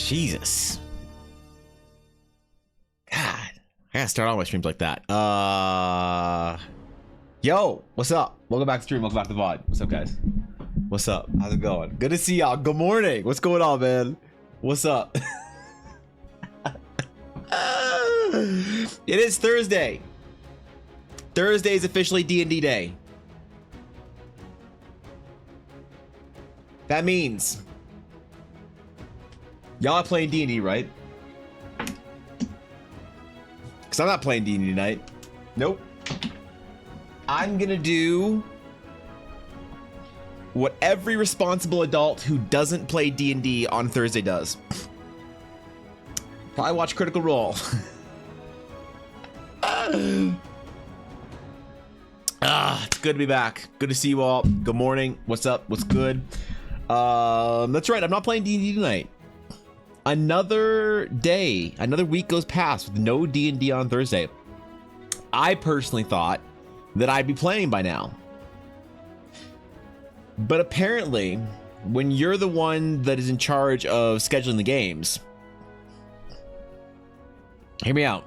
Jesus. God, I gotta start all my streams like that. Yo, what's up? Welcome back to stream. Welcome back to the VOD. What's up, guys? What's up? How's it going? Good to see y'all. Good morning. What's going on, man? What's up? It is Thursday. Thursday is officially D&D day. That means y'all are playing D&D, right? Because I'm not playing D&D tonight. Nope. I'm gonna do what every responsible adult who doesn't play D&D on Thursday does. Probably watch Critical Role. It's good to be back. Good to see you all. Good morning. What's up? What's good? That's right. I'm not playing D&D tonight. Another day, another week goes past with no D&D on Thursday. I personally thought that I'd be playing by now. But apparently, when you're the one that is in charge of scheduling the games, hear me out,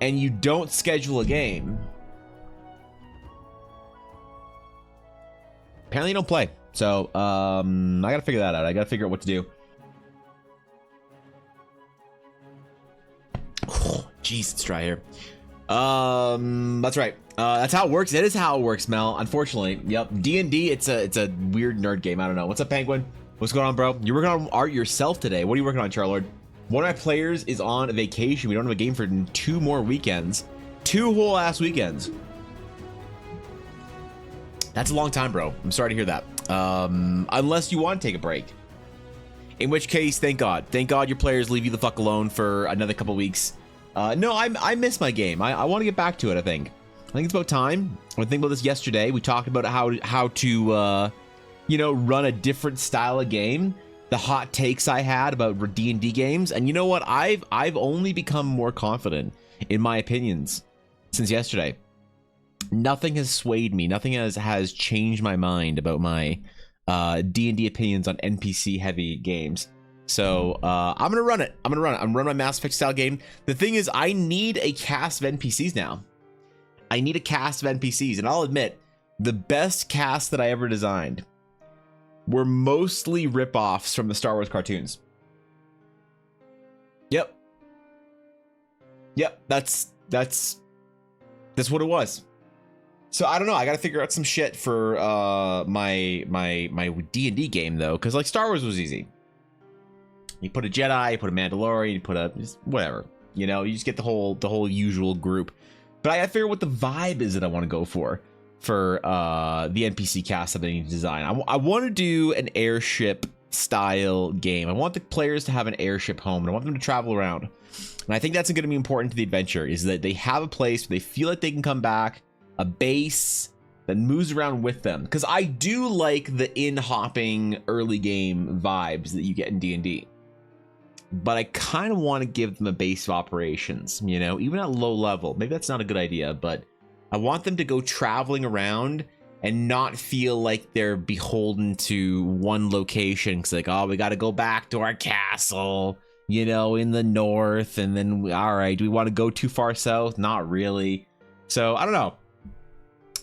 and you don't schedule a game, apparently you don't play. So, I gotta figure that out. I gotta figure out what to do. Oh, jeez, it's dry here. That's right. That's how it works. That is how it works, Mel. Unfortunately, yep. D&D, it's a weird nerd game. I don't know. What's up, Penguin? What's going on, bro? You're working on art yourself today. What are you working on, Charlord? One of my players is on vacation. We don't have a game for 2 more weekends. 2 whole ass weekends. That's a long time, bro. I'm sorry to hear that. Unless you want to take a break. In which case, thank God. Thank God your players leave you the fuck alone for another couple weeks. No, I miss my game. I want to get back to it, I think it's about time. I was thinking about this yesterday. We talked about how to, run a different style of game. The hot takes I had about D&D games. And you know what? I've only become more confident in my opinions since yesterday. Nothing has swayed me. Nothing has changed my mind about my D&D opinions on NPC heavy games. So I'm gonna run it. I'm running my Mass Effect style game. The thing is, I need a cast of NPCs now. I need a cast of NPCs, and I'll admit, the best cast that I ever designed were mostly rip-offs from the Star Wars cartoons. Yep, that's what it was. So I don't know. I got to figure out some shit for my D&D game though, because like Star Wars was easy. You put a Jedi, you put a Mandalorian, you put a whatever. You just get the whole usual group. But I got to figure out what the vibe is that I want to go for the NPC cast that I need to design. I want to do an airship style game. I want the players to have an airship home, and I want them to travel around. And I think that's going to be important to the adventure, is that they have a place where they feel like they can come back, a base that moves around with them. Because I do like the in-hopping early game vibes that you get in D&D. But I kind of want to give them a base of operations, even at low level. Maybe that's not a good idea, but I want them to go traveling around and not feel like they're beholden to one location. It's like, oh, we got to go back to our castle, in the north. And then, all right, do we want to go too far south? Not really. So I don't know.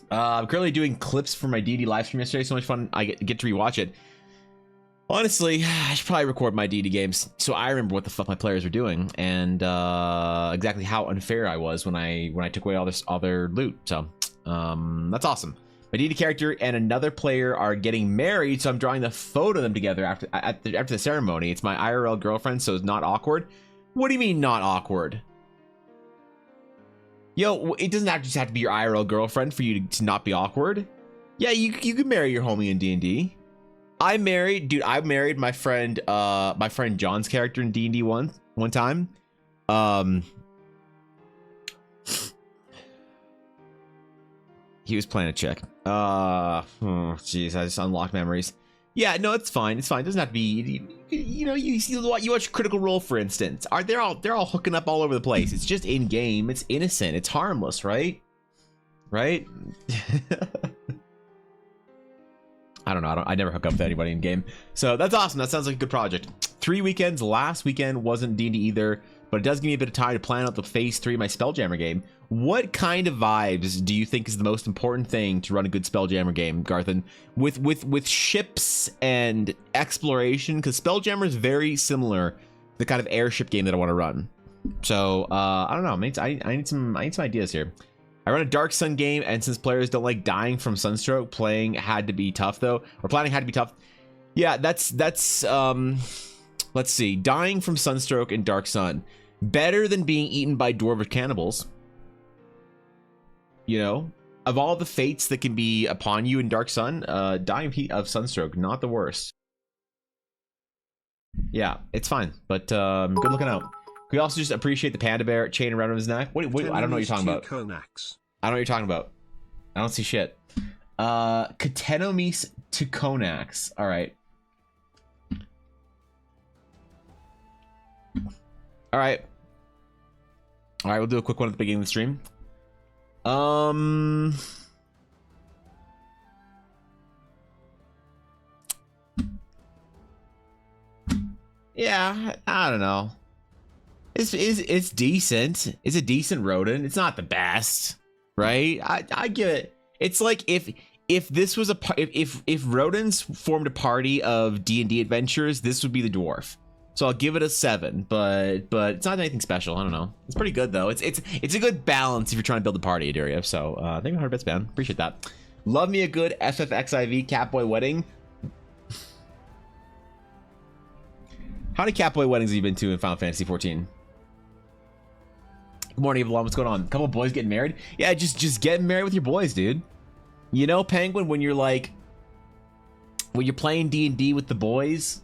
I'm currently doing clips for my D&D live stream yesterday. So much fun. I get to rewatch it. Honestly, I should probably record my D&D games so I remember what the fuck my players were doing and exactly how unfair I was when I took away all their loot. So that's awesome. My D&D character and another player are getting married, so I'm drawing the photo of them together after the ceremony. It's my IRL girlfriend, so it's not awkward. What do you mean not awkward? Yo, it doesn't just have to be your IRL girlfriend for you to not be awkward. Yeah, you can marry your homie in D&D. I married my friend John's character in D&D one time. He was playing a chick. Jeez, I just unlocked memories. Yeah, no, it's fine. It's fine. It doesn't have to be. You watch Critical Role, for instance. They're all hooking up all over the place. It's just in game. It's innocent. It's harmless, right? Right? I don't know. I never hook up with anybody in game. So that's awesome. That sounds like a good project. 3 weekends. Last weekend wasn't D&D either, but it does give me a bit of time to plan out the phase 3 of my Spelljammer game. What kind of vibes do you think is the most important thing to run a good Spelljammer game, Garthan? With ships and exploration, because Spelljammer is very similar to the kind of airship game that I want to run. So I don't know. I need some ideas here. I run a Dark Sun game, and since players don't like dying from sunstroke, playing had to be tough though, or planning had to be tough. Yeah, that's let's see, dying from sunstroke in Dark Sun, better than being eaten by dwarven cannibals. You know, of all the fates that can be upon you in Dark Sun, dying of sunstroke, not the worst. Yeah, it's fine, but good looking out. We also just appreciate the panda bear chain around his neck. What, I don't know what you're talking about. I don't know what you're talking about. I don't see shit. Katenomis to Konax. All right. All right. All right, we'll do a quick one at the beginning of the stream. Yeah, I don't know. It's decent. It's a decent rodent. It's not the best, right? I get it. It's like if this was if rodents formed a party of D&D adventures, this would be the dwarf. So I'll give it a 7, but it's not anything special. I don't know. It's pretty good though. It's a good balance if you're trying to build a party, Adiria. So thank you 100 bits, man. Appreciate that. Love me a good FFXIV Catboy wedding. How many Catboy weddings have you been to in Final Fantasy 14? Good morning, everyone. What's going on? A couple boys getting married? Yeah, just getting married with your boys, dude. You know, Penguin, when you're playing D&D with the boys,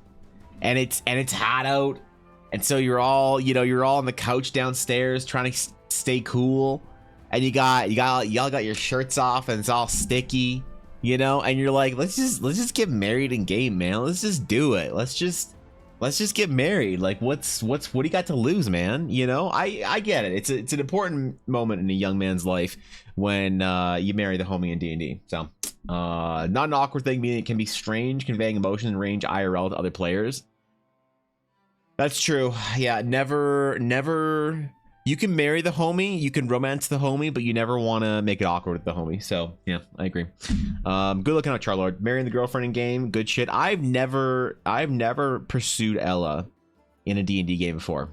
and it's hot out, and so you're all on the couch downstairs trying to stay cool, and y'all got your shirts off and it's all sticky, you know, and you're like, let's just get married in game, man. Let's just do it. Let's just get married. Like, what do you got to lose, man? You know, I get it. It's an important moment in a young man's life when you marry the homie in D&D. So not an awkward thing, meaning it can be strange conveying emotion and range IRL to other players. That's true. Yeah, never. You can marry the homie, you can romance the homie, but you never want to make it awkward with the homie. So yeah, I agree. Good looking out, Charlord. Marrying the girlfriend in game, good shit. I've never pursued Ella in a D&D game before.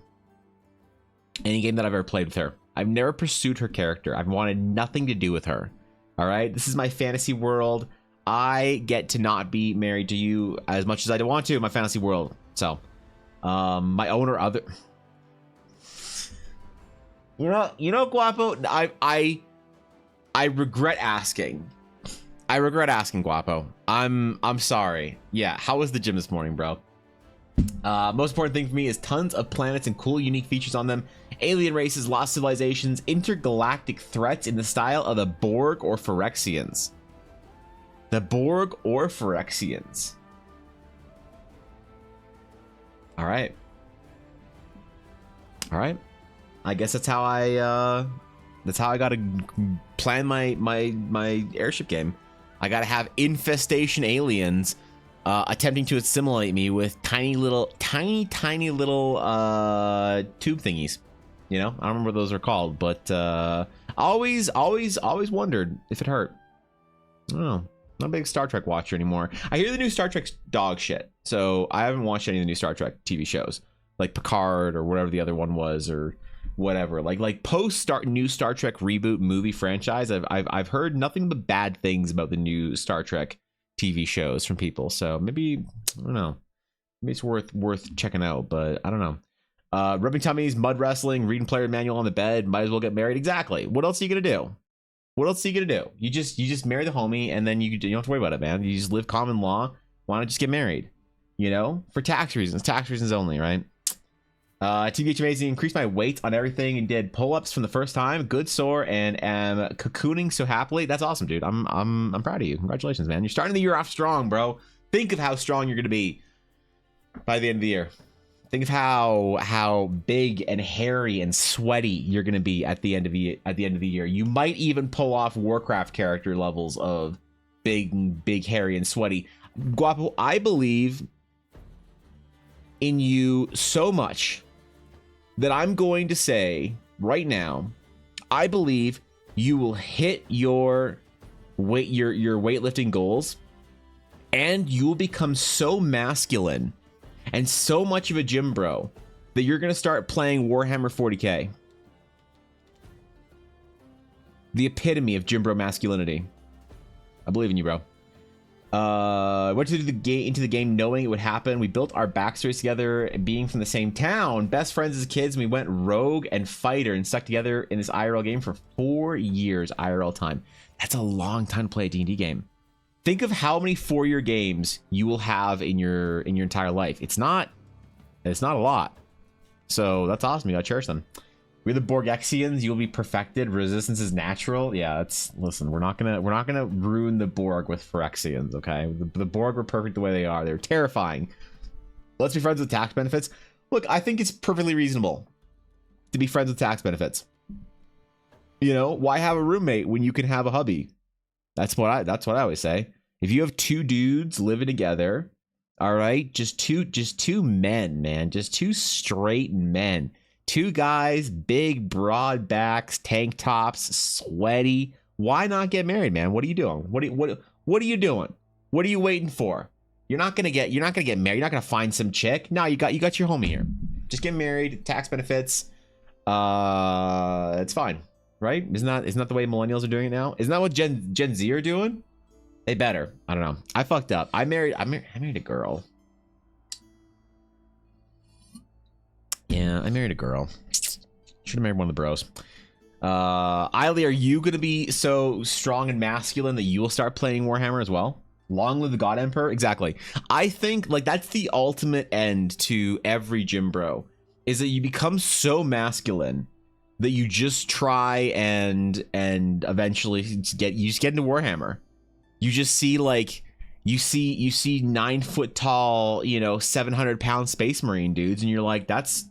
Any game that I've ever played with her, I've never pursued her character. I've wanted nothing to do with her. All right, this is my fantasy world. I get to not be married to you as much as I want to in my fantasy world. So, my own or other. You know, Guapo, I regret asking. I regret asking, Guapo. I'm sorry. Yeah, how was the gym this morning, bro? Most important thing for me is tons of planets and cool, unique features on them. Alien races, lost civilizations, intergalactic threats in the style of the Borg or Phyrexians. The Borg or Phyrexians. All right. All right. I guess that's how I gotta plan my airship game. I gotta have infestation aliens attempting to assimilate me with tiny little tube thingies. You know, I don't remember what those are called, but always wondered if it hurt. I don't know. Not a big Star Trek watcher anymore. I hear the new Star Trek's dog shit, so I haven't watched any of the new Star Trek TV shows, like Picard or whatever the other one was, or whatever. Like post new Star Trek reboot movie franchise, I've heard nothing but bad things about the new Star Trek TV shows from people. So maybe, I don't know, maybe it's worth checking out, but I don't know. Rubbing tummies, mud wrestling, reading player manual on the bed, might as well get married. Exactly. What else are you gonna do? What else are you gonna do? You just marry the homie, and then you don't have to worry about it, man. You just live common law. Why not just get married? You know, for tax reasons only, right? TBH Amazing, increased my weight on everything and did pull-ups from the first time. Good sore and am cocooning so happily. That's awesome, dude. I'm proud of you. Congratulations, man. You're starting the year off strong, bro. Think of how strong you're gonna be by the end of the year. Think of how big and hairy and sweaty you're gonna be at the end of the year. You might even pull off Warcraft character levels of big, hairy, and sweaty. Guapo, I believe in you so much that I'm going to say right now, I believe you will hit your weightlifting goals, and you will become so masculine and so much of a gym bro that you're going to start playing Warhammer 40K. The epitome of gym bro masculinity. I believe in you, bro. Went into the game knowing it would happen. We built our backstories together, being from the same town, best friends as kids. And we went rogue and fighter and stuck together in this IRL game for 4 years IRL time. That's a long time to play a D&D game. Think of how many 4-year games you will have in your entire life. It's not a lot. So that's awesome. You gotta cherish them. We're the Borgexians. You'll be perfected. Resistance is natural. Yeah, listen. We're not gonna ruin the Borg with Phyrexians. Okay, the Borg were perfect the way they are. They're terrifying. Let's be friends with tax benefits. Look, I think it's perfectly reasonable to be friends with tax benefits. You know, why have a roommate when you can have a hubby? That's what I always say. If you have 2 dudes living together, all right, just two men, man, just 2 straight men. 2 guys, big, broad backs, tank tops, sweaty. Why not get married, man? What are you doing? What are you doing? What are you waiting for? You're not gonna get married. You're not gonna find some chick. No, you got your homie here. Just get married. Tax benefits. It's fine, right? Isn't that the way millennials are doing it now? Isn't that what Gen Z are doing? They better. I don't know. I fucked up. I married a girl. Yeah, I married a girl. Should have married one of the bros. Eiley, are you going to be so strong and masculine that you will start playing Warhammer as well? Long live the God Emperor? Exactly. I think like that's the ultimate end to every gym bro, is that you become so masculine that you just try and eventually get into Warhammer. You just see like you see 9 foot tall, 700-pound Space Marine dudes, and you're like, that's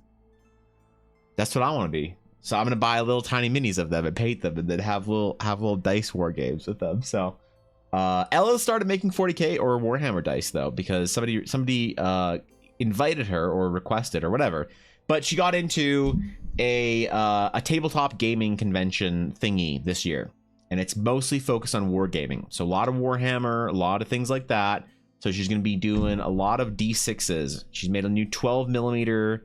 what I want to be. So I'm gonna buy little tiny minis of them and paint them, and then have little dice war games with them. So Ella started making 40K or Warhammer dice though, because somebody invited her or requested or whatever. But she got into a tabletop gaming convention thingy this year, and it's mostly focused on wargaming. So a lot of Warhammer, a lot of things like that. So she's gonna be doing a lot of D6s. She's made a new 12mm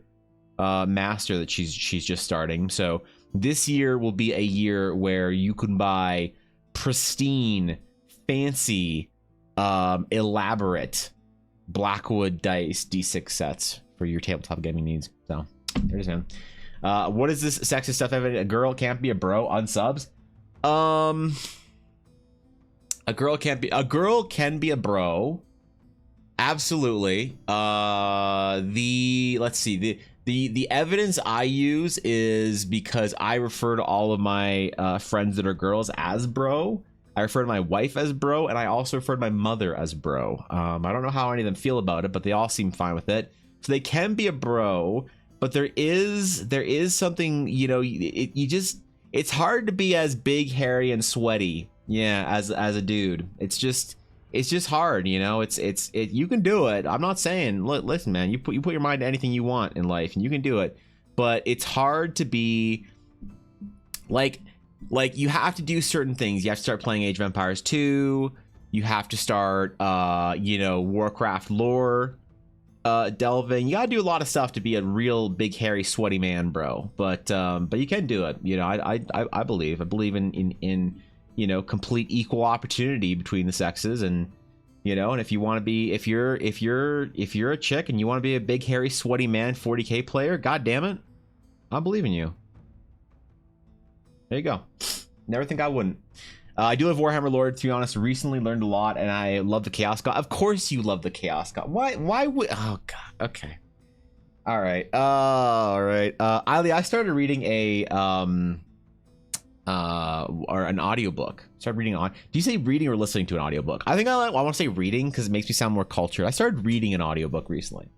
master that she's just starting. So this year will be a year where you can buy pristine, fancy, elaborate Blackwood dice D6 sets for your tabletop gaming needs. So there it is, man. What is this sexist stuff? A girl can't be a bro on subs. A girl can be a bro. Absolutely. Let's see. The evidence I use is because I refer to all of my friends that are girls as bro. I refer to my wife as bro, and I also refer to my mother as bro. I don't know how any of them feel about it, but they all seem fine with it. So they can be a bro, but there is something, it's hard to be as big, hairy, and sweaty, as a dude. It's just hard, you can do it. I'm not saying, listen, man, you put your mind to anything you want in life, and you can do it, but it's hard to be like you have to do certain things. You have to start playing Age of Empires 2. You have to start Warcraft lore delving. You gotta do a lot of stuff to be a real big, hairy, sweaty man, bro. But you can do it. I believe in complete equal opportunity between the sexes, and and if you want to be, if you're a chick and you want to be a big, hairy, sweaty man 40K player, god damn it, I believe in you. There you go. Never think I wouldn't. I do have Warhammer Lord, to be honest. Recently learned a lot, and I love the Chaos God. Of course you love the Chaos God. Why would... Oh, God. Okay. All right. Eiley, I started reading or an audiobook. Started reading on... Do you say reading or listening to an audiobook? I think I want to say reading because it makes me sound more cultured. I started reading an audiobook recently,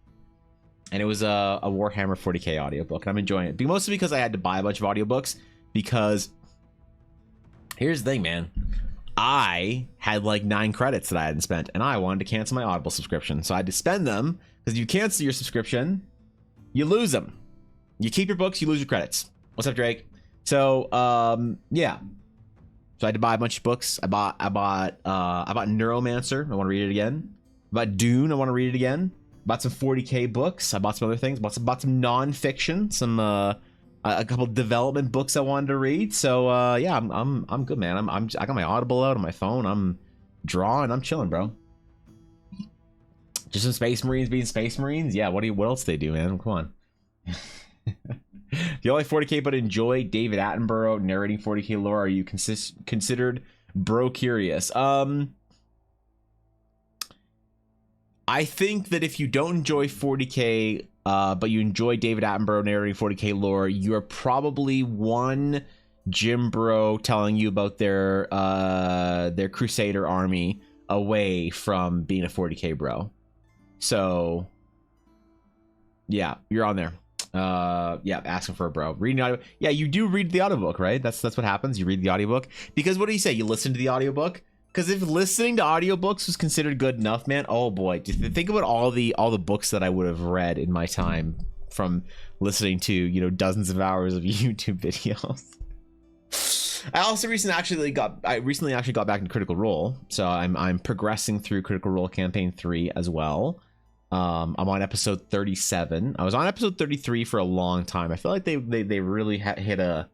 and it was a Warhammer 40K audiobook, and I'm enjoying it. Mostly because I had to buy a bunch of audiobooks, because... Here's the thing, man. I had like 9 credits that I hadn't spent, and I wanted to cancel my Audible subscription. So I had to spend them, because you cancel your subscription, you lose them. You keep your books, you lose your credits. What's up, Drake? So, yeah. So I had to buy a bunch of books. I bought Neuromancer. I want to read it again. I bought Dune. I want to read it again. Bought some 40K books. I bought some other things. Bought some non-fiction. Some a couple development books I wanted to read. So yeah, I'm good, man. I got my Audible out on my phone. I'm drawing. I'm chilling, bro. Just some Space Marines being Space Marines. Yeah. What else they do, man? Come on. The only 40K but enjoy David Attenborough narrating 40K lore. Are you considered bro curious? I think that if you don't enjoy 40K, but you enjoy David Attenborough narrating 40K lore, you are probably one gym bro telling you about their Crusader army away from being a 40K bro. So yeah, you're on there. Yeah, asking for a bro. Reading the audio. Yeah, you do read the audiobook, right? That's what happens. You read the audiobook. Because what do you say? You listen to the audiobook? Because if listening to audiobooks was considered good enough, man, oh boy. Think about all the books that I would have read in my time from listening to, you know, dozens of hours of YouTube videos. I also recently actually got back into Critical Role. So I'm progressing through Critical Role Campaign 3 as well. I'm on episode 37. I was on episode 33 for a long time. I feel like they really hit a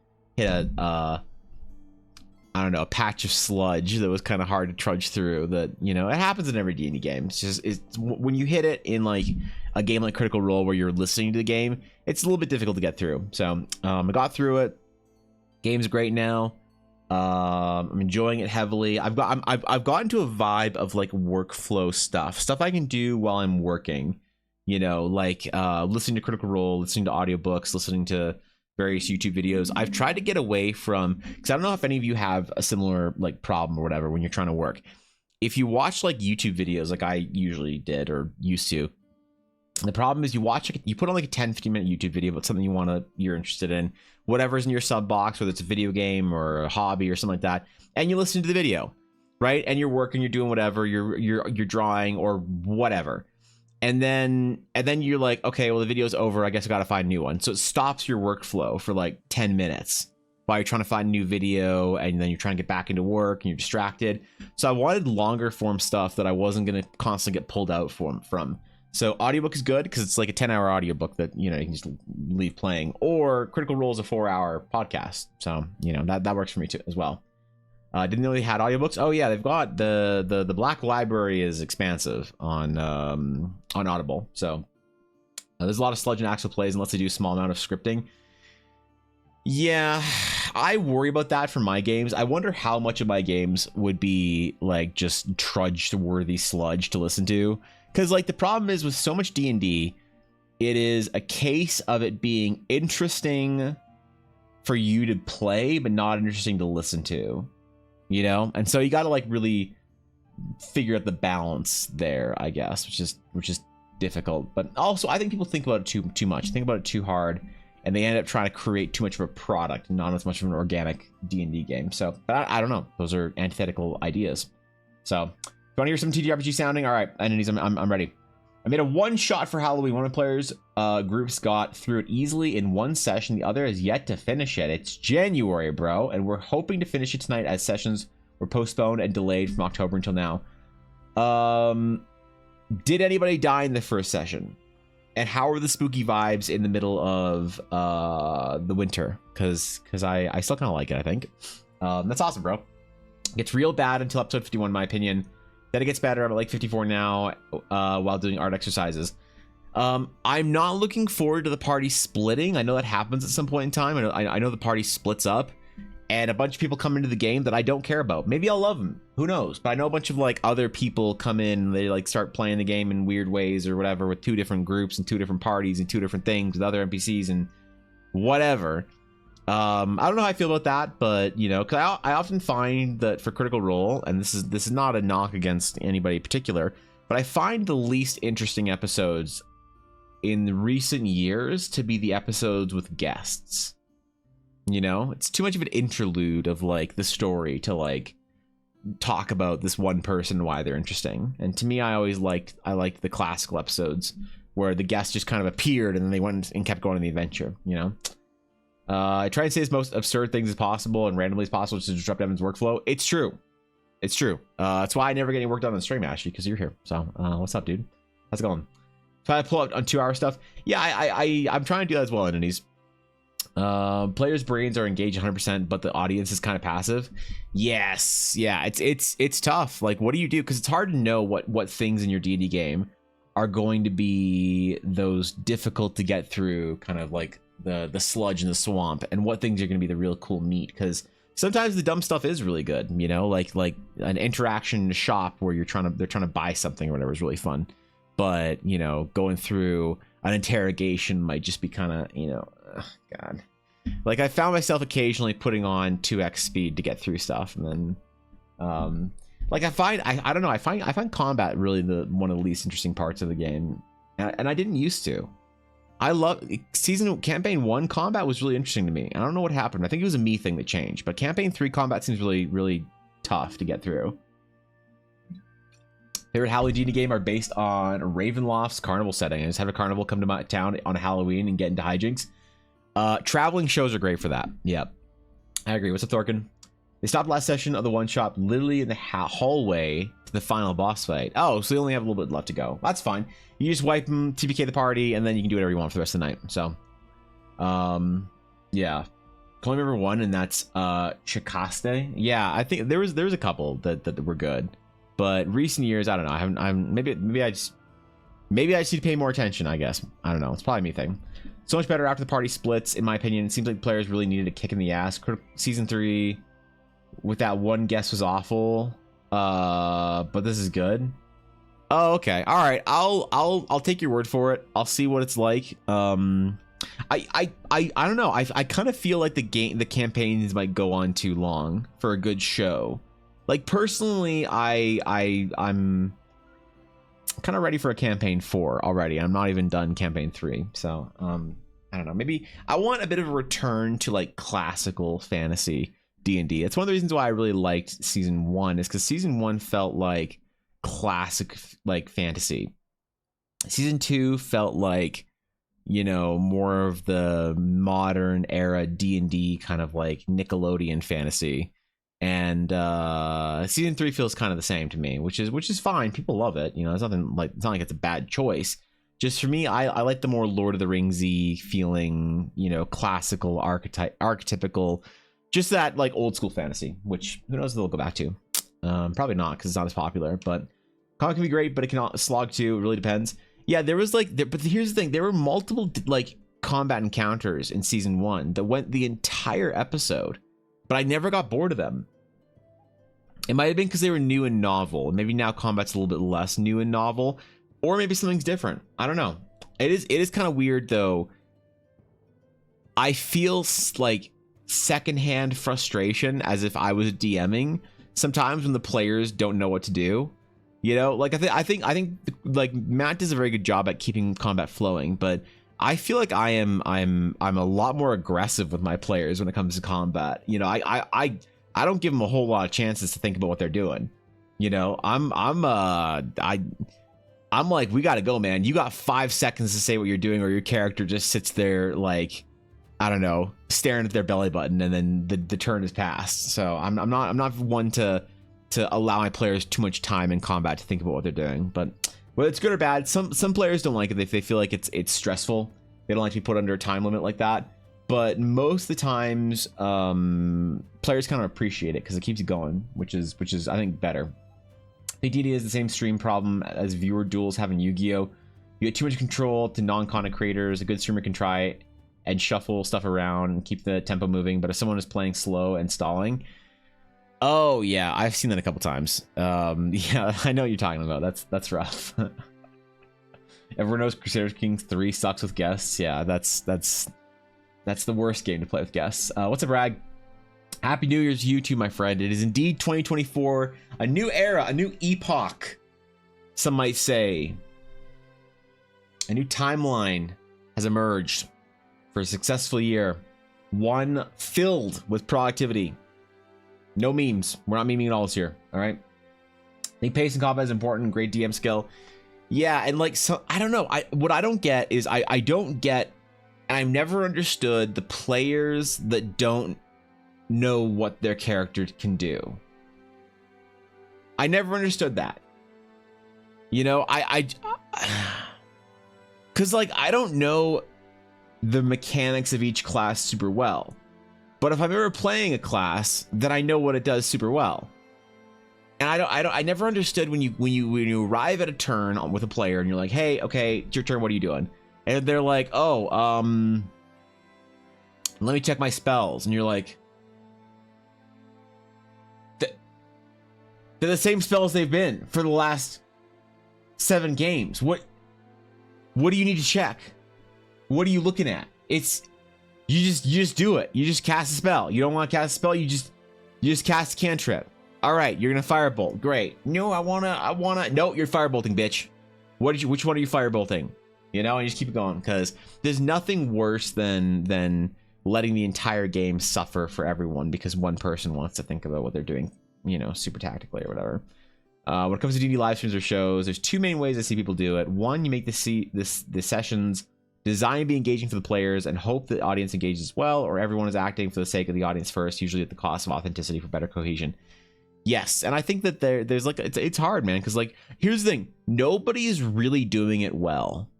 I don't know, a patch of sludge that was kind of hard to trudge through. That, you know, it happens in every D&D game. It's when you hit it in like a game like Critical Role where you're listening to the game, it's a little bit difficult to get through. So I got through it. Game's great now. I'm enjoying it heavily. I've gotten to a vibe of like workflow stuff I can do while I'm working, you know, like listening to Critical Role, listening to audiobooks, listening to various YouTube videos. I've tried to get away from, because I don't know if any of you have a similar like problem or whatever when you're trying to work. If you watch like YouTube videos like I usually did or used to, the problem is you put on like a 10-15 minute YouTube video about something you're interested in, whatever's in your sub box, whether it's a video game or a hobby or something like that, and you listen to the video, right? And you're working, you're doing whatever, you're drawing or whatever. And then you're like, okay, well the video's over, I guess I gotta find a new one. So it stops your workflow for like 10 minutes while you're trying to find a new video, and then you're trying to get back into work and you're distracted. So I wanted longer form stuff that I wasn't gonna constantly get pulled out from. So audiobook is good because it's like a 10-hour audiobook that, you know, you can just leave playing, or Critical Role is a 4-hour podcast. So, you know, that works for me too as well. Didn't know they had audiobooks. Oh yeah, they've got the Black Library is expansive on Audible. So there's a lot of sludge and actual plays unless they do a small amount of scripting. Yeah, I worry about that for my games. I wonder how much of my games would be like just trudge-worthy sludge to listen to. Because like the problem is with so much D&D, it is a case of it being interesting for you to play, but not interesting to listen to, you know? And so you got to like really figure out the balance there, I guess, which is difficult. But also I think people think about it too much, think about it too hard, and they end up trying to create too much of a product, not as much of an organic D&D game. So I don't know. Those are antithetical ideas. So if you want to hear some TTRPG sounding, all right, entities, I'm ready. I made a one shot for Halloween. One of the players groups got through it easily in one session. The other has yet to finish it. It's January, bro, and we're hoping to finish it tonight as sessions were postponed and delayed from October until now. Did anybody die in the first session? And how are the spooky vibes in the middle of the winter? Because I still kind of like it, I think. That's awesome, bro. Gets real bad until episode 51, in my opinion. Then it gets better. I'm at like 54 now while doing art exercises. I'm not looking forward to the party splitting. I know that happens at some point in time. I know the party splits up and a bunch of people come into the game that I don't care about. Maybe I'll love them. Who knows? But I know a bunch of like other people come in. They like start playing the game in weird ways or whatever with 2 different groups and 2 different parties and 2 different things with other NPCs and whatever. I don't know how I feel about that, but you know, because I often find that for Critical Role, and this is not a knock against anybody in particular, but I find the least interesting episodes in recent years to be the episodes with guests. You know, it's too much of an interlude of like the story to like talk about this one person and why they're interesting. And to me, I liked the classical episodes where the guest just kind of appeared and then they went and kept going on the adventure, you know. I try to say as most absurd things as possible and randomly as possible just to disrupt Evan's workflow. It's true. It's true. That's why I never get any work done on the stream, Ashley, because you're here. So what's up, dude? How's it going? So I pull out on 2 hour stuff. Yeah, I'm trying to do that as well, entities. Players' brains are engaged 100%, but the audience is kind of passive. Yes, yeah, it's tough. Like, what do you do? Because it's hard to know what things in your D&D game are going to be those difficult to get through, kind of like the sludge in the swamp, and what things are going to be the real cool meat. Because sometimes the dumb stuff is really good, you know, like an interaction in a shop where they're trying to buy something or whatever is really fun. But, you know, going through an interrogation might just be kind of, you know, God. Like, I found myself occasionally putting on 2x speed to get through stuff, and then like I don't know, I find combat really one of the least interesting parts of the game, and I didn't used to. I love campaign 1 combat was really interesting to me. I don't know what happened. I think it was a me thing that changed, but campaign 3 combat seems really tough to get through. Favorite Halloween D&D game are based on Ravenloft's carnival setting. I just have a carnival come to my town on Halloween and get into hijinks. Traveling shows are great for that. Yep, I agree. What's up, Thorkin? They stopped last session of the one shot literally in the hallway to the final boss fight. Oh, so they only have a little bit left to go. That's fine. You just wipe them, TPK the party, and then you can do whatever you want for the rest of the night. So, yeah. Can only remember one, and that's Chikaste. Yeah, I think there was a couple that were good, but recent years, I don't know. Maybe I just need to pay more attention, I guess. I don't know. It's probably me thing. So much better after the party splits, in my opinion. It seems like players really needed a kick in the ass. Season 3 with that one guest was awful, but this is good. Oh, okay. All right. I'll take your word for it. I'll see what it's like. I don't know. I kind of feel like the campaigns might go on too long for a good show. Like, personally, I'm kind of ready for a campaign 4 already. I'm not even done campaign 3, so I don't know, maybe I want a bit of a return to like classical fantasy D&D. It's one of the reasons why I really liked season 1, is because season 1 felt like classic like fantasy. Season 2 felt like, you know, more of the modern era D&D kind of like Nickelodeon fantasy. And season 3 feels kind of the same to me, which is fine. People love it, you know. It's not like it's a bad choice. Just for me, I like the more Lord of the Ringsy feeling, you know, classical archetypical, just that like old school fantasy, which who knows if they'll go back to. Probably not, because it's not as popular. But comic can be great, but it can slog too. It really depends. Yeah, there was like, but here's the thing: there were multiple like combat encounters in season 1 that went the entire episode, but I never got bored of them. It might have been because they were new and novel. Maybe now combat's a little bit less new and novel, or maybe something's different. I don't know. It is kind of weird though. I feel like secondhand frustration as if I was DMing sometimes when the players don't know what to do. You know, like I think like Matt does a very good job at keeping combat flowing, but I feel like I'm a lot more aggressive with my players when it comes to combat. You know, I don't give them a whole lot of chances to think about what they're doing. You know, I'm like, we gotta go, man. You got 5 seconds to say what you're doing, or your character just sits there like, I don't know, staring at their belly button, and then the turn is passed. So I'm not one to allow my players too much time in combat to think about what they're doing. But whether it's good or bad, some players don't like it. They feel like it's stressful. They don't like to be put under a time limit like that. But most of the times, players kind of appreciate it because it keeps you going, which is I think better. PTD has the same stream problem as viewer duels have in Yu-Gi-Oh! You get too much control to non-content creators. A good streamer can try and shuffle stuff around and keep the tempo moving, but if someone is playing slow and stalling, oh yeah, I've seen that a couple times. Yeah, I know what you're talking about. That's rough. Everyone knows Crusader Kings 3 sucks with guests. Yeah, that's the worst game to play with guests. What's up, Rag? Happy New Year's to you too, my friend. It is indeed 2024, a new era, a new epoch, some might say. A new timeline has emerged for a successful year, one filled with productivity. No memes. We're not memeing at all this year. All right. I think pace and combat is important. Great DM skill. Yeah, and like, so I don't know. What I don't get is I don't get, and I've never understood the players that don't know what their character can do. I never understood that. You know, because like I don't know the mechanics of each class super well, but if I'm ever playing a class, then I know what it does super well. And I never understood when you arrive at a turn with a player and you're like, hey, okay, it's your turn. What are you doing? And they're like, oh, let me check my spells. And you're like, they're the same spells they've been for the last 7 games. What do you need to check? What are you looking at? It's you just do it. You just cast a spell. You don't want to cast a spell. You just cast a cantrip. All right, you're gonna firebolt. Great. No, I wanna. No, you're firebolting, bitch. Which one are you firebolting? You know, and you just keep it going, because there's nothing worse than letting the entire game suffer for everyone because one person wants to think about what they're doing, you know, super tactically or whatever. When it comes to D&D live streams or shows, there's 2 main ways I see people do it. One, you make the sessions designed to be engaging for the players and hope the audience engages well, or everyone is acting for the sake of the audience first, usually at the cost of authenticity for better cohesion. Yes, and I think that there's like it's hard, man, because like here's the thing, nobody is really doing it well.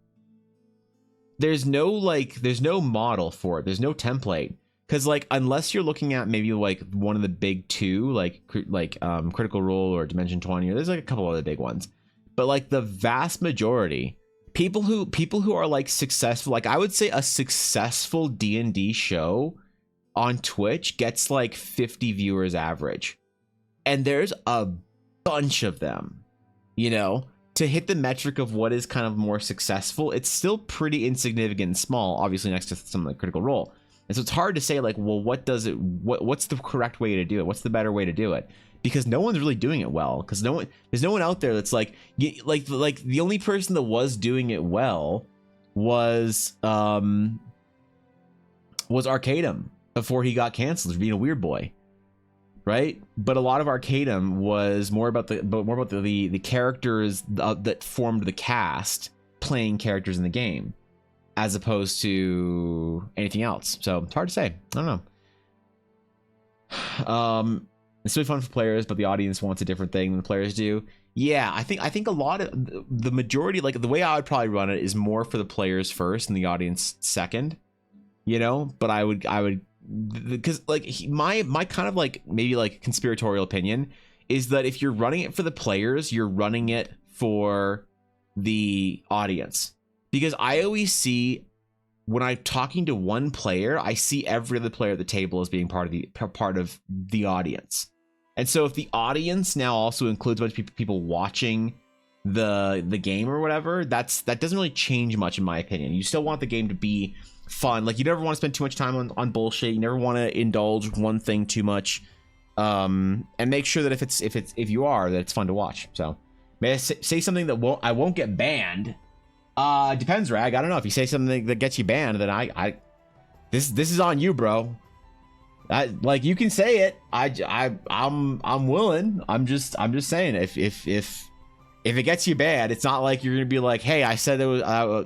There's no model for it. There's no template, because like unless you're looking at maybe like one of the big 2, like Critical Role or Dimension 20, or there's like a couple other big ones, but like the vast majority, people who are like successful, like I would say a successful D&D show on Twitch gets like 50 viewers average. And there's a bunch of them, you know, to hit the metric of what is kind of more successful. It's still pretty insignificant and small, obviously next to something like Critical Role. And so it's hard to say like, well, what's the correct way to do it? What's the better way to do it? Because no one's really doing it well. Because there's no one out there that's like the only person that was doing it well was Arcadum before he got canceled for being a weird boy. Right, but a lot of Arcadum was more about the characters that formed the cast playing characters in the game, as opposed to anything else. So it's hard to say. I don't know. It's really fun for players, but the audience wants a different thing than the players do. Yeah, I think a lot of the majority, like the way I would probably run it, is more for the players first and the audience second. You know, but I would. Because like my kind of like maybe like conspiratorial opinion is that if you're running it for the players, you're running it for the audience. Because I always see, when I'm talking to one player, I see every other player at the table as being part of the audience. And so if the audience now also includes a bunch of people watching the game or whatever, that doesn't really change much in my opinion. You still want the game to be fun. Like you never want to spend too much time on bullshit. You never want to indulge one thing too much, and make sure that if you are, that it's fun to watch. So may I say something that I won't get banned? Depends, Rag. I don't know. If you say something that gets you banned, then this is on you, bro. Like you can say it. I'm willing. I'm just saying, if it gets you bad, it's not like you're gonna be like, hey, I said it was,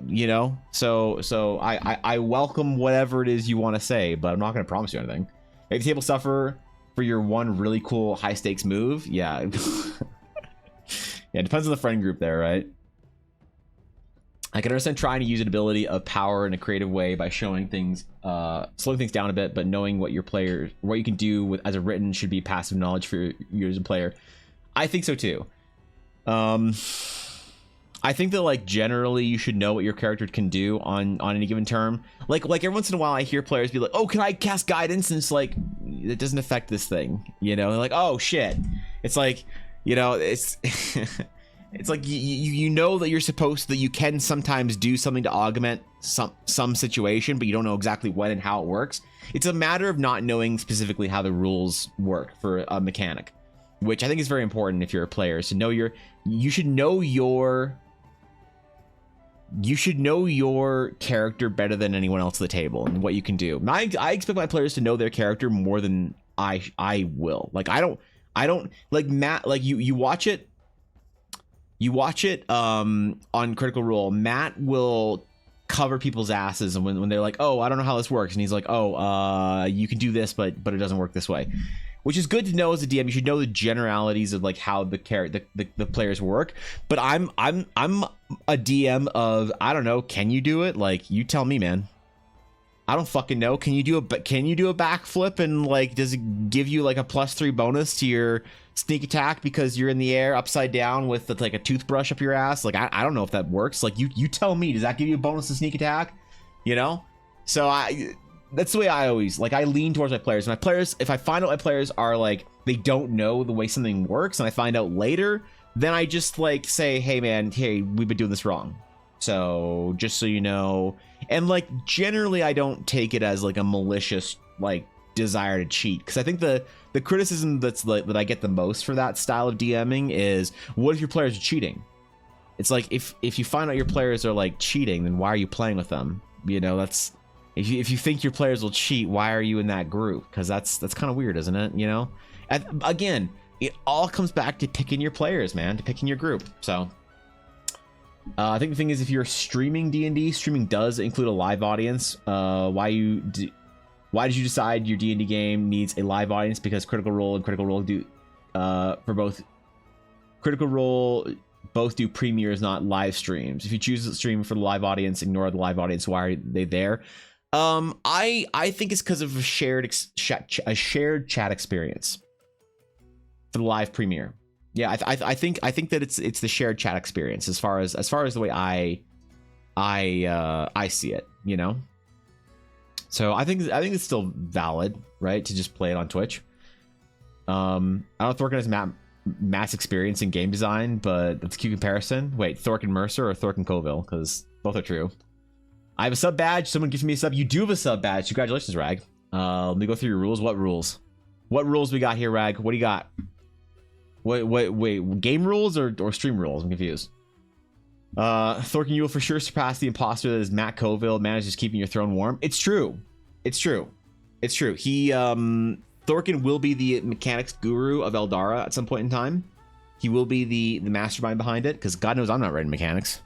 you know. So I welcome whatever it is you want to say, but I'm not gonna promise you anything. Make the table suffer for your one really cool high stakes move. Yeah, yeah. It depends on the friend group there, right? I can understand trying to use an ability of power in a creative way by showing things, slowing things down a bit, but knowing what you can do with as a written should be passive knowledge for you as a player. I think so too. I think that like generally you should know what your character can do on any given turn. Like every once in a while I hear players be like, oh, can I cast guidance? And it's like, it doesn't affect this thing, you know. They're like, oh shit. It's like, you know, it's it's like you know that you can sometimes do something to augment some situation, but you don't know exactly when and how it works. It's a matter of not knowing specifically how the rules work for a mechanic, which I think is very important if you're a player. So you should know your character better than anyone else at the table and what you can do. I expect my players to know their character more than I will. Like I don't like Matt, like you watch it on Critical Role. Matt will cover people's asses, and when they're like, oh, I don't know how this works, and he's like, oh, you can do this, but it doesn't work this way, which is good to know as a DM. You should know the generalities of like how the players work. But I'm a DM of, I don't know, can you do it? Like, you tell me, man. I don't fucking know. Can you do a backflip, and like does it give you like a +3 bonus to your sneak attack because you're in the air upside down with like a toothbrush up your ass? Like I don't know if that works. Like you tell me, does that give you a bonus to sneak attack? You know? So that's the way I always, like, I lean towards my players. My players, if I find out my players are like, they don't know the way something works, and I find out later, then I just like say, hey man, hey, we've been doing this wrong. So just so you know. And like generally I don't take it as like a malicious like desire to cheat, because I think the criticism that's like that I get the most for that style of DMing is, what if your players are cheating? It's like, if you find out your players are like cheating, then why are you playing with them? You know, that's, if you think your players will cheat, why are you in that group? Because that's kind of weird, isn't it? You know, and again, it all comes back to picking your players, man, to picking your group. So I think the thing is, if you're streaming D&D, streaming does include a live audience. Why did you decide your D&D game needs a live audience? Because Critical Role and Critical Role do for both Critical Role both do premieres, not live streams. If you choose to stream for the live audience, ignore the live audience. Why are they there? I think it's because of a shared chat experience for the live premiere. Yeah, I think that it's the shared chat experience as far as the way I see it, you know. So I think it's still valid, right, to just play it on Twitch. I don't know if Thorkin has mass experience in game design, but that's a cute comparison. Wait, Thorkin Mercer or Thorkin Colville? Because both are true. I have a sub badge. Someone gives me a sub. You do have a sub badge. Congratulations, Rag. Let me go through your rules. What rules? What rules we got here, Rag? What do you got? Wait, game rules or stream rules? I'm confused. Thorkin, you will for sure surpass the imposter that is Matt Colville, manages keeping your throne warm. It's true. It's true. He, Thorkin will be the mechanics guru of Eldara at some point in time. He will be the mastermind behind it, because God knows I'm not writing mechanics.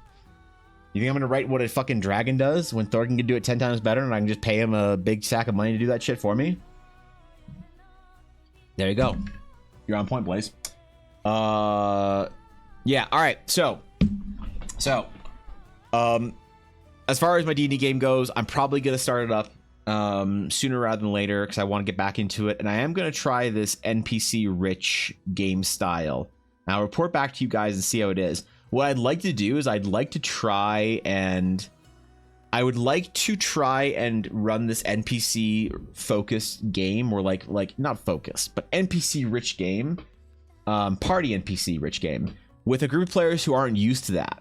You think I'm going to write what a fucking dragon does when Thorkin can do it 10 times better, and I can just pay him a big sack of money to do that shit for me? There you go. You're on point, Blaze. Yeah, all right. So as far as my D&D game goes, I'm probably going to start it up sooner rather than later, because I want to get back into it, and I am going to try this NPC rich game style. And I'll report back to you guys and see how it is. What I'd like to do is I would like to try and run this NPC focused game, or like not focused, but NPC rich game, party NPC rich game, with a group of players who aren't used to that,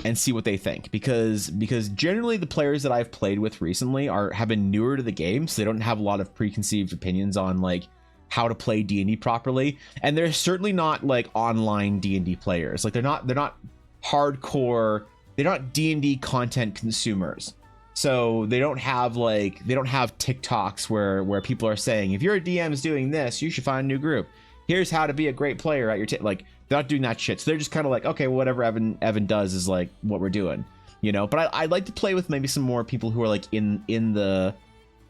and see what they think, because generally the players that I've played with recently have been newer to the game, so they don't have a lot of preconceived opinions on like how to play D&D properly, and they're certainly not like online D&D players. Like they're not hardcore, they're not D&D content consumers. So they don't have TikToks where people are saying, if your DM is doing this, you should find a new group. Here's how to be a great player at your like, they're not doing that shit. So they're just kind of like, okay, whatever Evan does is like what we're doing, you know. But I'd like to play with maybe some more people who are like in the,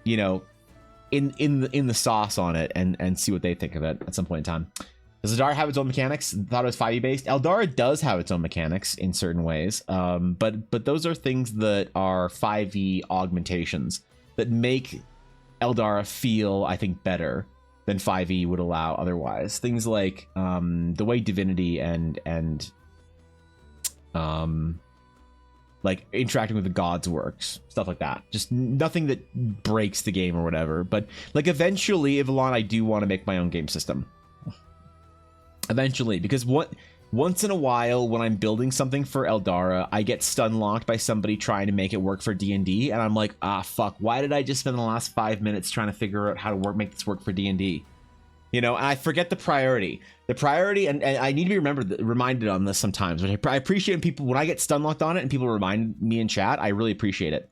you know, in the sauce on it, and see what they think of it at some point in time. Does Eldara have its own mechanics? Thought it was 5e based. Eldara does have its own mechanics in certain ways, but those are things that are 5e augmentations that make Eldara feel, I think, better than 5e would allow otherwise. Things like the way divinity and like interacting with the gods works, stuff like that. Just nothing that breaks the game or whatever. But like eventually, Ivalon, I do want to make my own game system. Eventually, because once in a while when I'm building something for Eldara, I get stun locked by somebody trying to make it work for D&D, and I'm like, ah, fuck, why did I just spend the last 5 minutes trying to figure out how to make this work for D&D? You know, and I forget the priority. The priority, and I need to be reminded on this sometimes, but I appreciate people, when I get stun locked on it and people remind me in chat, I really appreciate it.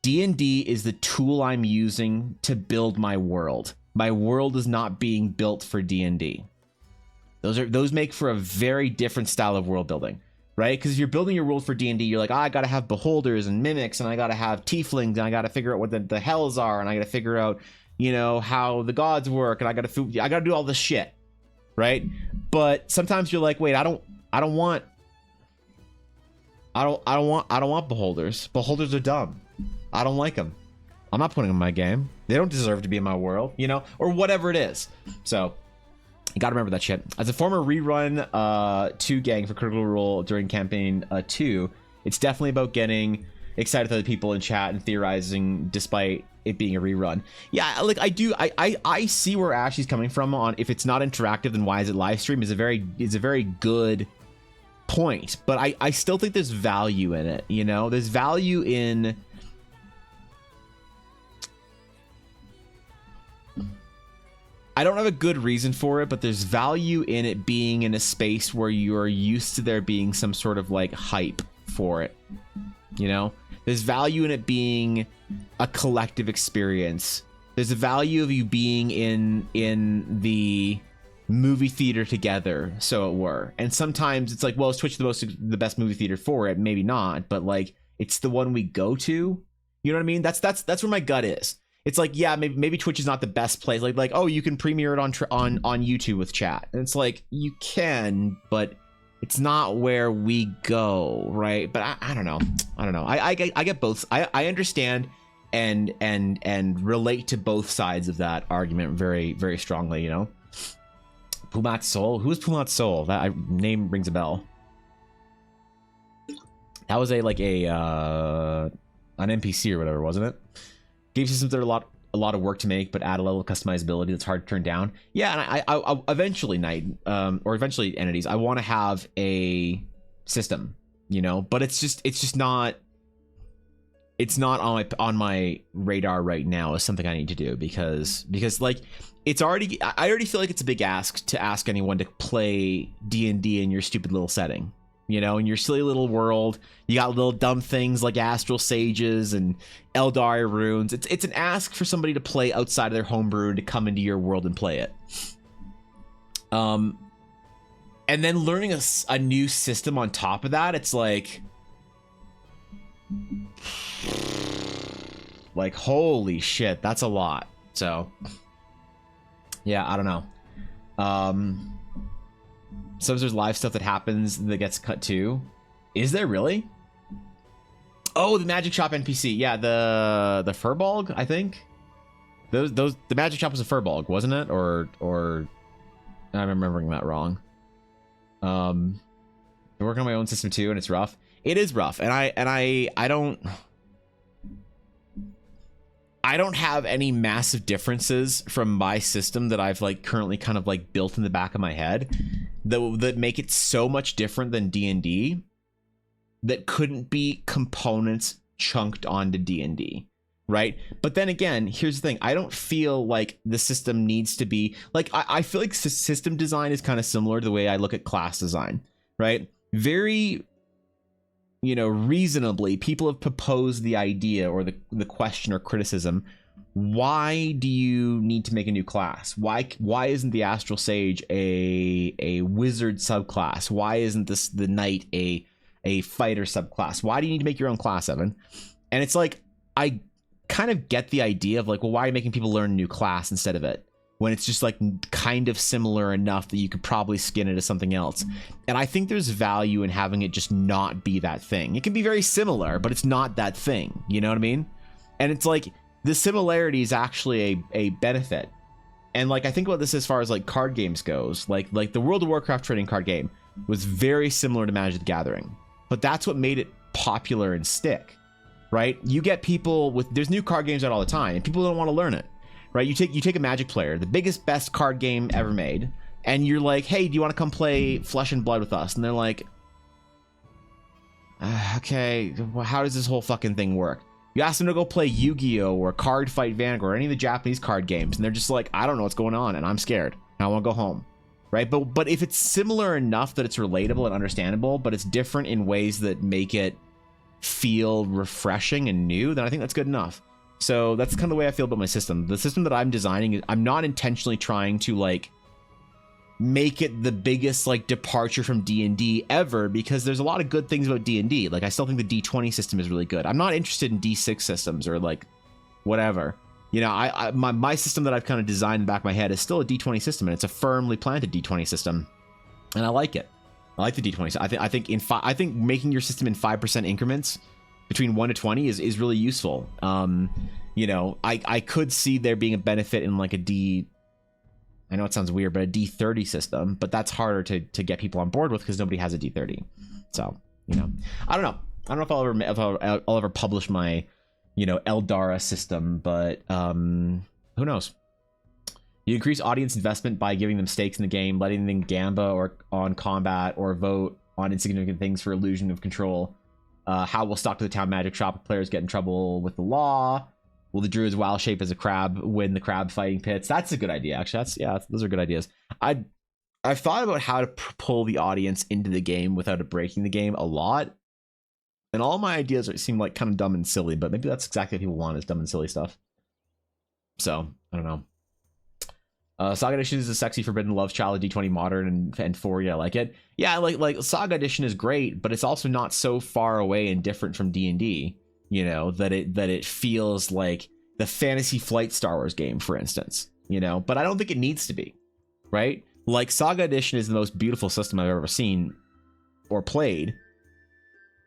D&D is the tool I'm using to build my world. My world is not being built for D&D. Those make for a very different style of world building, right? Because if you're building your world for D&D, you're like, I gotta have beholders and mimics, and I gotta have tieflings, and I gotta figure out what the hells are, and I gotta figure out, you know, how the gods work, and I gotta do all this shit, right? But sometimes you're like, wait, I don't want beholders. Beholders are dumb. I don't like them. I'm not putting them in my game. They don't deserve to be in my world, you know, or whatever it is. So you gotta remember that shit. As a former rerun 2 gang for Critical Role during campaign 2, it's definitely about getting excited with other people in chat and theorizing despite it being a rerun. Yeah, like I see where Ashley's coming from on if it's not interactive, then why is it live stream is a very good point. But I still think there's value in it, you know? There's value in I don't have a good reason for it, but there's value in it being in a space where you're used to there being some sort of like hype for it. You know, there's value in it being a collective experience. There's a value of you being in the movie theater together, so it were. And sometimes it's like, well, is Twitch the best movie theater for it? Maybe not, but like it's the one we go to. You know what I mean? That's where my gut is. It's like, yeah, maybe Twitch is not the best place. Like, oh, you can premiere it on YouTube with chat, and it's like you can, but it's not where we go, right? But I don't know. I get both. I understand and relate to both sides of that argument very, very strongly. You know, Pumat Soul. Who is Pumat Soul? That name rings a bell. That was an NPC or whatever, wasn't it? Game systems that are a lot of work to make, but add a level of customizability that's hard to turn down. Yeah, and I eventually eventually entities, I want to have a system, you know, but it's just not on my radar right now as something I need to do because like I already feel like it's a big ask to ask anyone to play D&D in your stupid little setting. You know, in your silly little world, you got little dumb things like Astral Sages and Eldari runes. It's an ask for somebody to play outside of their homebrew and to come into your world and play it. And then learning a new system on top of that, it's like holy shit, that's a lot. So yeah, I don't know. Sometimes there's live stuff that happens that gets cut too. Is there really? Oh, the Magic Shop NPC. Yeah, the Furbolg, I think. The Magic Shop was a Furbolg, wasn't it? Or I'm remembering that wrong. I'm working on my own system too, and it's rough. It is rough, and I don't have any massive differences from my system that I've like currently kind of like built in the back of my head that make it so much different than D&D that couldn't be components chunked onto D&D, right? But then again, here's the thing. I don't feel like the system needs to be like, I feel like system design is kind of similar to the way I look at class design, right? Very, you know, reasonably, people have proposed the idea or the question or criticism. Why do you need to make a new class? Why isn't the Astral Sage a wizard subclass? Why isn't the knight a fighter subclass? Why do you need to make your own class, Evan? And it's like, I kind of get the idea of like, well, why are you making people learn a new class instead of it? When it's just like kind of similar enough that you could probably skin it as something else. And I think there's value in having it just not be that thing. It can be very similar, but it's not that thing. You know what I mean? And it's like the similarity is actually a benefit. And like, I think about this as far as like card games goes, like the World of Warcraft trading card game was very similar to Magic the Gathering, but that's what made it popular and stick, right? You get people there's new card games out all the time and people don't want to learn it. Right, you take a Magic player, the biggest, best card game ever made, and you're like, hey, do you want to come play Flesh and Blood with us? And they're like, okay, well, how does this whole fucking thing work? You ask them to go play Yu-Gi-Oh! Or Card Fight Vanguard or any of the Japanese card games, and they're just like, I don't know what's going on, and I'm scared. I want to go home. Right, but if it's similar enough that it's relatable and understandable, but it's different in ways that make it feel refreshing and new, then I think that's good enough. So that's kind of the way I feel about my system. The system that I'm designing, I'm not intentionally trying to like make it the biggest like departure from D&D ever, because there's a lot of good things about D&D. Like I still think the D20 system is really good. I'm not interested in D6 systems or like whatever. You know, my system that I've kind of designed in the back of my head is still a D20 system, and it's a firmly planted D20 system, and I like it. I like the D20. I think making your system in 5% increments between 1 to 20 is really useful. You know, I could see there being a benefit in like a D. I know it sounds weird, but a D30 system, but that's harder to get people on board with because nobody has a D30. So, you know, I don't know. I don't know if I'll ever publish my, you know, Eldara system, but who knows? You increase audience investment by giving them stakes in the game, letting them gamba or on combat or vote on insignificant things for illusion of control. How will stock to the town magic shop if players get in trouble with the law? Will the druid's wild shape as a crab win the crab fighting pits? That's a good idea, actually. Those are good ideas. I've thought about how to pull the audience into the game without it breaking the game a lot, and all my ideas seem like kind of dumb and silly, but maybe that's exactly what people want, is dumb and silly stuff. So I don't know. Saga Edition is a sexy forbidden love child of D20 modern and 4. Yeah, I like it. Yeah, like Saga Edition is great, but it's also not so far away and different from D&D. You know, that it feels like the Fantasy Flight Star Wars game, for instance, you know, but I don't think it needs to be, right? Like Saga Edition is the most beautiful system I've ever seen or played,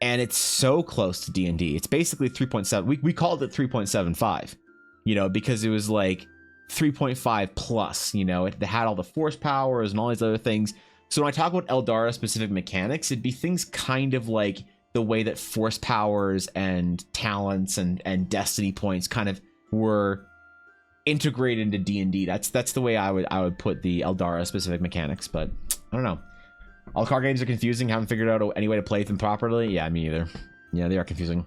and it's so close to D&D. It's basically 3.7. We called it 3.75, you know, because it was like 3.5 plus, you know, it had all the force powers and all these other things. So when I talk about Eldara specific mechanics, it'd be things kind of like the way that force powers and talents and destiny points kind of were integrated into D&D. That's the way I would put the Eldara specific mechanics, but I don't know. All card games are confusing. Haven't figured out any way to play them properly. Yeah, me either. Yeah, they are confusing.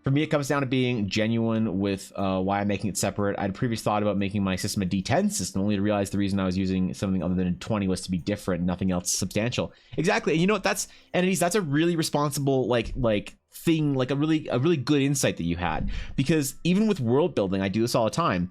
For me, it comes down to being genuine with why I'm making it separate. I'd previously thought about making my system a D10 system, only to realize the reason I was using something other than a 20 was to be different, nothing else substantial. Exactly. And you know what? That's entities. That's a really responsible thing, like a really good insight that you had. Because even with world building, I do this all the time.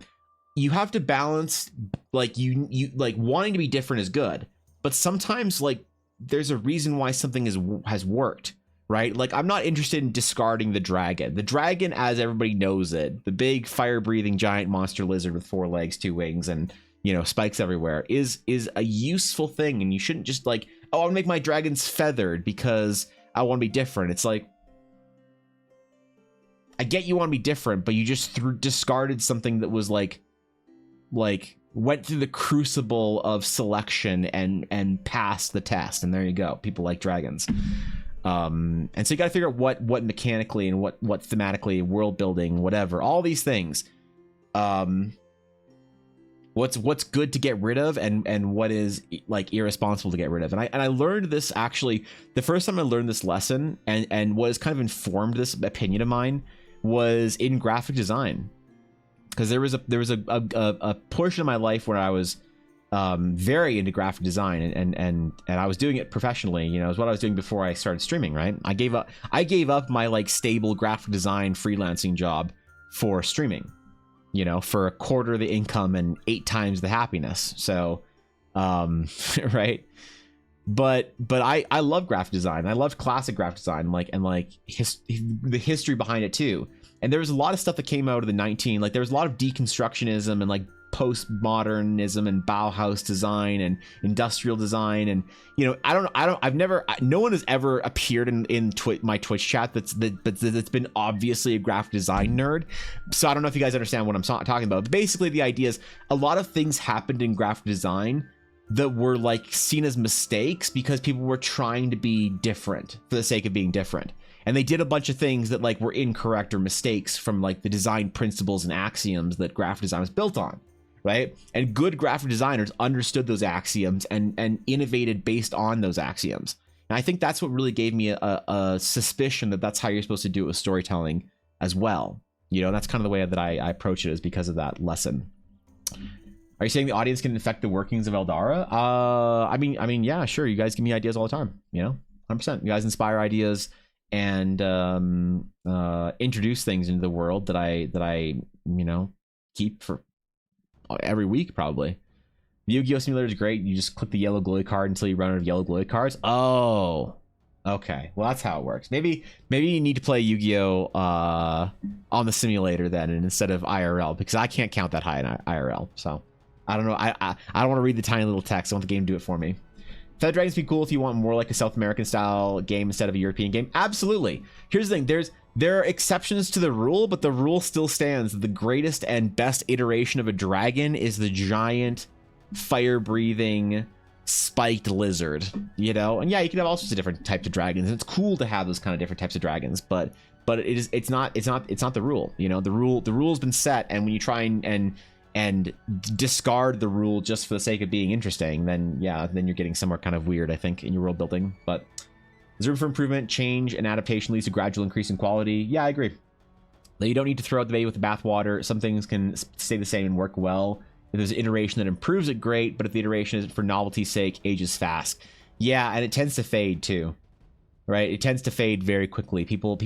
You have to balance, like you like wanting to be different is good, but sometimes like there's a reason why something has worked. Right? Like, I'm not interested in discarding the dragon. The dragon, as everybody knows it, the big fire-breathing giant monster lizard with 4 legs, 2 wings, and, you know, spikes everywhere, is a useful thing. And you shouldn't just like, oh, I want to make my dragons feathered because I want to be different. It's like, I get you want to be different, but you just discarded something that was like went through the crucible of selection and passed the test. And there you go. People like dragons. And so you got to figure out what mechanically and what thematically, world building, whatever, all these things, what's good to get rid of and what is like irresponsible to get rid of. And I learned this actually the first time I learned this lesson, and what has kind of informed this opinion of mine was in graphic design, because there was a portion of my life where I was very into graphic design and I was doing it professionally. You know, it was what I was doing before I started streaming, right? I gave up my like stable graphic design freelancing job for streaming, you know, for a quarter of the income and 8 times the happiness. So right, but I love graphic design. I loved classic graphic design, the history behind it too. And there was a lot of stuff that came out of the there was a lot of deconstructionism and like postmodernism and Bauhaus design and industrial design, and you know, no one has ever appeared in my Twitch chat that's been obviously a graphic design nerd. So I don't know if you guys understand what I'm talking about. But basically, the idea is a lot of things happened in graphic design that were like seen as mistakes because people were trying to be different for the sake of being different. And they did a bunch of things that like were incorrect or mistakes from like the design principles and axioms that graphic design was built on, right? And good graphic designers understood those axioms and innovated based on those axioms. And I think that's what really gave me a suspicion that that's how you're supposed to do it with storytelling as well. You know, that's kind of the way that I approach it, is because of that lesson. Are you saying the audience can affect the workings of Eldara? I mean, yeah, sure. You guys give me ideas all the time, you know, 100%. You guys inspire ideas and introduce things into the world that I you know, keep for every week probably. The Yu-Gi-Oh Simulator is great. You just click the yellow glowy card until you run out of yellow glowy cards. Oh, okay. Well, that's how it works. Maybe you need to play Yu-Gi-Oh on the simulator then, and instead of IRL, because I can't count that high in IRL. So I don't know. I don't want to read the tiny little text. I want the game to do it for me. Feather Dragons be cool if you want more like a South American style game instead of a European game. Absolutely. Here's the thing. There are exceptions to the rule, but the rule still stands. The greatest and best iteration of a dragon is the giant fire-breathing spiked lizard, you know. And yeah, you can have all sorts of different types of dragons, and it's cool to have those kind of different types of dragons, but it's not the rule, you know. The rule's been set, and when you try and discard the rule just for the sake of being interesting, then yeah, then you're getting somewhere kind of weird, I think, in your world building. But there's room for improvement. Change and adaptation leads to gradual increase in quality. Yeah, I agree. You don't need to throw out the baby with the bathwater. Some things can stay the same and work well. If there's an iteration that improves it, great, but if the iteration is for novelty's sake, ages fast. Yeah, and it tends to fade too, right? It tends to fade very quickly. People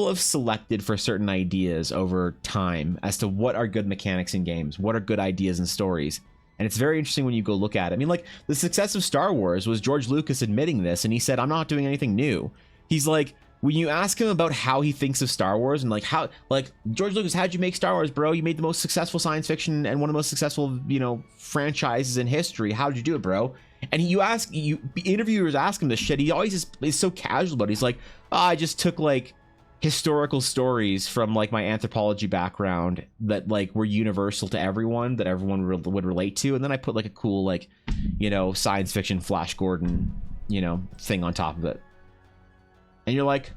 have selected for certain ideas over time as to what are good mechanics in games, what are good ideas and stories. And it's very interesting when you go look at it. I mean, like, the success of Star Wars was George Lucas admitting this, and he said, I'm not doing anything new. He's like, when you ask him about how he thinks of Star Wars and like how, like, George Lucas, how'd you make Star Wars, bro? You made the most successful science fiction and one of the most successful, you know, franchises in history. How did you do it, bro? And interviewers ask him this shit. He always is so casual about it. He's like, oh, I just took like historical stories from like my anthropology background that like were universal to everyone, that everyone would relate to, and then I put like a cool, like, you know, science fiction Flash Gordon, you know, thing on top of it. And you're like,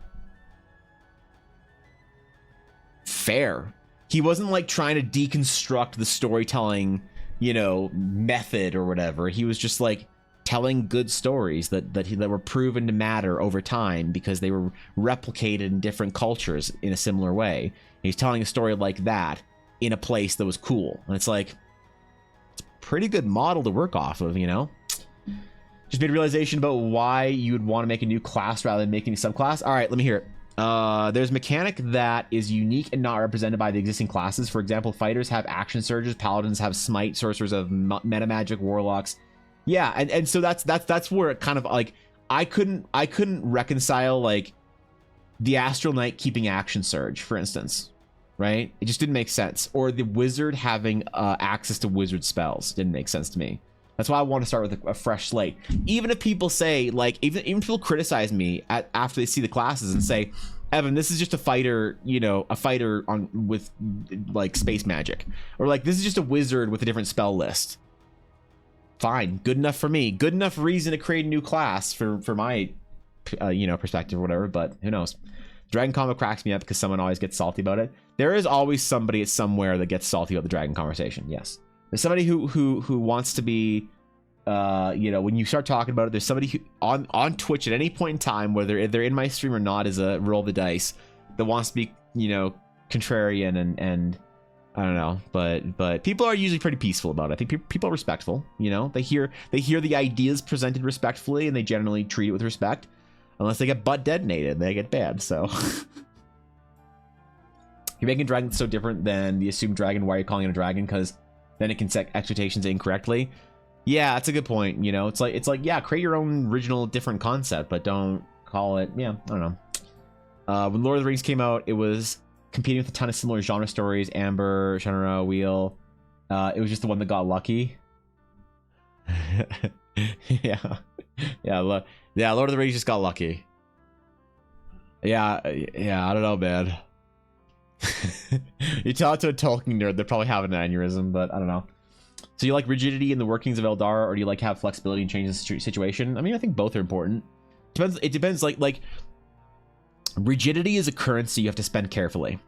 fair. He wasn't like trying to deconstruct the storytelling, you know, method or whatever. He was just like telling good stories that were proven to matter over time because they were replicated in different cultures in a similar way. He's telling a story like that in a place that was cool. And it's like, it's a pretty good model to work off of, you know? Just made a realization about why you would want to make a new class rather than making a subclass. All right, let me hear it. There's a mechanic that is unique and not represented by the existing classes. For example, fighters have action surges, paladins have smite, sorcerers have meta magic, warlocks. Yeah, and so that's where it kind of like I couldn't reconcile like the Astral Knight keeping action surge, for instance, right? It just didn't make sense. Or the wizard having access to wizard spells didn't make sense to me. That's why I want to start with a fresh slate. Even if people say, like, even people criticize me after they see the classes and say, Evan, this is just a fighter, you know, a fighter with like space magic, or like this is just a wizard with a different spell list. Fine, good enough for me. Good enough reason to create a new class for my, you know, perspective or whatever. But who knows? Dragon Combo cracks me up because someone always gets salty about it. There is always somebody at somewhere that gets salty about the Dragon conversation. Yes. There's somebody who wants to be, you know, when you start talking about it, there's somebody who on Twitch at any point in time, whether they're in my stream or not, is a roll the dice, that wants to be, you know, contrarian and I don't know, but people are usually pretty peaceful about it. I think people are respectful. You know, they hear the ideas presented respectfully, and they generally treat it with respect, unless they get butt detonated, they get bad. So. You're making dragon so different than the assumed dragon. Why are you calling it a dragon? Because then it can set expectations incorrectly. Yeah, that's a good point. You know, it's like, yeah, create your own original different concept, but don't call it, yeah, I don't know. When Lord of the Rings came out, it was competing with a ton of similar genre stories, Amber, Shannara, Wheel. It was just the one that got lucky. Yeah. Lord of the Rings just got lucky. Yeah, I don't know, man. You tell it to a Tolkien nerd, they're probably having an aneurysm, but I don't know. So you like rigidity in the workings of Eldar, or do you like have flexibility and change the situation? I mean, I think both are important. It depends. Like rigidity is a currency you have to spend carefully.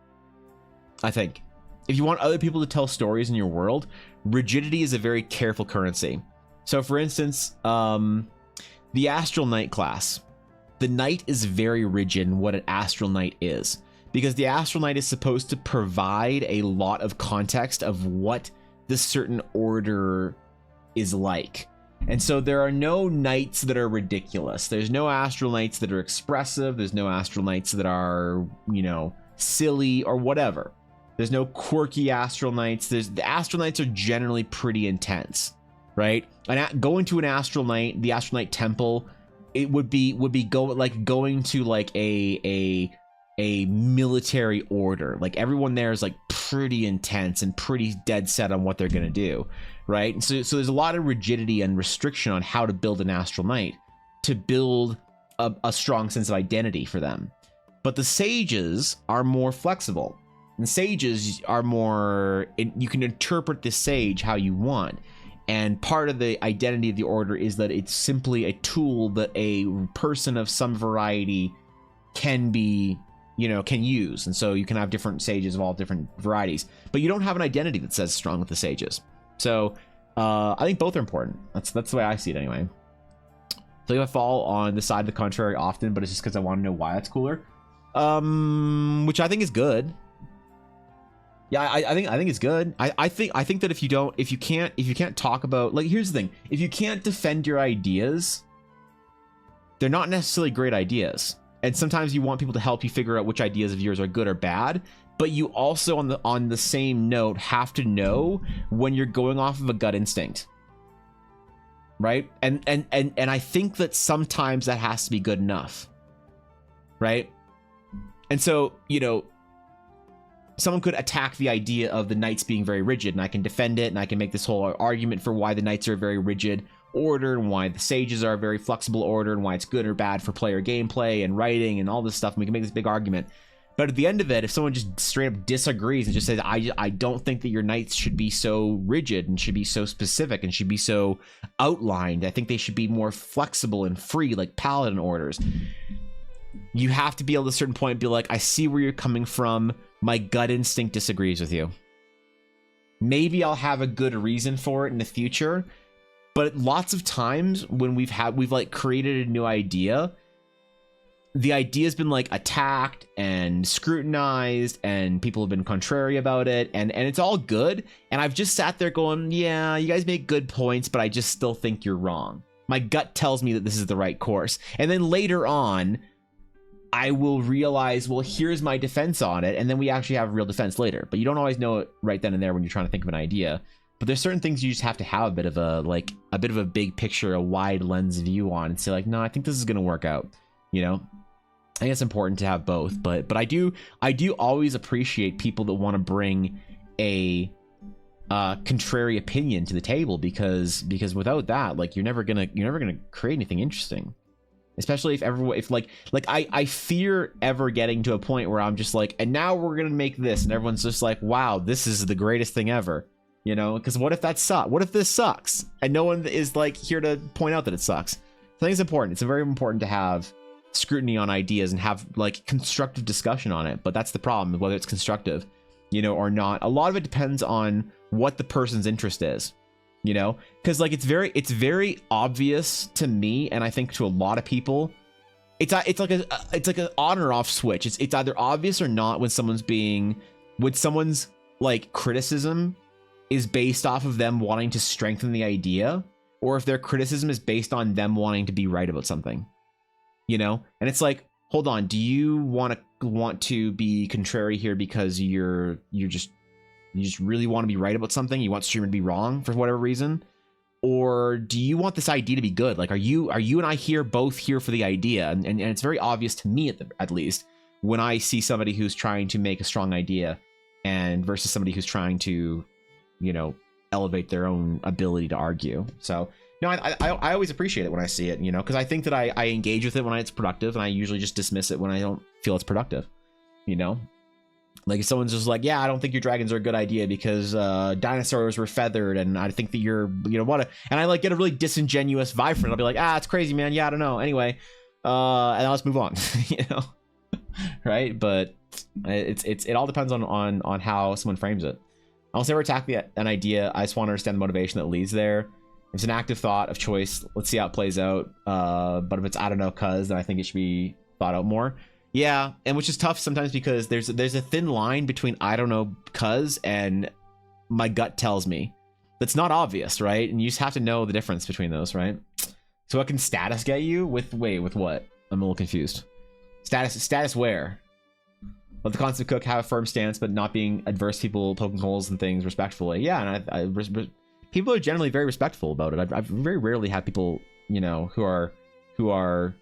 I think if you want other people to tell stories in your world, rigidity is a very careful currency. So for instance, the Astral Knight class, the knight is very rigid in what an Astral Knight is, because the Astral Knight is supposed to provide a lot of context of what the certain order is like. And so there are no knights that are ridiculous. There's no Astral Knights that are expressive. There's no Astral Knights that are, you know, silly or whatever. There's no quirky Astral Knights. The Astral Knights are generally pretty intense, right? And going to an Astral Knight, the Astral Knight Temple, it would be going to like a military order. Like everyone there is like pretty intense and pretty dead set on what they're gonna do, right? And so there's a lot of rigidity and restriction on how to build an Astral Knight to build a strong sense of identity for them. But the sages are more flexible. And sages are more, you can interpret the sage how you want. And part of the identity of the order is that it's simply a tool that a person of some variety can be, can use. And so you can have different sages of all different varieties, but you don't have an identity that says strong with the sages. So I think both are important. That's the way I see it anyway. So I fall on the side of the contrary often, but it's just because I want to know why that's cooler. Which I think is good. Yeah, I think it's good. I think that if you can't talk about, like, here's the thing: if you can't defend your ideas, they're not necessarily great ideas. And sometimes you want people to help you figure out which ideas of yours are good or bad. But you also, on the same note, have to know when you're going off of a gut instinct, right? And I think that sometimes that has to be good enough, right? And so, someone could attack the idea of the knights being very rigid, and I can defend it, and I can make this whole argument for why the knights are a very rigid order, and why the sages are a very flexible order, and why it's good or bad for player gameplay and writing and all this stuff. And we can make this big argument. But at the end of it, if someone just straight up disagrees and just says, I don't think that your knights should be so rigid and should be so specific and should be so outlined, I think they should be more flexible and free, like paladin orders. You have to be able to, at a certain point, be like, I see where you're coming from. My gut instinct disagrees with you. Maybe I'll have a good reason for it in the future, but lots of times when we've like created a new idea, the idea's been like attacked and scrutinized, and people have been contrary about it, and it's all good. And I've just sat there going, yeah, you guys make good points, but I just still think you're wrong. My gut tells me that this is the right course. And then later on, I will realize, well, here's my defense on it, and then we actually have real defense later. But you don't always know it right then and there when you're trying to think of an idea. But there's certain things you just have to have a bit of a big picture, a wide lens view on, and say like, no, I think this is gonna work out. I think it's important to have both. But I do always appreciate people that want to bring a contrary opinion to the table, because without that, like, you're never gonna create anything interesting. Especially if I fear ever getting to a point where I'm just like, and now we're gonna make this, and everyone's just like, wow, this is the greatest thing ever, because what if that sucks? What if this sucks? And no one is like here to point out that it sucks. I think it's important. It's very important to have scrutiny on ideas and have like constructive discussion on it. But that's the problem, whether it's constructive, or not. A lot of it depends on what the person's interest is. Because like it's very obvious to me, and I think to a lot of people, it's like an on or off switch. It's either obvious or not when someone's like criticism is based off of them wanting to strengthen the idea, or if their criticism is based on them wanting to be right about something. And it's like, hold on, do you want to be contrary here because you just really want to be right about something? You want streamer to be wrong for whatever reason? Or do you want this idea to be good? Like, are you and I both here for the idea? And it's very obvious to me at least when I see somebody who's trying to make a strong idea and versus somebody who's trying to, elevate their own ability to argue. So no, I always appreciate it when I see it, because I think that I engage with it when it's productive, and I usually just dismiss it when I don't feel it's productive, Like if someone's just like, yeah, I don't think your dragons are a good idea because dinosaurs were feathered, and I think that you're, what? And I like get a really disingenuous vibe from it. I'll be like, it's crazy, man. Yeah, I don't know. Anyway, and let's move on, right? But it all depends on how someone frames it. I almost never attack an idea. I just want to understand the motivation that leads there. If it's an active thought of choice, let's see how it plays out. But if it's I don't know, then I think it should be thought out more. Yeah, and which is tough sometimes because there's a thin line between I don't know and my gut tells me. That's not obvious, right? And you just have to know the difference between those, right? So what can status get you with what? I'm a little confused. Status where? let the constant cook have a firm stance, but not being adverse to people poking holes and things respectfully. Yeah, and people are generally very respectful about it. I've very rarely had people, you know, who are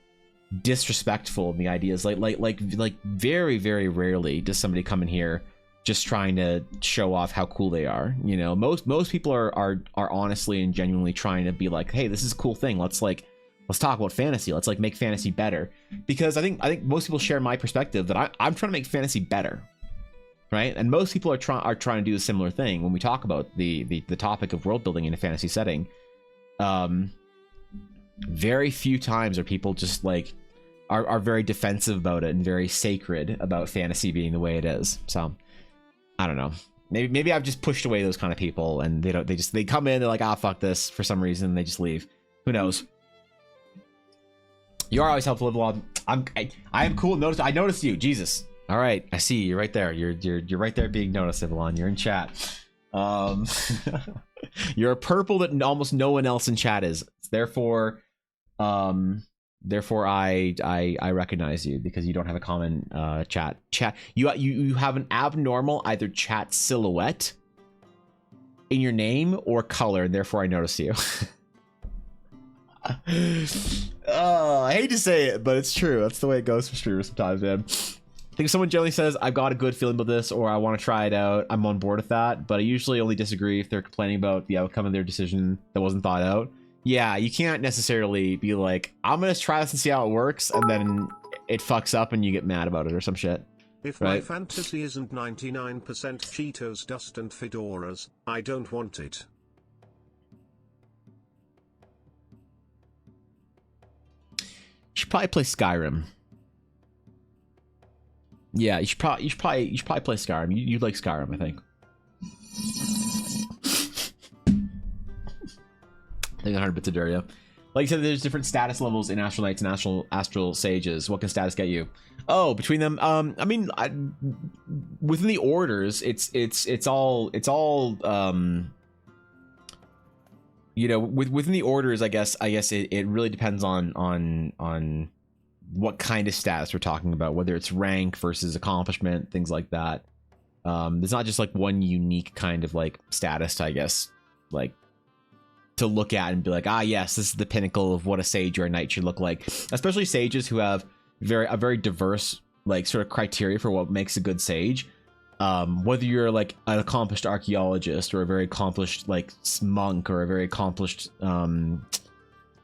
disrespectful in the ideas. Like very, very rarely does somebody come in here just trying to show off how cool they are. You know, most people are honestly and genuinely trying to be like, hey, this is a cool thing. Let's talk about fantasy. Let's like make fantasy better. Because I think most people share my perspective that I'm trying to make fantasy better, right? And most people are trying to do a similar thing when we talk about the topic of world building in a fantasy setting. Very few times are people just like are very defensive about it and very sacred about fantasy being the way it is. So I don't know. Maybe I've just pushed away those kind of people, and they come in, they're like, ah, fuck this for some reason, and they just leave. Who knows? You are always helpful, Live. I am cool. I noticed you. Jesus. All right, I see you. You're right there. You're right there being noticed, Ivalon. You're in chat. You're a purple that almost no one else in chat is. Therefore, I recognize you because you don't have a common chat. You have an abnormal either chat silhouette in your name or color, and therefore I notice you. I hate to say it, but it's true. That's the way it goes for streamers sometimes, man. I think if someone generally says, I've got a good feeling about this, or I want to try it out, I'm on board with that, but I usually only disagree if they're complaining about the outcome of their decision that wasn't thought out. Yeah, you can't necessarily be like, I'm going to try this and see how it works, and then it fucks up and you get mad about it or some shit. If right? My fantasy isn't 99% Cheetos, dust, and fedoras, I don't want it. You should probably play Skyrim. Yeah, you should probably play Skyrim. You'd like Skyrim, I think. I think 100 bits of Daria. Like you said, there's different status levels in Astral Knights and Astral Sages. What can status get you? Oh, between them, I mean, within the orders, it's all you know, within the orders, I guess it really depends on what kind of status we're talking about, whether it's rank versus accomplishment, things like that. There's not just like one unique kind of like status, I guess, like to look at and be like, ah, yes, this is the pinnacle of what a sage or a knight should look like. Especially sages who have a very diverse like sort of criteria for what makes a good sage. Whether you're like an accomplished archaeologist or a very accomplished like monk or a very accomplished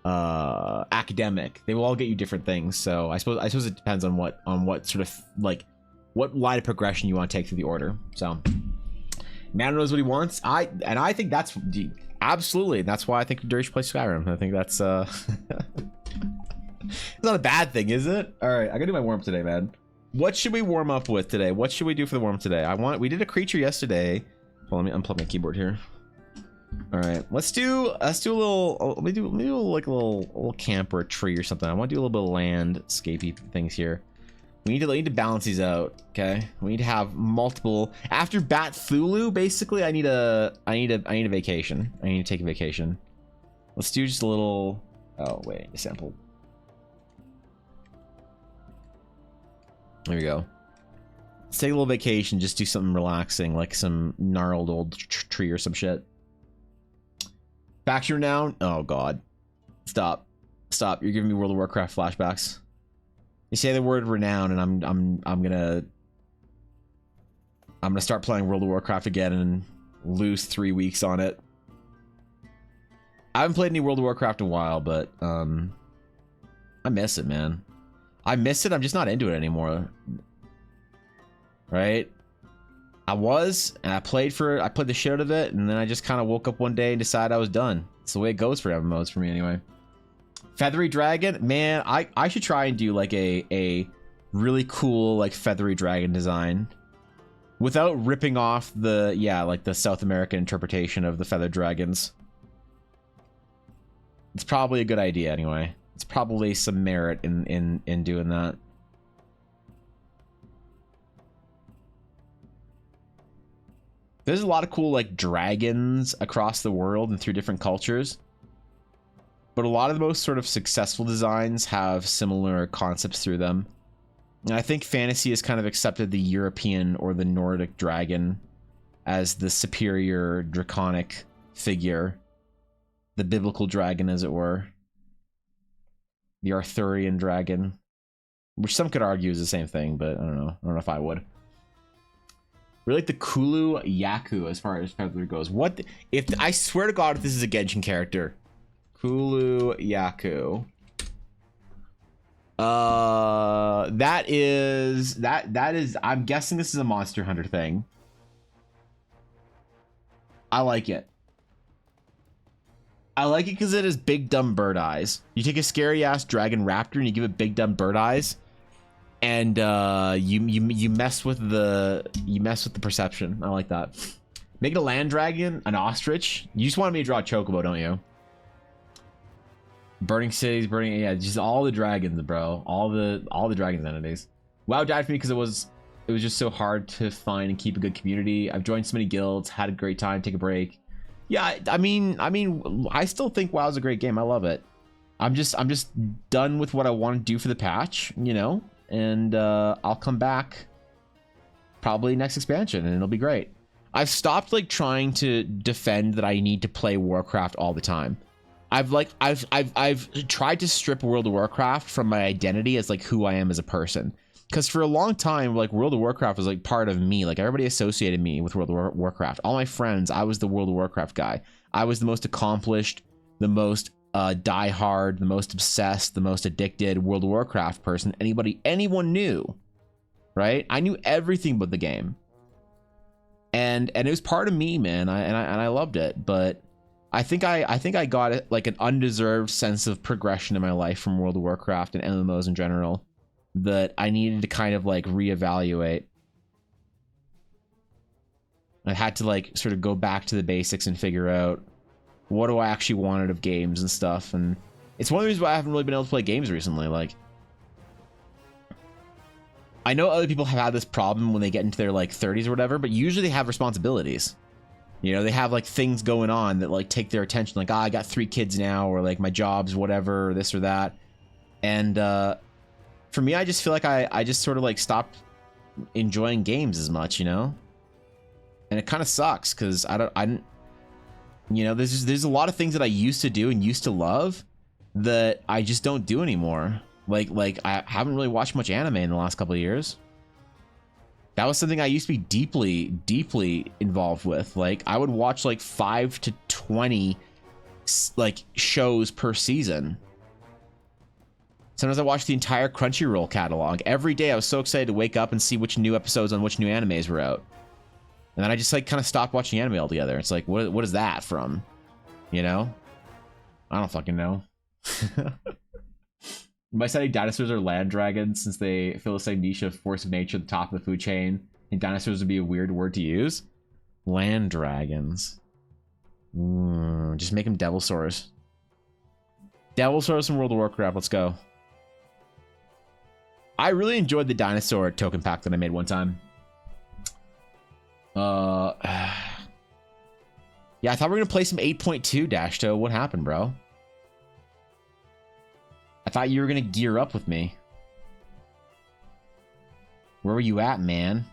academic, they will all get you different things. So I suppose it depends on what sort of like what line of progression you want to take through the order. So man knows what he wants. I think that's absolutely, that's why I think Durish should play Skyrim. I think that's it's not a bad thing, is it? All right, I gotta do my warm up today, man. What should we warm up with today? What should we do for the warm up today? We did a creature yesterday. Well, let me unplug my keyboard here. All right, let's do a little. Maybe like a little camp or a tree or something. I want to do a little bit of landscapey things here. We need to balance these out. Okay, we need to have multiple. After Cthulhu, basically, I need a vacation. I need to take a vacation. Let's do just a little. Oh wait, a sample. There we go. Let's take a little vacation. Just do something relaxing, like some gnarled old tree or some shit. Faction renown. Oh god, stop. You're giving me World of Warcraft flashbacks. You say the word renown, and I'm gonna start playing World of Warcraft again and lose 3 weeks on it. I haven't played any World of Warcraft in a while, but I miss it, man. I miss it. I'm just not into it anymore. Right? And I played the shit out of it, and then I just kind of woke up one day and decided I was done. It's the way it goes for MMOs for me anyway. Feathery dragon, man, I should try and do like a really cool like feathery dragon design without ripping off the the South American interpretation of the feathered dragons. It's probably a good idea anyway. It's probably some merit in doing that. There's a lot of cool like dragons across the world and through different cultures. But a lot of the most sort of successful designs have similar concepts through them. And I think fantasy has kind of accepted the European or the Nordic dragon as the superior draconic figure. The biblical dragon, as it were. The Arthurian dragon. Which some could argue is the same thing, but I don't know. I don't know if I would. We like the Kulu Yaku as far as feather goes. What if I swear to God if this is a Genshin character? Kulu Yaku. That is I'm guessing this is a Monster Hunter thing. I like it. I like it because it has big dumb bird eyes. You take a scary ass dragon raptor and you give it big dumb bird eyes, and you mess with the perception. I like that. Make it a land dragon, an ostrich. You just wanted me to draw a chocobo, don't you? Burning cities, yeah, just all the dragons, bro. All the dragons entities. WoW died for me because it was just so hard to find and keep a good community. I've joined so many guilds, had a great time, take a break. Yeah, I mean, I still think WoW's a great game. I love it. I'm just done with what I want to do for the patch, you know, and I'll come back probably next expansion and it'll be great. I've stopped like trying to defend that I need to play Warcraft all the time. I've tried to strip World of Warcraft from my identity as like who I am as a person. Because for a long time, like World of Warcraft was like part of me. Like everybody associated me with World of Warcraft. All my friends, I was the World of Warcraft guy. I was the most accomplished, the most diehard, the most obsessed, the most addicted World of Warcraft person anyone knew. Right? I knew everything but the game. And it was part of me, man. I loved it. But I think I got like an undeserved sense of progression in my life from World of Warcraft and MMOs in general that I needed to kind of like reevaluate. I had to like sort of go back to the basics and figure out what do I actually wanted of games and stuff. And it's one of the reasons why I haven't really been able to play games recently. Like, I know other people have had this problem when they get into their like 30s or whatever, but usually they have responsibilities. You know, they have like things going on that like take their attention. Like, I got 3 kids now, or like my job's whatever, or this or that. And for me, I just feel like I just sort of like stopped enjoying games as much, you know? And it kind of sucks because I don't, you know, there's a lot of things that I used to do and used to love that I just don't do anymore. Like I haven't really watched much anime in the last couple of years. That was something I used to be deeply involved with. Like I would watch like 5 to 20 like shows per season. Sometimes I watched the entire Crunchyroll catalog. Every day I was so excited to wake up and see which new episodes on which new animes were out. And then I just like kind of stopped watching anime altogether. It's like, what is that from? You know? I don't fucking know. By saying dinosaurs are land dragons since they fill the same niche of force of nature at the top of the food chain, and dinosaurs would be a weird word to use. Land dragons. Just make them Devilsaurs. Devilsaurs from World of Warcraft. Let's go. I really enjoyed the dinosaur token pack that I made one time. Yeah, I thought we were gonna play some 8.2 Dashto. What happened, bro? I thought you were gonna gear up with me. Where were you at, man?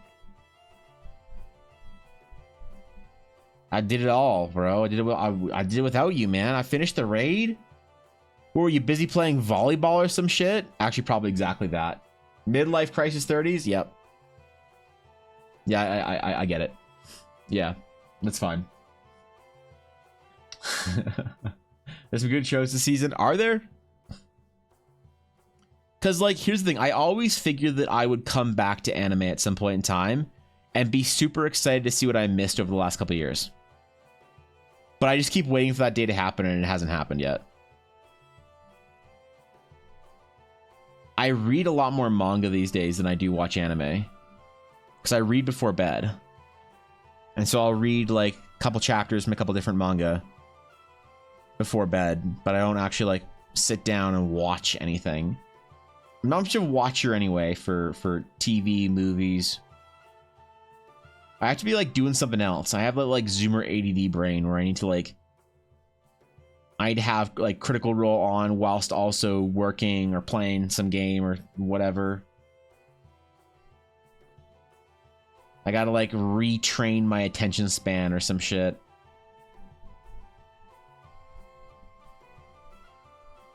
I did it all, bro. I did it without you, man. I finished the raid. What, were you busy playing volleyball or some shit? Actually, probably exactly that. Midlife crisis 30s? Yep. Yeah, I get it. Yeah, that's fine. There's some good shows this season. Are there? Because, like, here's the thing. I always figured that I would come back to anime at some point in time and be super excited to see what I missed over the last couple of years. But I just keep waiting for that day to happen, and it hasn't happened yet. I read a lot more manga these days than I do watch anime. Because I read before bed. And so I'll read, like, a couple chapters from a couple different manga before bed. But I don't actually, like, sit down and watch anything. I'm not much of a watcher anyway for TV, movies. I have to be like doing something else. I have that like Zoomer ADD brain where I need to like, I'd have like Critical Role on whilst also working or playing some game or whatever. I gotta like retrain my attention span or some shit.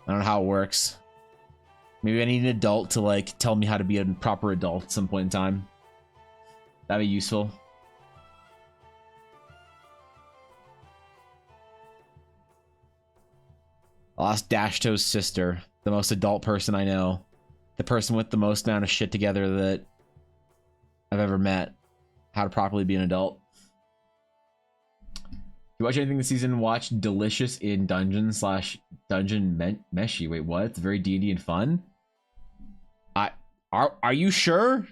I don't know how it works. Maybe I need an adult to like tell me how to be a proper adult at some point in time. That'd be useful. I'll ask Dashto's sister, the most adult person I know. The person with the most amount of shit together that I've ever met. How to properly be an adult. You watch anything this season? Watch Delicious in Dungeon / Dungeon Meshi. Wait, what? It's very D&D and fun? Are you sure?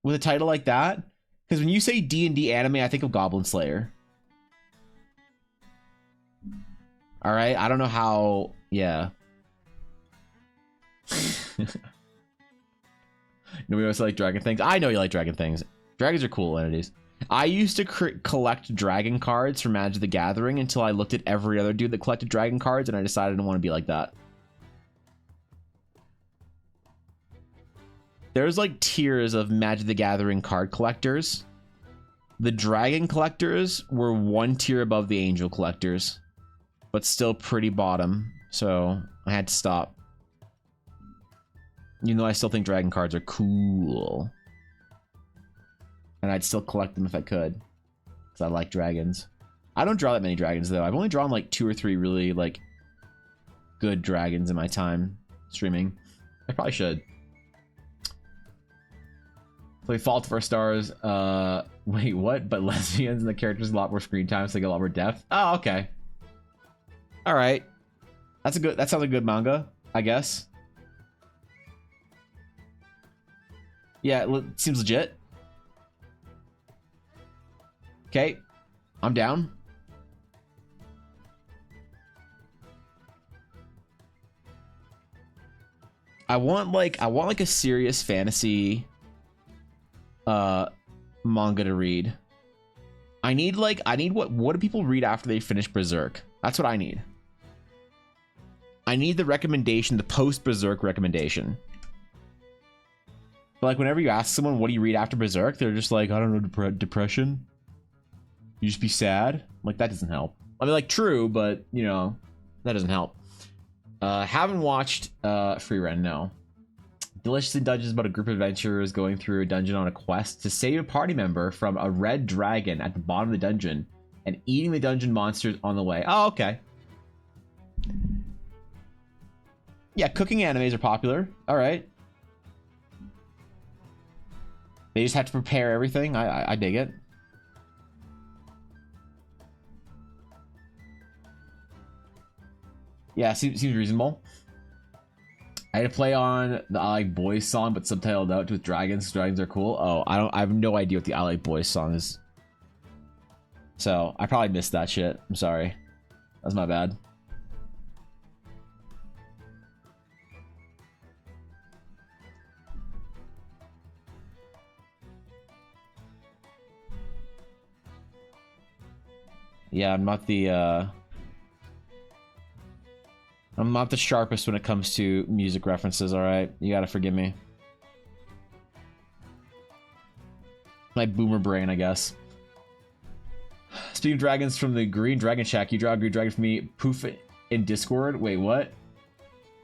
With a title like that? Because when you say D&D anime, I think of Goblin Slayer. Alright, I don't know how... Yeah. Nobody else like dragon things? I know you like dragon things. Dragons are cool entities. I used to collect dragon cards for Magic the Gathering until I looked at every other dude that collected dragon cards and I decided I didn't want to be like that. There's like tiers of Magic the Gathering card collectors. The dragon collectors were one tier above the angel collectors, but still pretty bottom. So I had to stop. Even though I still think dragon cards are cool. And I'd still collect them if I could. Because I like dragons. I don't draw that many dragons though. I've only drawn like 2 or 3 really like good dragons in my time streaming. I probably should. Play Fault of Our Stars. Wait, what? But lesbians and the characters a lot more screen time, so they get a lot more depth. Oh, okay. All right. That sounds like a good manga, I guess. Yeah, it seems legit. Okay, I'm down. I want like a serious fantasy manga to read. I need what do people read after they finish Berserk? That's what I need. I need the recommendation, the post Berserk recommendation. But like whenever you ask someone what do you read after Berserk, they're just like, I don't know, depression. You just be sad. Like that doesn't help. I mean, like true, but you know, that doesn't help. Haven't watched Free Run, no. Delicious in Dungeons is about a group of adventurers going through a dungeon on a quest to save a party member from a red dragon at the bottom of the dungeon and eating the dungeon monsters on the way. Oh, okay. Yeah, cooking animes are popular. All right. They just have to prepare everything. I dig it. Yeah, seems reasonable. I had to play on the I Like Boys song, but subtitled out with dragons. Dragons are cool. Oh, I have no idea what the I Like Boys song is. So I probably missed that shit. I'm sorry. That's my bad. Yeah, I'm not the sharpest when it comes to music references, alright? You gotta forgive me. My boomer brain, I guess. Speaking of dragons from the Green Dragon Shack, you draw a green dragon for me. Poof in Discord. Wait, what?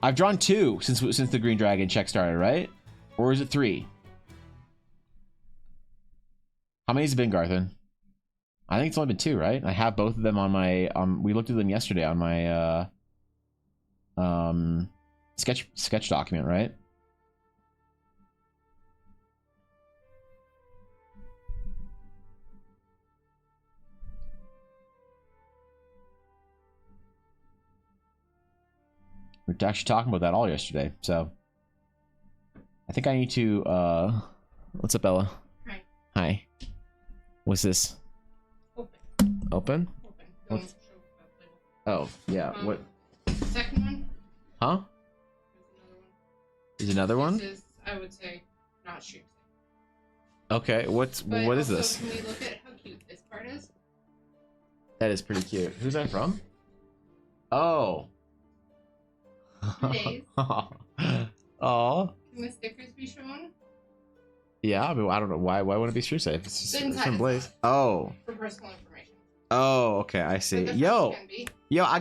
I've drawn 2 since the Green Dragon check started, right? Or is it 3? How many has it been, Garthen? I think it's only been 2, right? I have both of them on my we looked at them yesterday on my sketch document, right? We were actually talking about that all yesterday, so I think I need to what's up, Ella? Hi. Hi. What's this? Open? What's... Oh, yeah. What? Second one? Huh? There's another one? This is, I would say, not shoot. Okay, what is also, this? Can we look at how cute this part is? That is pretty cute. Who's that from? Oh. Days. Aw. Can the stickers be shown? Yeah, I mean, I don't know why. Why wouldn't it be stream safe? It's just The it's inside from is Blaze. not. Oh. For personal information. Oh, okay, I see. But the Yo, front can be. yo, I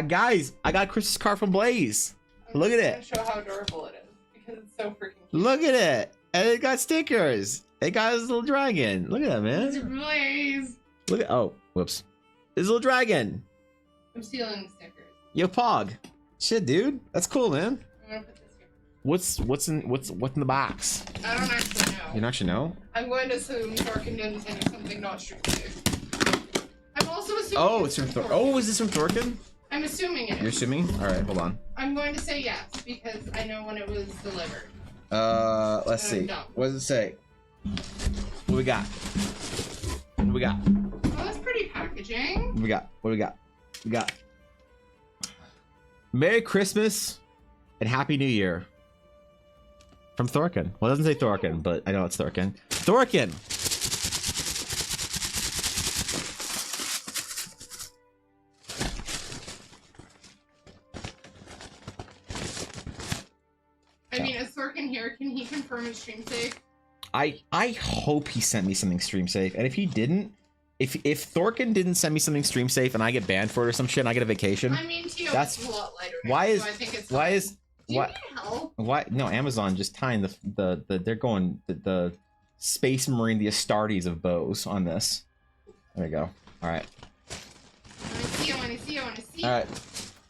guys, I got Chris's card from Blaze. Look at it. I'm just gonna show how adorable it is because it's so freaking cute. Look at it, and it got stickers. It got his little dragon. Look at that, It's man. Blaze. Look at. Oh, whoops. His little dragon. I'm stealing the stickers. Yo, Pog. Shit, dude. That's cool, man. I'm gonna put this here. What's in the box? I don't actually know. You don't actually know? I'm going to assume Thorkin didn't send you something not stream safe. I'm also assuming. Oh, it's from Thor. Oh, is this from Thorkin? I'm assuming it You're is. assuming? All right, hold on. I'm going to say yes because I know when it was delivered. Let's see. What does it say? What we got? What we got? Oh, that's pretty packaging. What we got? What we got? We got. Merry Christmas and Happy New Year. From Thorkin. Well, it doesn't say Thorkin, but I know it's Thorkin. Thorkin! I mean, is Thorkin here? Can he confirm his stream safe? I hope he sent me something stream safe, and if he didn't, if Thorkin didn't send me something stream safe and I get banned for it or some shit and I get a vacation, I mean, TO That's- is a lot lighter. why now, is so I think it's why fine. is Do you why need help? why no Amazon just tying the they're going the Space Marine the Astartes of bows on this. There we go. All right. I want to see. All right.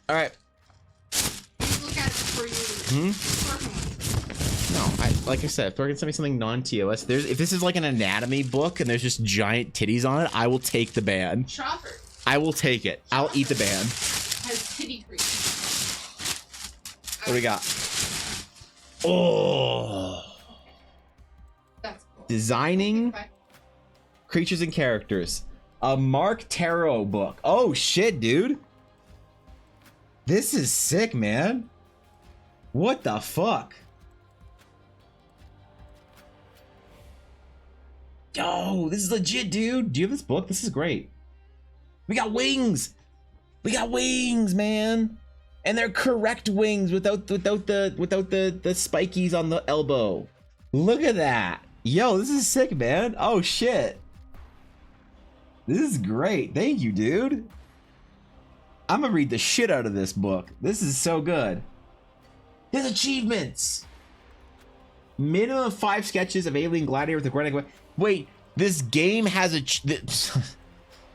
All right. Look at it before you. Thorkin one. No, like I said, if Thorkin sent me something non-TOS, if this is like an anatomy book and there's just giant titties on it, I will take the ban. Chopper I will take it. I'll eat the ban. has titty cream. What do we got? Oh, That's cool. designing Bye. creatures and characters. A Mark Tarot book. Oh shit, dude. This is sick, man. What the fuck? Yo, this is legit, dude. Do you have this book? This is great. We got wings. We got wings, man. And they're correct wings without the spikies on the elbow. Look at that. Yo, this is sick, man. Oh shit. This is great. Thank you, dude. I'm gonna read the shit out of this book. This is so good. His achievements. Minimum 5 sketches of alien gladiator with a granite. Wait, this game has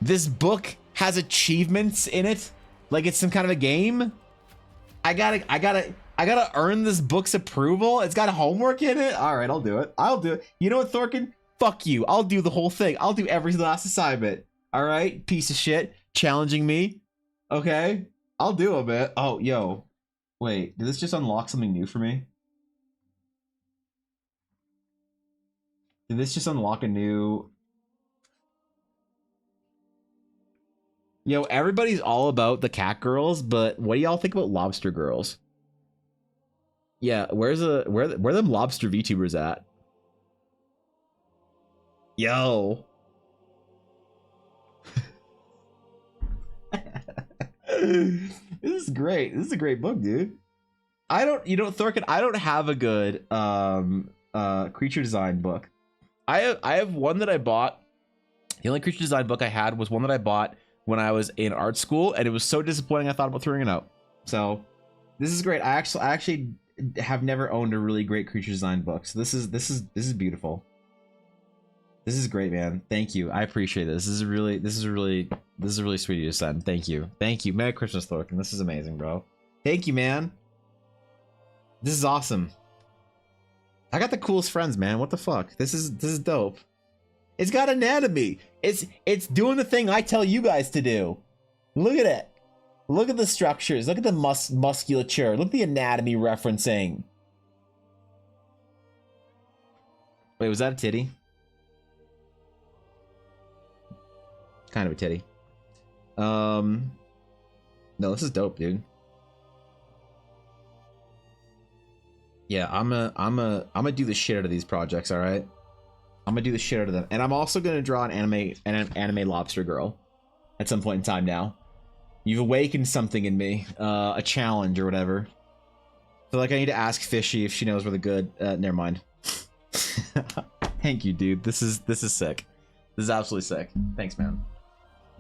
this book has achievements in it? Like it's some kind of a game? I gotta earn this book's approval? It's got homework in it? Alright, I'll do it. I'll do it. You know what, Thorkin? Fuck you. I'll do the whole thing. I'll do every last assignment. Alright, piece of shit. Challenging me. Okay? I'll do it, man. Oh, yo. Wait, did this just unlock something new for me? Did this just unlock a new... Yo, everybody's all about the cat girls, but what do y'all think about lobster girls? Yeah, where them lobster VTubers at? Yo. This is great. This is a great book, dude. Thorkin, I don't have a good creature design book. I have one that I bought. The only creature design book I had was one that I bought when I was in art school, and it was so disappointing I thought about throwing it out. So this is great. I actually have never owned a really great creature design book. So this is beautiful. This is great, man. Thank you. I appreciate this. This is really sweet of you to send. Thank you. Thank you. Merry Christmas, Thorkin. This is amazing, bro. Thank you, man. This is awesome. I got the coolest friends, man. What the fuck? This is dope. It's got anatomy. It's doing the thing I tell you guys to do. Look at it. Look at the structures. Look at the musculature. Look at the anatomy referencing. Wait, was that a titty? Kind of a titty. No, this is dope, dude. Yeah, I'm gonna do the shit out of these projects, all right? I'm gonna do the shit out of them, and I'm also gonna draw an anime lobster girl at some point in time. Now, you've awakened something in me, a challenge or whatever. I feel like I need to ask Fishy if she knows where the good. Never mind. Thank you, dude. This is sick. This is absolutely sick. Thanks, man.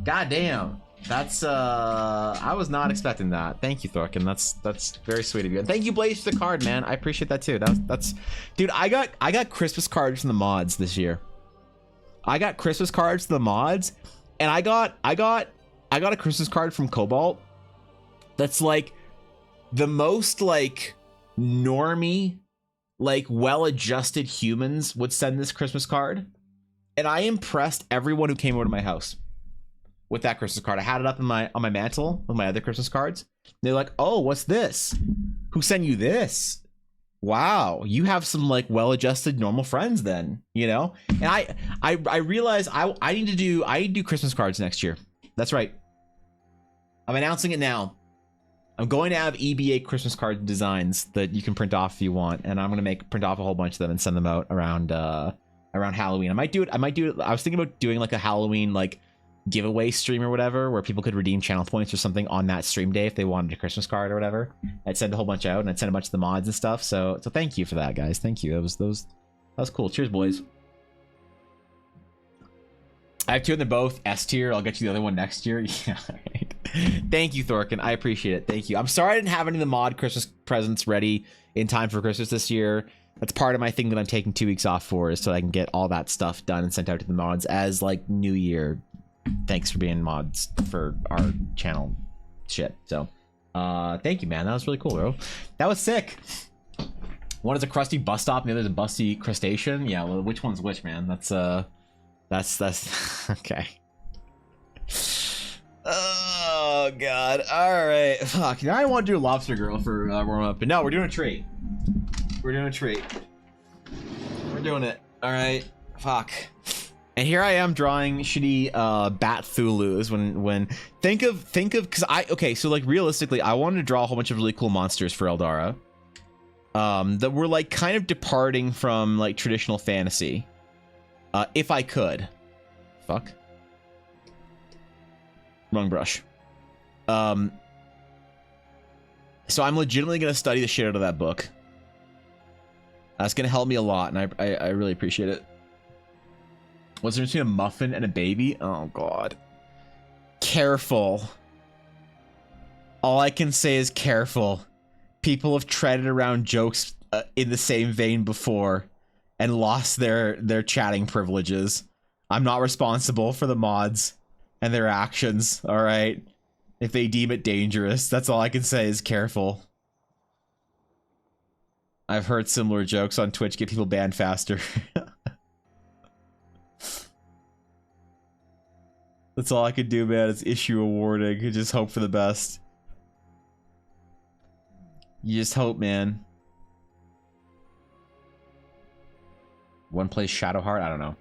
God damn. That's I was not expecting that. Thank you, Thorkin. That's very sweet of you. And thank you, Blaze, for the card, man. I appreciate that too. That's dude, I got Christmas cards from the mods this year. I got Christmas cards from the mods, and I got a Christmas card from Cobalt that's like the most like normie, like well-adjusted humans would send this Christmas card. And I impressed everyone who came over to my house with that Christmas card. I had it up on my mantle with my other Christmas cards. They're like, "Oh, what's this? Who sent you this? Wow, you have some like well-adjusted normal friends then, you know?" And I realized I need to do Christmas cards next year. That's right. I'm announcing it now. I'm going to have EBA Christmas card designs that you can print off if you want, and I'm gonna print off a whole bunch of them and send them out around Halloween. I might do it. I was thinking about doing like a Halloween like giveaway stream or whatever, where people could redeem channel points or something on that stream day if they wanted a Christmas card or whatever. I'd send a whole bunch out, and I'd send a bunch of the mods and stuff. So thank you for that, guys. Thank you. That was cool. Cheers, boys. I have two of them both S tier. I'll get you the other one next year. Yeah. Right. Thank you, Thorkin. I appreciate it. Thank you. I'm sorry I didn't have any of the mod Christmas presents ready in time for Christmas this year. That's part of my thing that I'm taking 2 weeks off for, is so I can get all that stuff done and sent out to the mods as like New Year. Thanks for being mods for our channel shit. So thank you, man. That was really cool, bro. That was sick. One is a crusty bus stop and the other is a busty crustacean. Yeah, well, which one's which, man? That's okay. Oh god. All right. Fuck. Now I want to do a lobster girl for warm up, but no, we're doing a treat. We're doing a treat. We're doing it. All right. Fuck. And here I am drawing shitty bat Thulus when think of because okay, so like realistically I wanted to draw a whole bunch of really cool monsters for Eldara that were like kind of departing from like traditional fantasy, if I could. Fuck. Wrong brush. So I'm legitimately gonna study the shit out of that book. That's gonna help me a lot, and I really appreciate it. What's the difference between a muffin and a baby? Oh god. Careful. All I can say is careful. People have treaded around jokes in the same vein before and lost their chatting privileges. I'm not responsible for the mods and their actions, all right? If they deem it dangerous, that's all I can say is careful. I've heard similar jokes on Twitch get people banned faster. That's all I could do, man, is issue a warning and just hope for the best. You just hope, man. One plays Shadowheart? I don't know.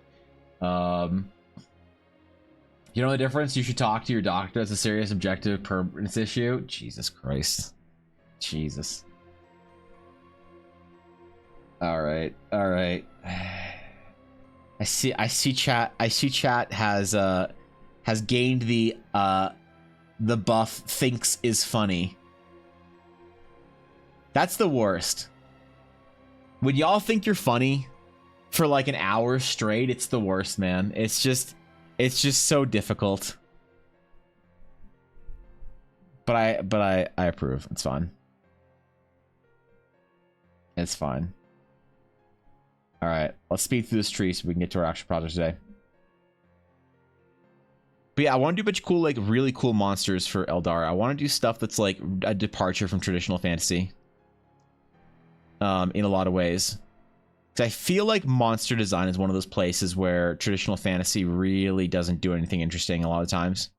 You know the difference? You should talk to your doctor. It's a serious objective permanence issue. Jesus Christ. Jesus. Alright. Alright. I see chat has gained the buff thinks is funny. That's the worst. When y'all think you're funny for like an hour straight, it's the worst, man. It's just so difficult. But I approve. It's fine. It's fine. All right, let's speed through this tree so we can get to our actual project today. But yeah, I want to do a bunch of cool, like really cool monsters for Eldara. I want to do stuff that's like a departure from traditional fantasy. In a lot of ways. I feel like monster design is one of those places where traditional fantasy really doesn't do anything interesting a lot of times.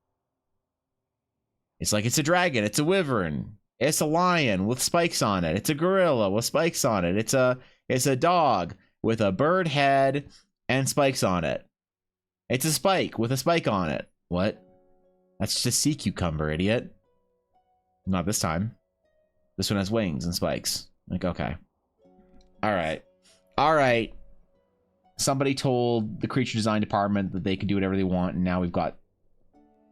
It's like, it's a dragon, it's a wyvern, it's a lion with spikes on it, it's a gorilla with spikes on it, it's a dog with a bird head and spikes on it. It's a spike with a spike on it. What? That's just a sea cucumber, idiot. Not this time. This one has wings and spikes. Like, okay. Alright. Alright. Somebody told the creature design department that they could do whatever they want, and now we've got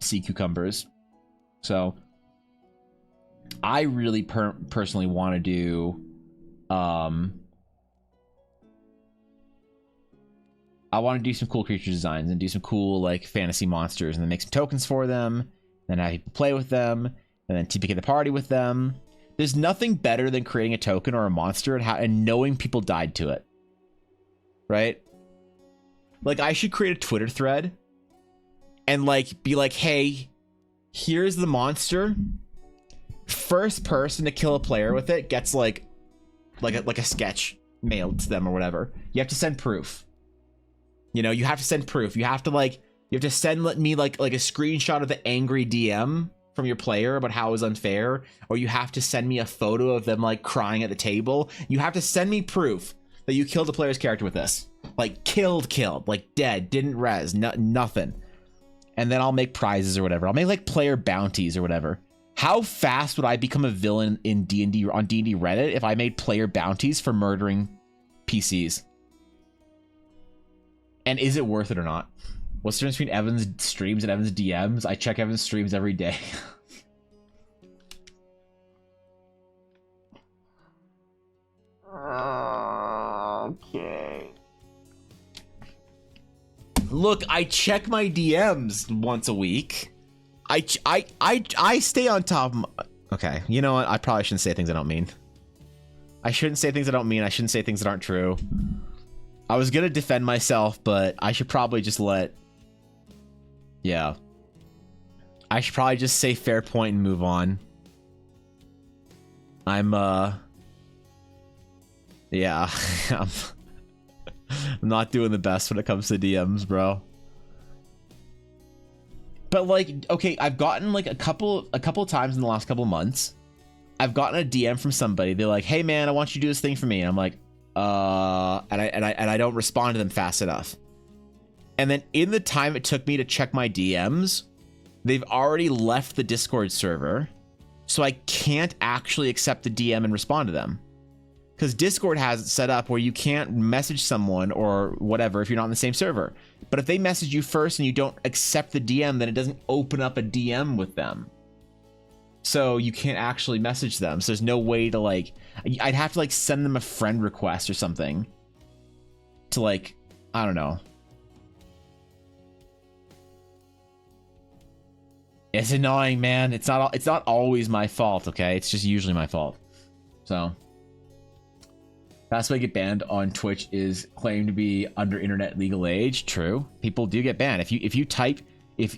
sea cucumbers. So, I really personally want to do I want to do some cool creature designs and do some cool like fantasy monsters, and then make some tokens for them, then have people play with them, and then TPK the party with them. There's nothing better than creating a token or a monster and knowing people died to it. Right? Like, I should create a Twitter thread and like be like, hey, here's the monster. First person to kill a player with it gets like a sketch mailed to them or whatever. You have to send proof. You know, you have to send proof. You have to send me like a screenshot of the angry DM from your player about how it was unfair, or you have to send me a photo of them like crying at the table. You have to send me proof that you killed a player's character with this. Like killed, like dead, didn't res, nothing. And then I'll make prizes or whatever. I'll make like player bounties or whatever. How fast would I become a villain in D&D on D&D Reddit if I made player bounties for murdering PCs? And is it worth it or not? What's the difference between Evan's streams and Evan's DMs? I check Evan's streams every day. Okay. Look, I check my DMs once a week. I stay on top of my... Okay, you know what? I probably shouldn't say things I don't mean. I shouldn't say things I don't mean. I shouldn't say things that aren't true. I was gonna defend myself, but I should probably just let... Yeah. I should probably just say fair point and move on. I'm yeah. I'm not doing the best when it comes to DMs, bro. But like, okay, I've gotten like a couple times in the last couple months, I've gotten a DM from somebody. They're like, "Hey man, I want you to do this thing for me." And I'm like, and I don't respond to them fast enough. And then in the time it took me to check my DMs, they've already left the Discord server, so I can't actually accept the DM and respond to them. Because Discord has it set up where you can't message someone or whatever if you're not in the same server. But if they message you first and you don't accept the DM, then it doesn't open up a DM with them. So you can't actually message them. So there's no way to like... I'd have to like send them a friend request or something. To like... I don't know. It's annoying, man. It's not always my fault, okay? It's just usually my fault. So... Fast way to get banned on Twitch is claimed to be under internet legal age. True. People do get banned. If you type,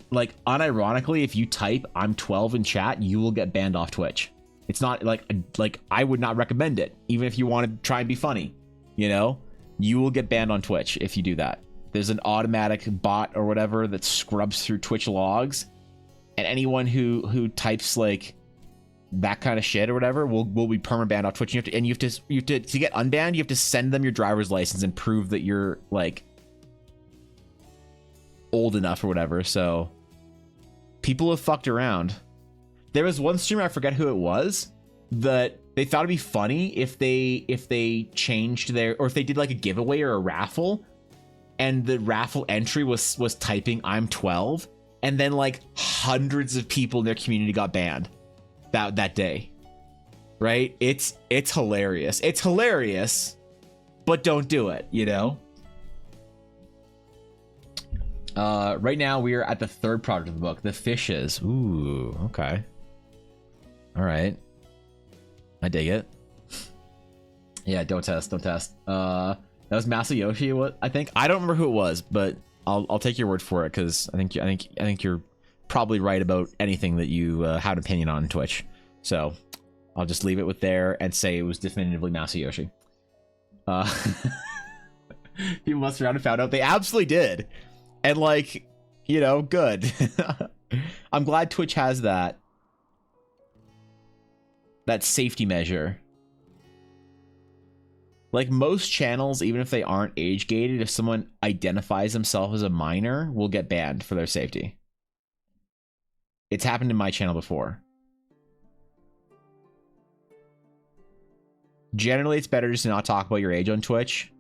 like unironically, if you type "I'm 12" in chat, you will get banned off Twitch. It's not like I would not recommend it, even if you want to try and be funny. You know, you will get banned on Twitch if you do that. There's an automatic bot or whatever that scrubs through Twitch logs, and anyone who types like that kind of shit or whatever will be perma banned off Twitch. You have to get unbanned. You have to send them your driver's license and prove that you're like old enough or whatever. So people have fucked around. There was one streamer, I forget who it was, that they thought it'd be funny if they changed their, or if they did like a giveaway or a raffle, and the raffle entry was typing "I'm 12," and then like hundreds of people in their community got banned that day, right? It's hilarious. It's hilarious, but don't do it, you know? Right now we are at the third project of the book, The Fishes. Ooh, okay. All right. I dig it. Yeah, don't test. That was Masayoshi, what I think? I don't remember who it was, but I'll take your word for it, because I think you're probably right about anything that you had an opinion on Twitch. So I'll just leave it with there and say it was definitively Masayoshi. People must have around and found out. They absolutely did. And like, you know, good. I'm glad Twitch has that safety measure. Like most channels, even if they aren't age gated, if someone identifies themselves as a minor, will get banned for their safety. It's happened in my channel before. Generally, it's better just to not talk about your age on Twitch.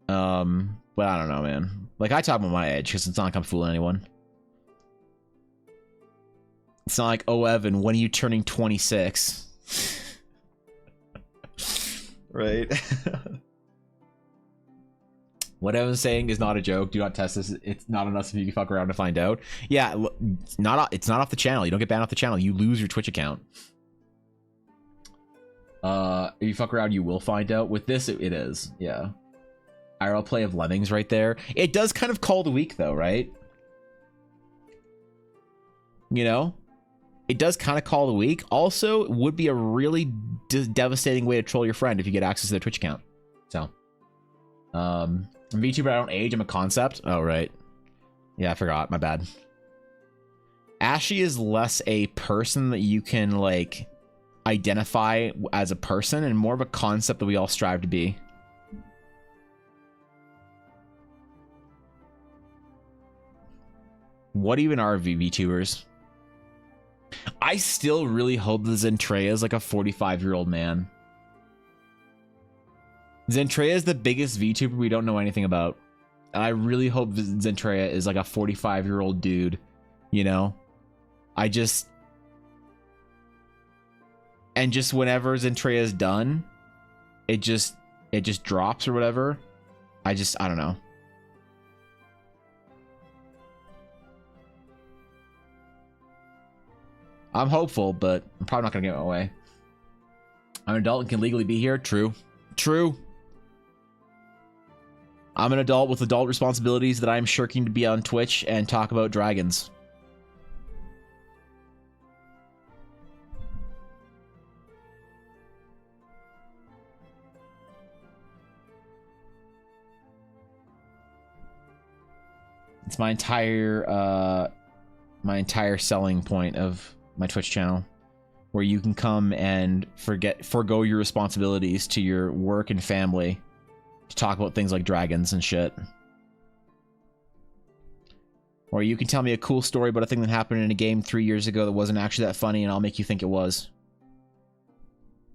But I don't know, man. Like, I talk about my age because it's not like I'm fooling anyone. It's not like, "Oh, Evan, when are you turning 26? Right? What I was saying is not a joke. Do not test this. It's not enough if you can fuck around to find out. Yeah, it's not off the channel. You don't get banned off the channel. You lose your Twitch account. If you fuck around, you will find out. With this, it is. Yeah. IRL play of Lemmings right there. It does kind of call the week, though, right? You know? It does kind of call the week. Also, it would be a really devastating way to troll your friend if you get access to their Twitch account. So, I'm VTuber, I don't age. I'm a concept. Oh, right. Yeah, I forgot. My bad. Ashy is less a person that you can, like, identify as a person and more of a concept that we all strive to be. What even are VTubers? I still really hope that Zentreya is like a 45-year-old man. Zentreya is the biggest VTuber we don't know anything about. And I really hope Zentreya is like a 45-year-old dude, you know? I just... And just whenever Zentreya is done, it just drops or whatever. I don't know. I'm hopeful, but I'm probably not gonna get my way. I'm an adult and can legally be here. True. True. I'm an adult with adult responsibilities that I'm shirking to be on Twitch and talk about dragons. It's my entire selling point of my Twitch channel, where you can come and forgo your responsibilities to your work and family to talk about things like dragons and shit. Or you can tell me a cool story about a thing that happened in a game 3 years ago that wasn't actually that funny, and I'll make you think it was.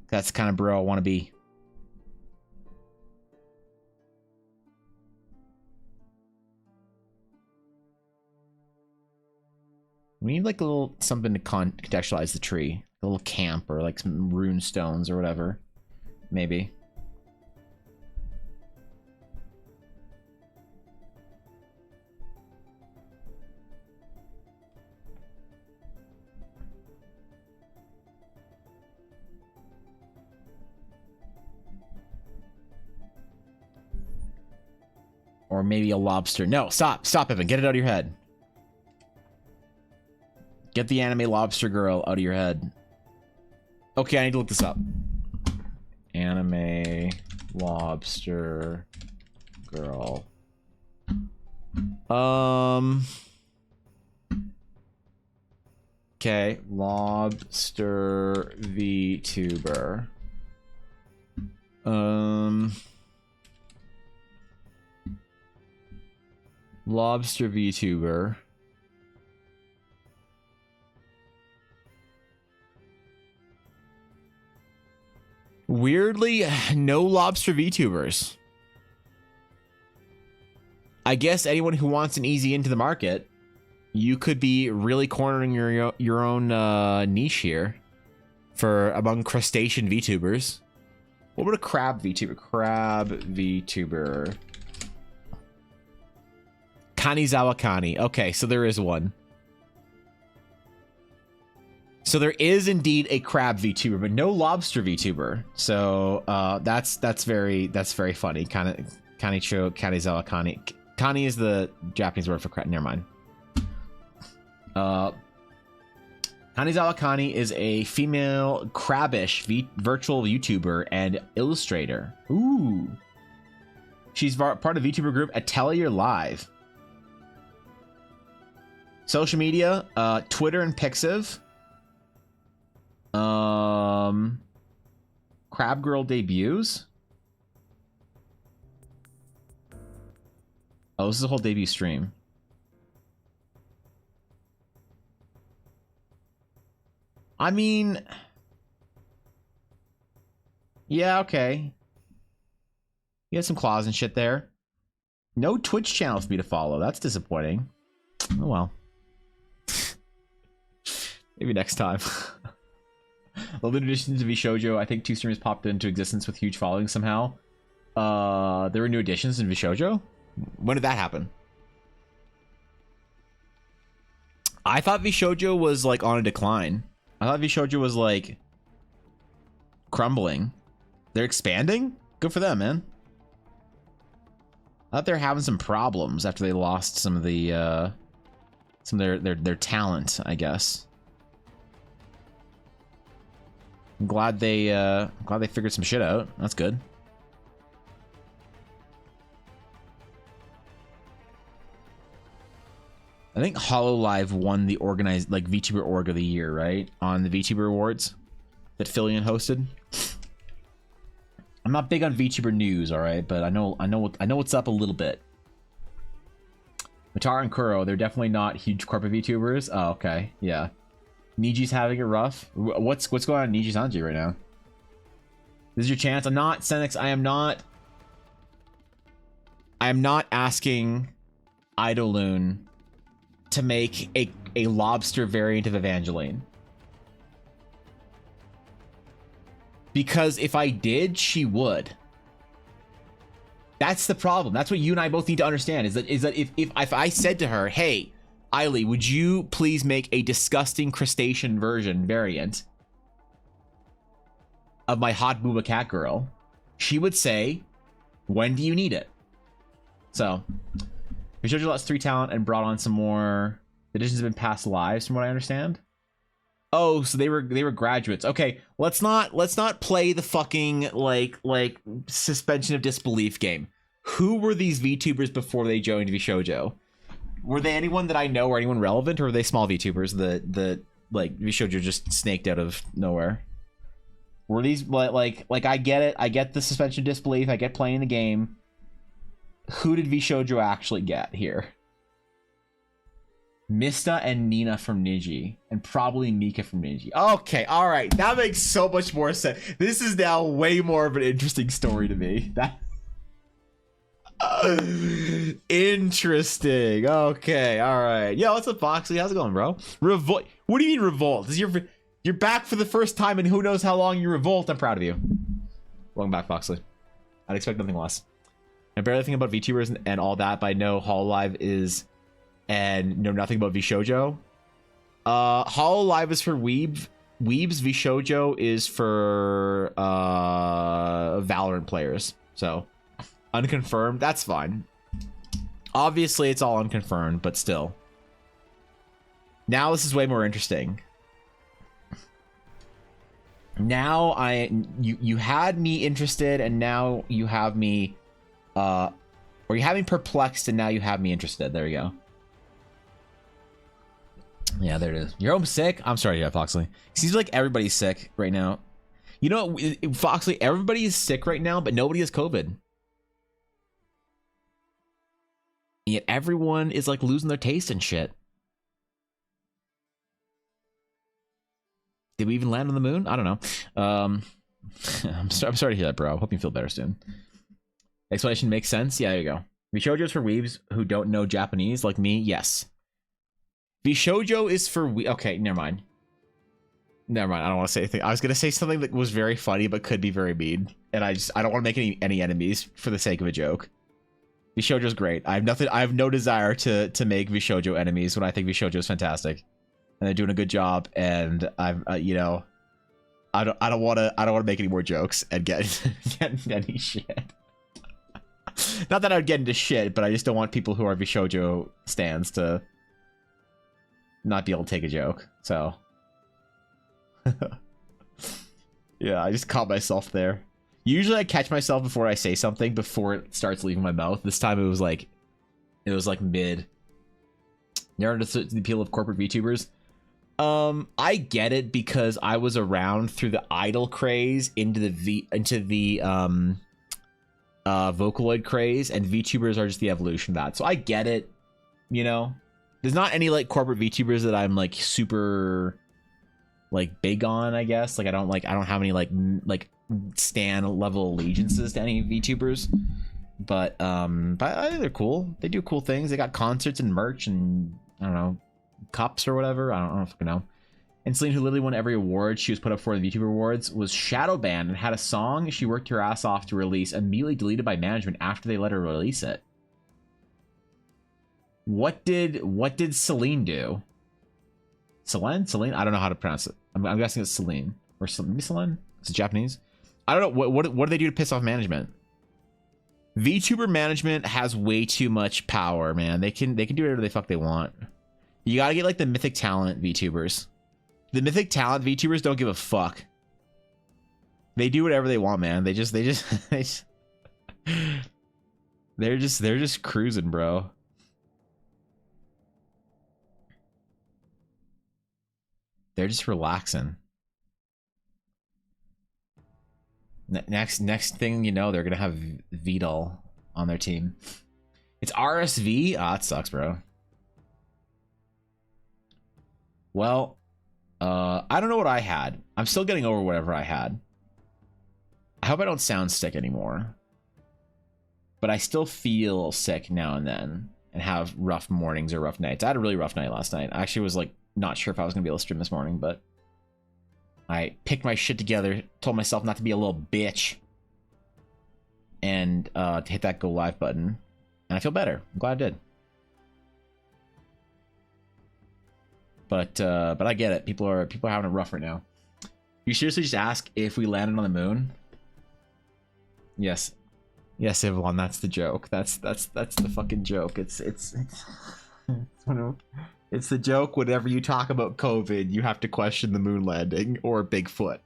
That's the kind of bro I want to be. We need like a little something to contextualize the tree. A little camp or like some rune stones or whatever. Maybe. Or maybe a lobster. No, stop. Stop, Evan. Get it out of your head. Get the anime lobster girl out of your head. Okay, I need to look this up. Anime lobster girl. Okay, lobster VTuber. Lobster VTuber. Weirdly, no lobster VTubers. I guess anyone who wants an easy into the market, you could be really cornering your own niche here for among crustacean VTubers. What about a crab VTuber? Crab VTuber. Kanizawa Kani. Okay, so there is one. So there is indeed a crab VTuber, but no lobster VTuber. So that's very funny. Kanicho Kanizawa Kani. Kani is the Japanese word for crab. Never mind. Kanizawa Kani is a female crabbish virtual YouTuber and illustrator. Ooh. She's part of VTuber group Atelier Live. Social media, Twitter and Pixiv. Crab Girl debuts. Oh, this is a whole debut stream. I mean, yeah, okay. You had some claws and shit there. No Twitch channel for me to follow. That's disappointing. Oh well. Maybe next time. Well, in addition to V Shoujo, I think two streamers popped into existence with huge followings somehow. there were new additions in Vishojo. When did that happen? I thought Vishojo was like on a decline. I thought Vishojo was like crumbling. They're expanding? Good for them, man. I thought they're having some problems after they lost some of the some of their talent, I guess. I'm glad they figured some shit out. That's good. I think HoloLive won the organized like VTuber Org of the Year, right? On the VTuber Awards that Fillion hosted. I'm not big on VTuber news, all right, but I know what's up a little bit. Matara and Kuro, they're definitely not huge corporate VTubers. Oh, okay, yeah. Niji's having it rough. What's going on in Niji Sanji right now? This is your chance. I'm not Senex. I am not asking Idoloon to make a lobster variant of Evangeline. Because if I did, she would. That's the problem. That's what you and I both need to understand, is that if I said to her, hey, Eiley, would you please make a disgusting crustacean version variant of my hot booba cat girl, she would say, when do you need it? So we showed you lots 3 talent and brought on some more. The editions have been past lives from what I understand. Oh, so they were graduates. Okay, let's not play the fucking like suspension of disbelief game. Who were these VTubers before they joined VShojo? Were they anyone that I know or anyone relevant, or were they small VTubers that like VShojo just snaked out of nowhere? Were these like I get it, I get the suspension of disbelief, I get playing the game. Who did VShojo actually get here? Mista and Nina from Niji, and probably Mika from Niji. Okay, all right, that makes so much more sense. This is now way more of an interesting story to me. That interesting. Okay, all right. Yo, what's up, Foxley? How's it going, bro? Revolt. What do you mean revolt? This is you're back for the first time in who knows how long. You revolt. I'm proud of you. Welcome back, Foxley. I'd expect nothing less. I barely think about VTubers and all that, but I know HoloLive is, and know nothing about VShojo. HoloLive is for weebs. VShojo is for Valorant players. So unconfirmed. That's fine. Obviously, it's all unconfirmed, but still. Now this is way more interesting. Now you had me interested, and now you have me or you have me perplexed, and now you have me interested. There you go. Yeah, there it is. You're home sick? I'm sorry, yeah, Foxley. Seems like everybody's sick right now. You know, Foxley, everybody is sick right now, but nobody has COVID. Yet everyone is like losing their taste and shit. Did we even land on the moon? I don't know. I'm sorry to hear that, bro. Hope you feel better soon. Explanation makes sense. Yeah, there you go. VShojo's for weebs who don't know Japanese, like me. Yes. VShojo is for okay, never mind. I don't want to say anything. I was gonna say something that was very funny but could be very mean, and I don't want to make any enemies for the sake of a joke. VShojo's great. I have no desire to make VShojo enemies when I think VShojo is fantastic, and they're doing a good job. And I've you know, I don't want to make any more jokes and get any shit. Not that I would get into shit, but I just don't want people who are VShojo stans to not be able to take a joke. So yeah, I just caught myself there. Usually I catch myself before I say something, before it starts leaving my mouth. This time it was like mid. Narrow to the appeal of corporate VTubers. I get it, because I was around through the idol craze into the Vocaloid craze, and VTubers are just the evolution of that. So I get it, you know. There's not any like corporate VTubers that I'm like super like big on, I guess. Like I don't have any like stan level allegiances to any VTubers. But I think they're cool. They do cool things. They got concerts and merch and I don't know, cups or whatever. I don't fucking know. And Celine, who literally won every award she was put up for in the VTuber Awards, was shadow banned and had a song she worked her ass off to release immediately deleted by management after they let her release it. What did Celine do? Celine? I don't know how to pronounce it. I'm guessing it's Celine or maybe Celine. Is it Japanese? I don't know. What do they do to piss off management? VTuber management has way too much power, man. They can do whatever the fuck they want. You gotta get like the mythic talent VTubers. The mythic talent VTubers don't give a fuck. They do whatever they want, man. They're just cruising, bro. They're just relaxing. Next thing you know, they're gonna have VDOL on their team. It's RSV? Ah, it sucks, bro. Well, I don't know what I had. I'm still getting over whatever I had. I hope I don't sound sick anymore. But I still feel sick now and then and have rough mornings or rough nights. I had a really rough night last night. I actually was like not sure if I was gonna be able to stream this morning, but I picked my shit together, told myself not to be a little bitch, and to hit that go live button, and I feel better. I'm glad I did. But I get it. People are having it rough right now. You seriously just ask if we landed on the moon? Yes, Ivlon, that's the joke. That's the fucking joke. It's the joke. Whenever you talk about COVID, you have to question the moon landing or Bigfoot.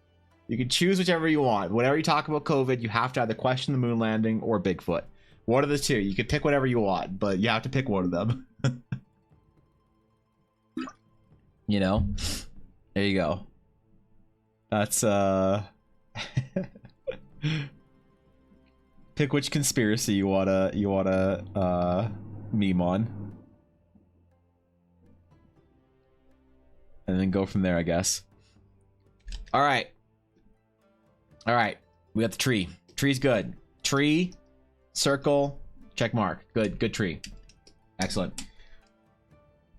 You can choose whichever you want. Whenever you talk about COVID, you have to either question the moon landing or Bigfoot. One of the two. You can pick whatever you want, but you have to pick one of them. You know? There you go. That's pick which conspiracy you wanna meme on. And then go from there, I guess. All right. We got the tree. Tree's good. Tree, circle, check mark. Good tree. Excellent.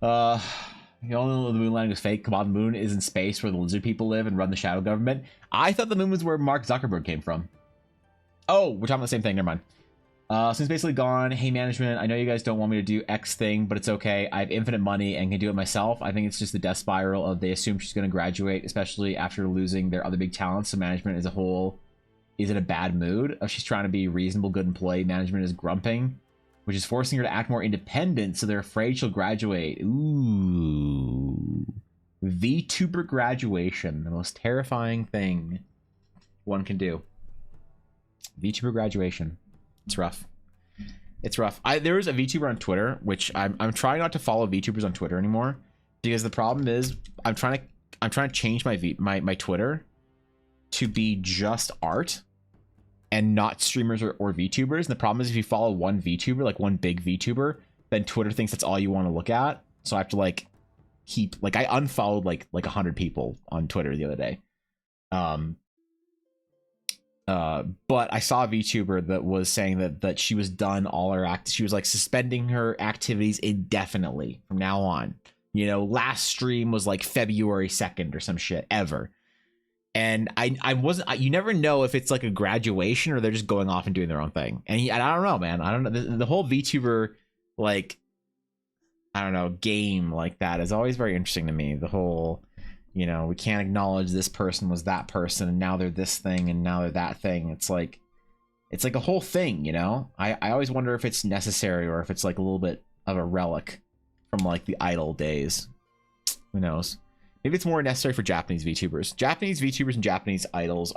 You all know the moon landing was fake. Come on, the moon is in space where the lizard people live and run the shadow government. I thought the moon was where Mark Zuckerberg came from. Oh, we're talking about the same thing. Never mind. So it's basically gone. Hey, management, I know you guys don't want me to do X thing, but it's okay. I have infinite money and can do it myself. I think it's just the death spiral of they assume she's going to graduate, especially after losing their other big talents. So management as a whole is in a bad mood. She's trying to be a reasonable, good employee. Management is grumping, which is forcing her to act more independent. So they're afraid she'll graduate. Ooh. VTuber graduation. The most terrifying thing one can do. VTuber graduation. It's rough. It's rough. There was a VTuber on Twitter, which I'm trying not to follow VTubers on Twitter anymore, because the problem is I'm trying to change my Twitter to be just art and not streamers or VTubers. And the problem is if you follow one VTuber, like one big VTuber, then Twitter thinks that's all you want to look at. So I have to like keep I unfollowed like 100 people on Twitter the other day. But I saw a VTuber that was saying that she was done all her she was like suspending her activities indefinitely from now on. You know, last stream was like February 2nd or some shit ever. And I wasn't, you never know if it's like a graduation or they're just going off and doing their own thing. And I don't know, man. I don't know. The whole VTuber, like, I don't know, game like that is always very interesting to me. The whole, you know, we can't acknowledge this person was that person and now they're this thing and now they're that thing. It's like a whole thing, you know? I always wonder if it's necessary or if it's like a little bit of a relic from like the idol days. Who knows? Maybe it's more necessary for Japanese VTubers. Japanese VTubers and Japanese idols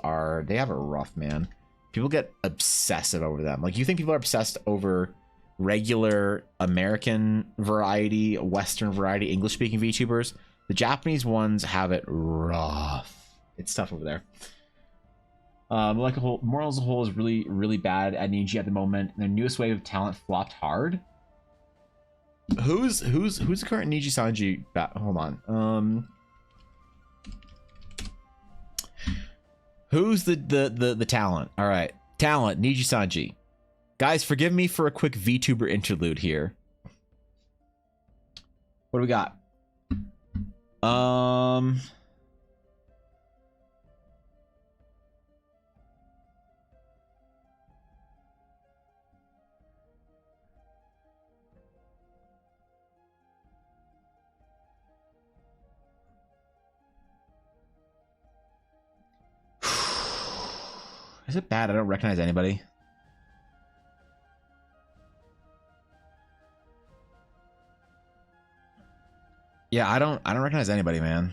they have a rough, man. People get obsessive over them. Like, you think people are obsessed over regular American variety, Western variety, English-speaking VTubers? The Japanese ones have it rough. It's tough over there. Like a whole, Moral as a whole is really, really bad at Niji at the moment. Their newest wave of talent flopped hard. Who's the current Niji Sanji? Hold on. Who's the talent? All right, talent Niji Sanji. Guys, forgive me for a quick VTuber interlude here. What do we got? Is it bad? I don't recognize anybody. Yeah, I don't recognize anybody, man.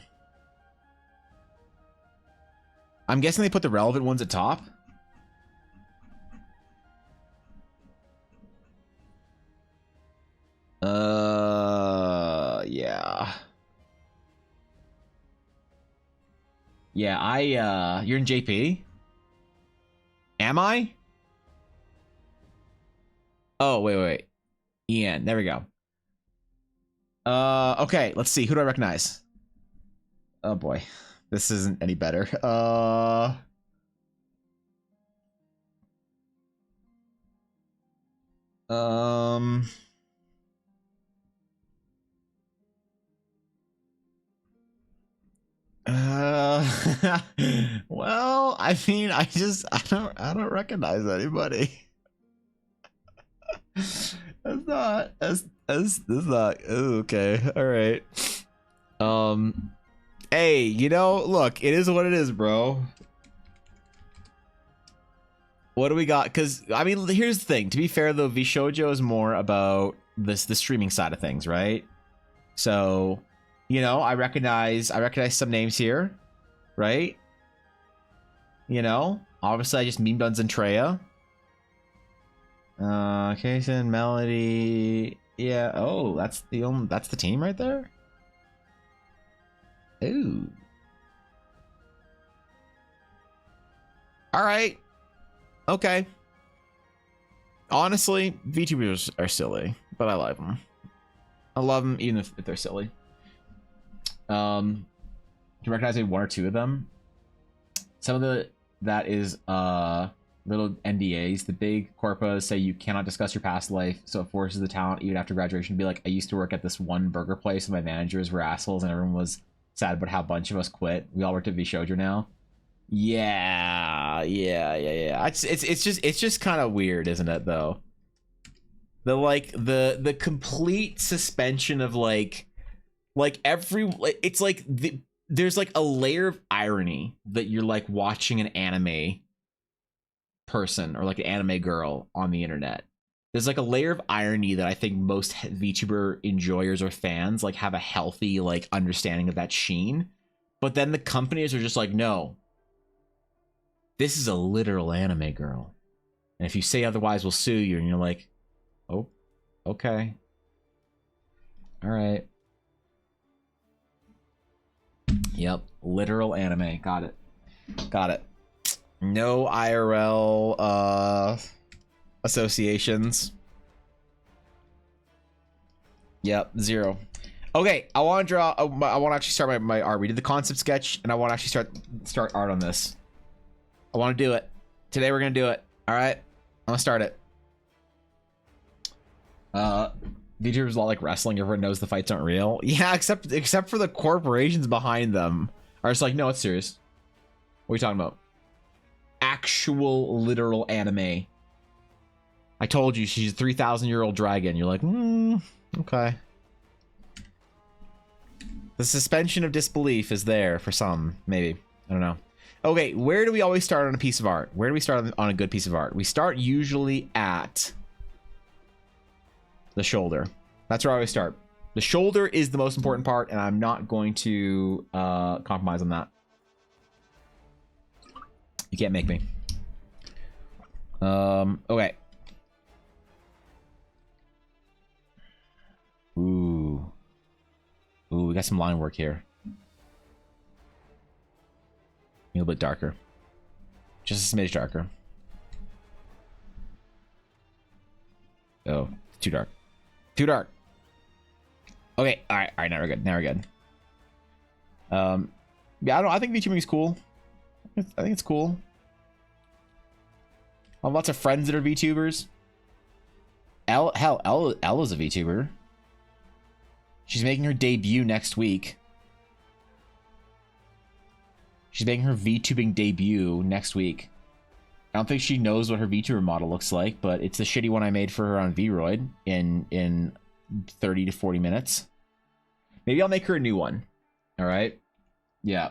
I'm guessing they put the relevant ones at top. Yeah. Yeah, you're in JP? Am I? Oh, wait. Ian, there we go. Okay, let's see. Who do I recognize? Oh boy. This isn't any better. Well, I mean, I don't recognize anybody. That's not okay. All right. Hey, you know, look, it is what it is, bro. What do we got? Because I mean, here's the thing. To be fair, though, VShojo is more about the streaming side of things, right? So, you know, I recognize some names here, right? You know, obviously, I just memed on Zentreya. Kason, Melody, yeah. Oh, that's the team right there. Ooh. All right. Okay. Honestly, VTubers are silly, but I like them. I love them even if they're silly. Can you recognize maybe one or two of them? Some of that is little NDAs. The big corpos say you cannot discuss your past life, so it forces the talent even after graduation to be like, I used to work at this one burger place and my managers were assholes and everyone was sad about how a bunch of us quit. We all work at VShojo now. Yeah. It's just kind of weird, isn't it, though? The complete suspension of it's like there's like a layer of irony that you're like watching an anime person or like an anime girl on the internet. There's like a layer of irony that I think most VTuber enjoyers or fans like have a healthy like understanding of that sheen. But then the companies are just like, no, this is a literal anime girl. And if you say otherwise, we'll sue you. And you're like, oh, okay. All right. Yep. Literal anime. Got it. No IRL associations. Yep, 0. Okay, I want to draw. I want to actually start my art. We did the concept sketch, and I want to actually start art on this. I want to do it today. We're gonna do it. All right, I'm gonna start it. VTubers a lot like wrestling. Everyone knows the fights aren't real. Yeah, except for the corporations behind them are just like, no, it's serious. What are you talking about? Actual literal anime. I told you she's a 3,000-year-old dragon. You're like, okay. The suspension of disbelief is there for some, maybe. I don't know. Okay, where do we always start on a piece of art? Where do we start on a good piece of art? We start usually at the shoulder. That's where I always start. The shoulder is the most important part, and I'm not going to compromise on that. You can't make me. Okay. Ooh, we got some line work here. A little bit darker. Just a smidge darker. Oh, too dark. Too dark. Okay, all right, now we're good. Yeah, I think VTubing is cool. I think it's cool. I have lots of friends that are VTubers. Elle is a VTuber. She's making her debut next week. She's making her VTubing debut next week. I don't think she knows what her VTuber model looks like, but it's the shitty one I made for her on VRoid in 30 to 40 minutes. Maybe I'll make her a new one. All right. Yeah.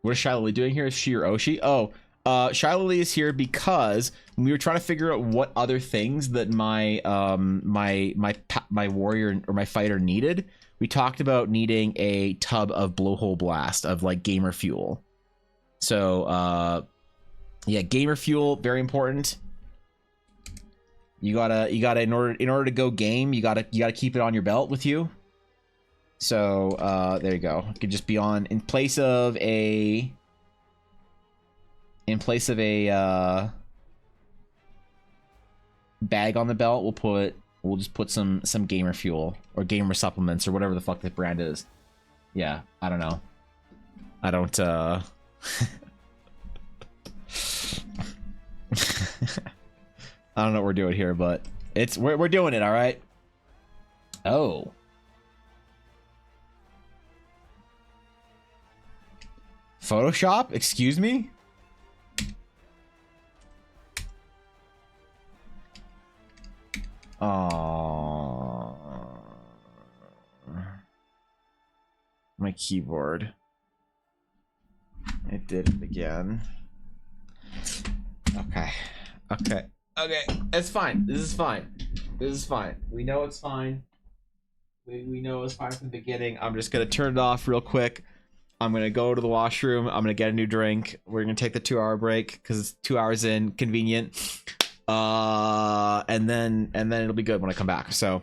What is Shiloh doing here? Is she or Oshi? Oh, Shiloh is here because we were trying to figure out what other things that my my warrior or my fighter needed. We talked about needing a tub of blowhole blast of like gamer fuel. So yeah, gamer fuel, very important. You gotta in order to go game, you gotta keep it on your belt with you. So there you go. It could just be on in place of a bag on the belt. We'll just put some gamer fuel or gamer supplements or whatever the fuck the brand is. Yeah, I don't know. I don't I don't know what we're doing here, but we're doing it, all right. Oh. Photoshop? Excuse me? Oh. My keyboard. It did it again. Okay. Okay. Okay. It's fine. This is fine. This is fine. We know it's fine. We know it's fine from the beginning. I'm just gonna turn it off real quick. I'm gonna go to the washroom. I'm gonna get a new drink. We're gonna take the 2-hour break because it's 2 hours in, convenient. And then it'll be good when I come back. So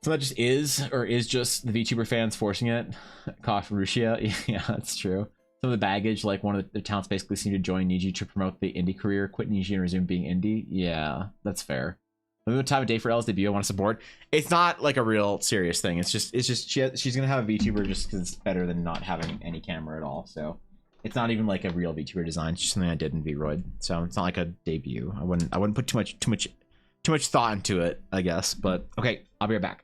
that just is just the VTuber fans forcing it. Cough Rusia. Yeah, that's true. Some of the baggage, like one of the talents basically seemed to join Niji to promote the indie career, quit Niji and resume being indie. Yeah, that's fair. The time of day for L's debut, I want to support. It's not like a real serious thing. It's just she's gonna have a VTuber just because it's better than not having any camera at all. So it's not even like a real VTuber design. It's just something I did in VRoid. So it's not like a debut. I wouldn't put too much thought into it, I guess. But okay, I'll be right back.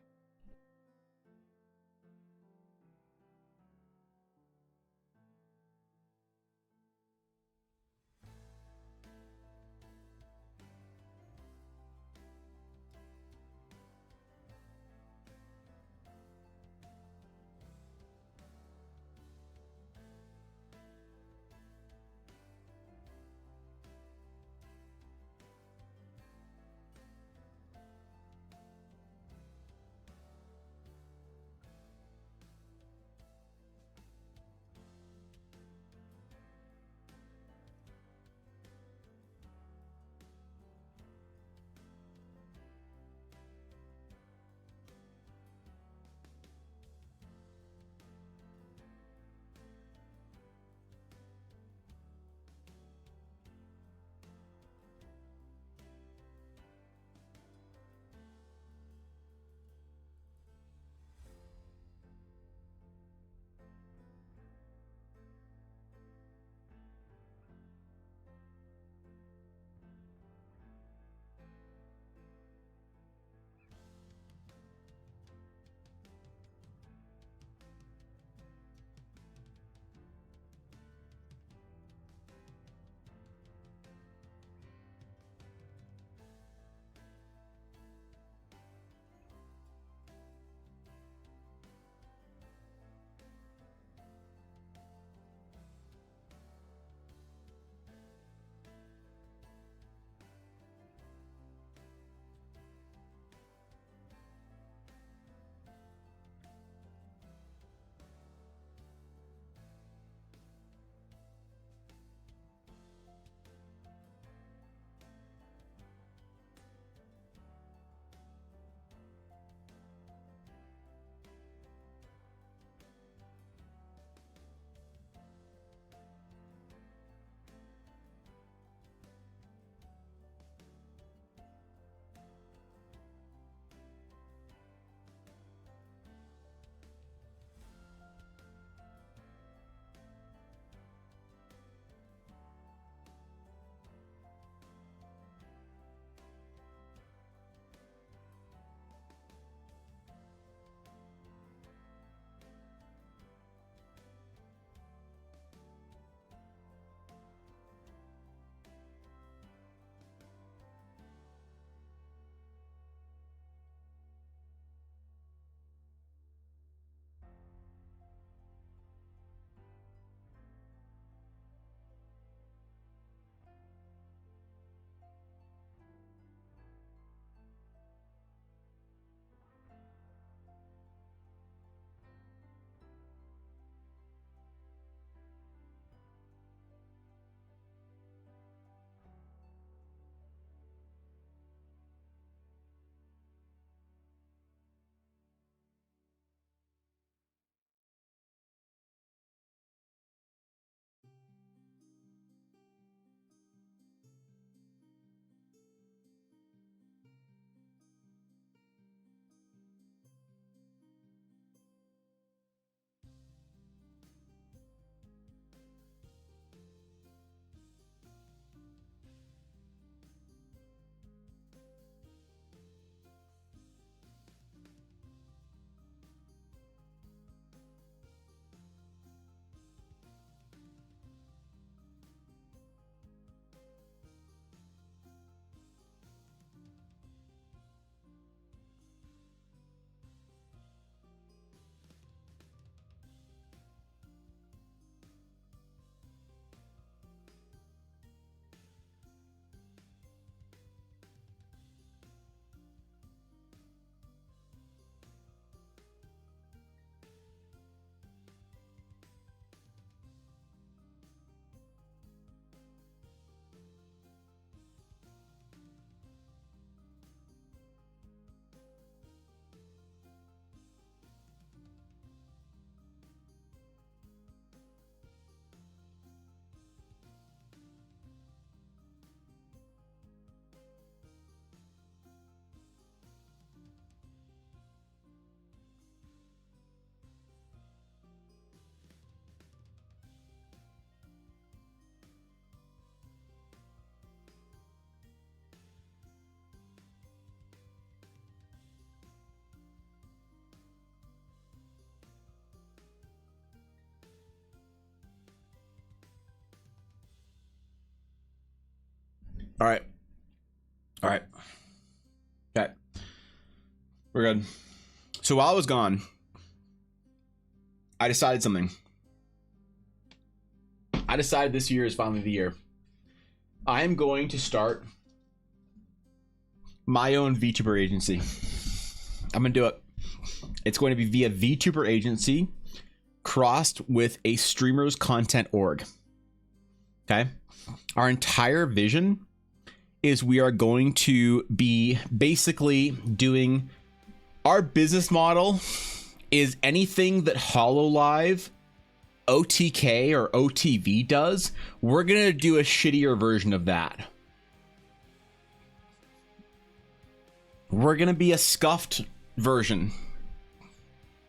All right. All right. Okay. We're good. So while I was gone, I decided something. I decided this year is finally the year. I am going to start my own VTuber agency. I'm going to do it. It's going to be via VTuber agency crossed with a streamers content org. Okay. Our entire vision is we are going to be basically doing our business model is anything that HoloLive, OTK, or OTV does, we're going to do a shittier version of that. We're going to be a scuffed version.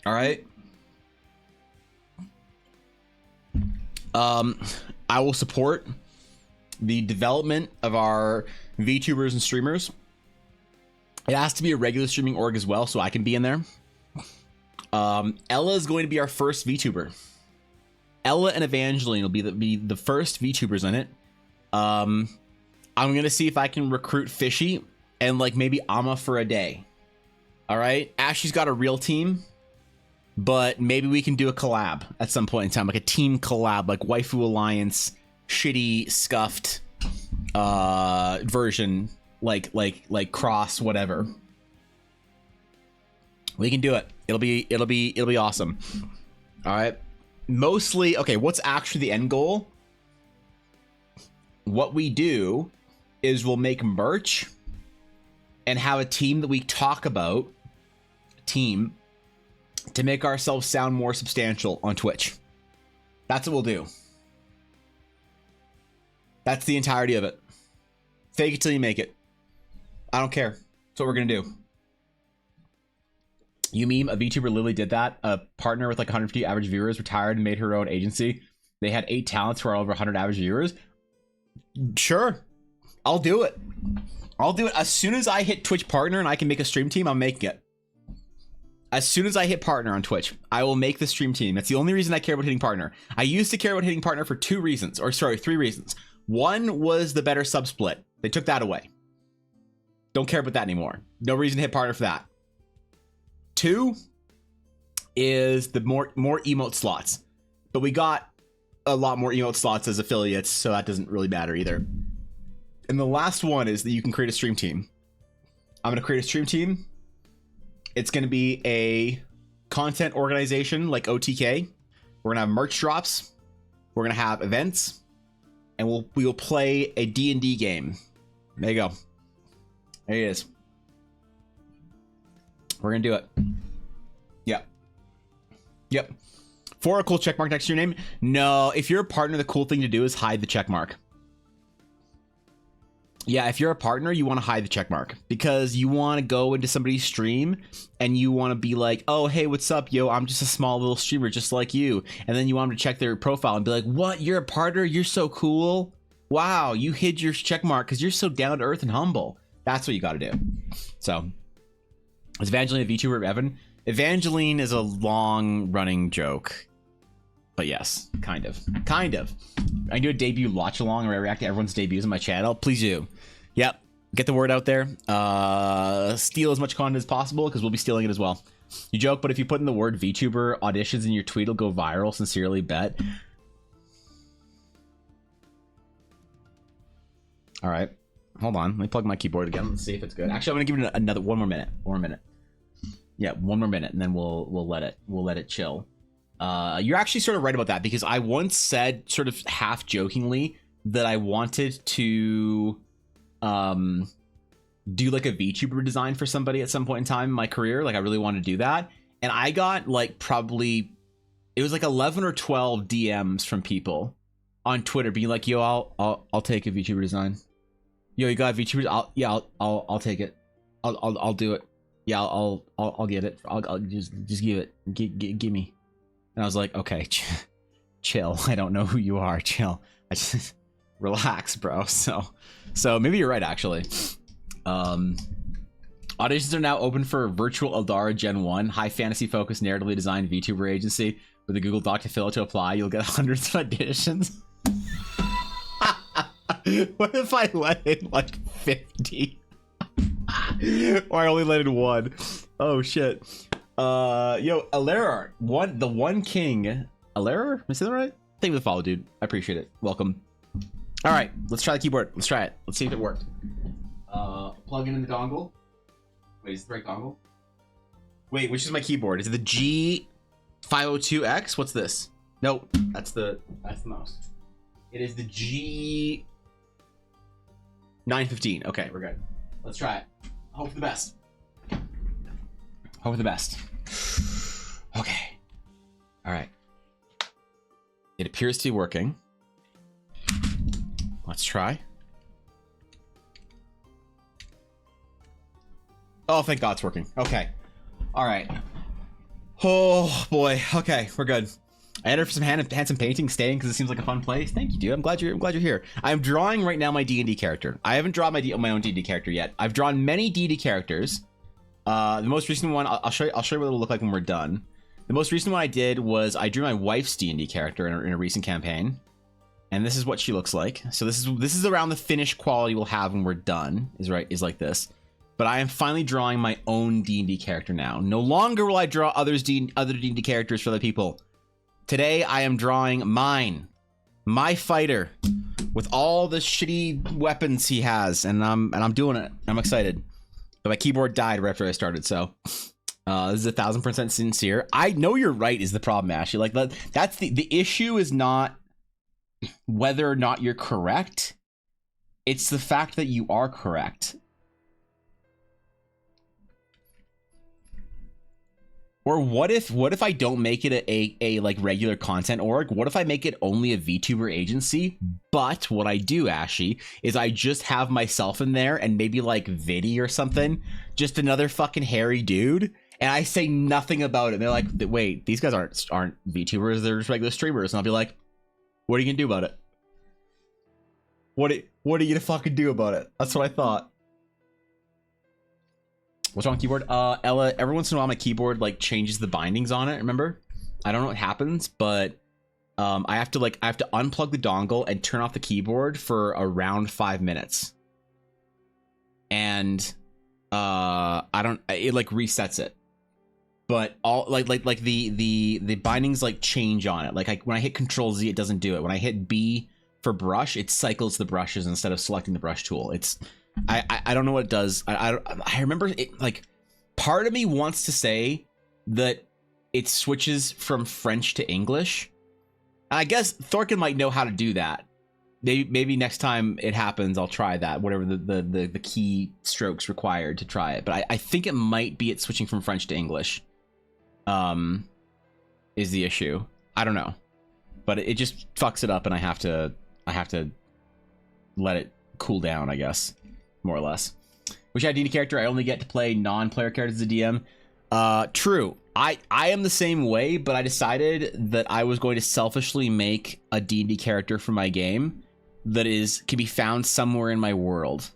All right. I will support the development of our VTubers and streamers. It has to be a regular streaming org as well, so I can be in there. Ella is going to be our first VTuber. Ella and Evangeline will be the first VTubers in it. I'm gonna see if I can recruit Fishy and like maybe Amma for a day. All right, Ashley's got a real team, but maybe we can do a collab at some point in time, like a team collab, like Waifu Alliance, shitty scuffed version, like cross whatever. We can do it. It'll be awesome. All right. Mostly, okay, what's actually the end goal? What we do is we'll make merch and have a team that we talk about, team, to make ourselves sound more substantial on Twitch. That's what we'll do. That's the entirety of it. Fake it till you make it. I don't care. That's what we're gonna do. You meme, a VTuber literally did that. A partner with like 150 average viewers retired and made her own agency. They had 8 talents who are over 100 average viewers. Sure. I'll do it. I'll do it. As soon as I hit Twitch partner and I can make a stream team, I'm making it. As soon as I hit partner on Twitch, I will make the stream team. That's the only reason I care about hitting partner. I used to care about hitting partner for 3 reasons. One was the better sub split. They took that away. Don't care about that anymore. No reason to hit partner for that. 2 is the more emote slots, but we got a lot more emote slots as affiliates, so that doesn't really matter either. And the last one is that you can create a stream team. I'm going to create a stream team. It's going to be a content organization like OTK. We're going to have merch drops. We're going to have events, and we will play a D&D game. There you go. There it is. We're gonna do it. Yep. For a cool checkmark next to your name? No, if you're a partner, the cool thing to do is hide the checkmark. Yeah, if you're a partner, you want to hide the checkmark because you want to go into somebody's stream and you want to be like, oh, hey, what's up, yo? I'm just a small little streamer just like you. And then you want them to check their profile and be like, what? You're a partner? You're so cool. Wow, you hid your checkmark because you're so down to earth and humble. That's what you got to do. So, is Evangeline a VTuber, Evan? Evangeline is a long-running joke. But yes, kind of. I can do a debut watch along where I react to everyone's debuts on my channel. Please do. Yep. Get the word out there. Steal as much content as possible because we'll be stealing it as well. You joke, but if you put in the word VTuber auditions in your tweet, it'll go viral. Sincerely, bet. All right. Hold on. Let me plug my keyboard again. Let's see if it's good. Actually, I'm gonna give it one more minute. Yeah, one more minute, and then we'll let it chill. You're actually sort of right about that because I once said, sort of half jokingly, that I wanted to do like a VTuber design for somebody at some point in time in my career. Like I really wanted to do that, and I got like probably it was like 11 or 12 DMs from people on Twitter being like, "Yo, I'll take a VTuber design. Yo, you got VTubers? I'll take it. I'll do it. Yeah, I'll get it. I'll just give it. Give me." And I was like, "Okay, chill. I don't know who you are. Chill. I just relax, bro." So maybe you're right, actually. Auditions are now open for virtual Eldara Gen 1, high fantasy focused, narratively designed VTuber agency with a Google Doc to fill out to apply. You'll get hundreds of auditions. What if I let in like 50? Or I only let in 1? Oh shit. Yo, Alarar, the one king. Alarar? Am I saying that right? Thank you for the follow, dude. I appreciate it. Welcome. All right, let's try the keyboard. Let's try it. Let's see if it worked. Plug in the dongle. Wait, is it the right dongle? Wait, which is my keyboard? Is it the G502X? What's this? Nope, that's the mouse. It is the G915. Okay, we're good. Let's try it. Hope for the best. Hope for the best. Okay. All right. It appears to be working. Let's try. Oh, thank God it's working. Okay. All right. Oh boy. Okay, we're good. I entered for some handsome painting, staying because it seems like a fun place. Thank you, dude. I'm glad you're here. I'm drawing right now my D&D character. I haven't drawn my own D&D character yet. I've drawn many D&D characters. The most recent one, I'll show you what it'll look like when we're done. The most recent one I did was I drew my wife's D&D character in a recent campaign, and this is what she looks like. So this is around the finished quality we'll have when we're done. Is like this. But I am finally drawing my own D&D character now. No longer will I draw other D&D characters for other people. Today I am drawing mine, my fighter, with all the shitty weapons he has, and I'm doing it. I'm excited. But my keyboard died right after I started, so this is 1000% sincere. I know you're right is the problem, Ashley. Like that's the issue is not whether or not you're correct. It's the fact that you are correct. Or what if I don't make it a like regular content org? What if I make it only a VTuber agency? But what I do, Ashy, is I just have myself in there and maybe like Viddy or something, just another fucking hairy dude, and I say nothing about it. They're like, wait, these guys aren't VTubers, they're just regular streamers. And I'll be like, what are you gonna do about it? What are you gonna fucking do about it? That's what I thought. What's wrong with keyboard? Ella, every once in a while my keyboard like changes the bindings on it, remember? I don't know what happens, but I have to unplug the dongle and turn off the keyboard for around 5 minutes. And it like resets it. But all like the bindings like change on it. Like when I hit Control Z, it doesn't do it. When I hit B for brush, it cycles the brushes instead of selecting the brush tool. It's I don't know what it does. I remember it, like part of me wants to say that it switches from French to English. I guess Thorkin might know how to do that. Maybe next time it happens, I'll try that. Whatever the key strokes required to try it. But I think it might be it switching from French to English. Is the issue. I don't know. But it just fucks it up, and I have to let it cool down, I guess. More or less. Which ID character I only get to play non-player characters as a DM. True. I am the same way, but I decided that I was going to selfishly make a D&D character for my game that can be found somewhere in my world.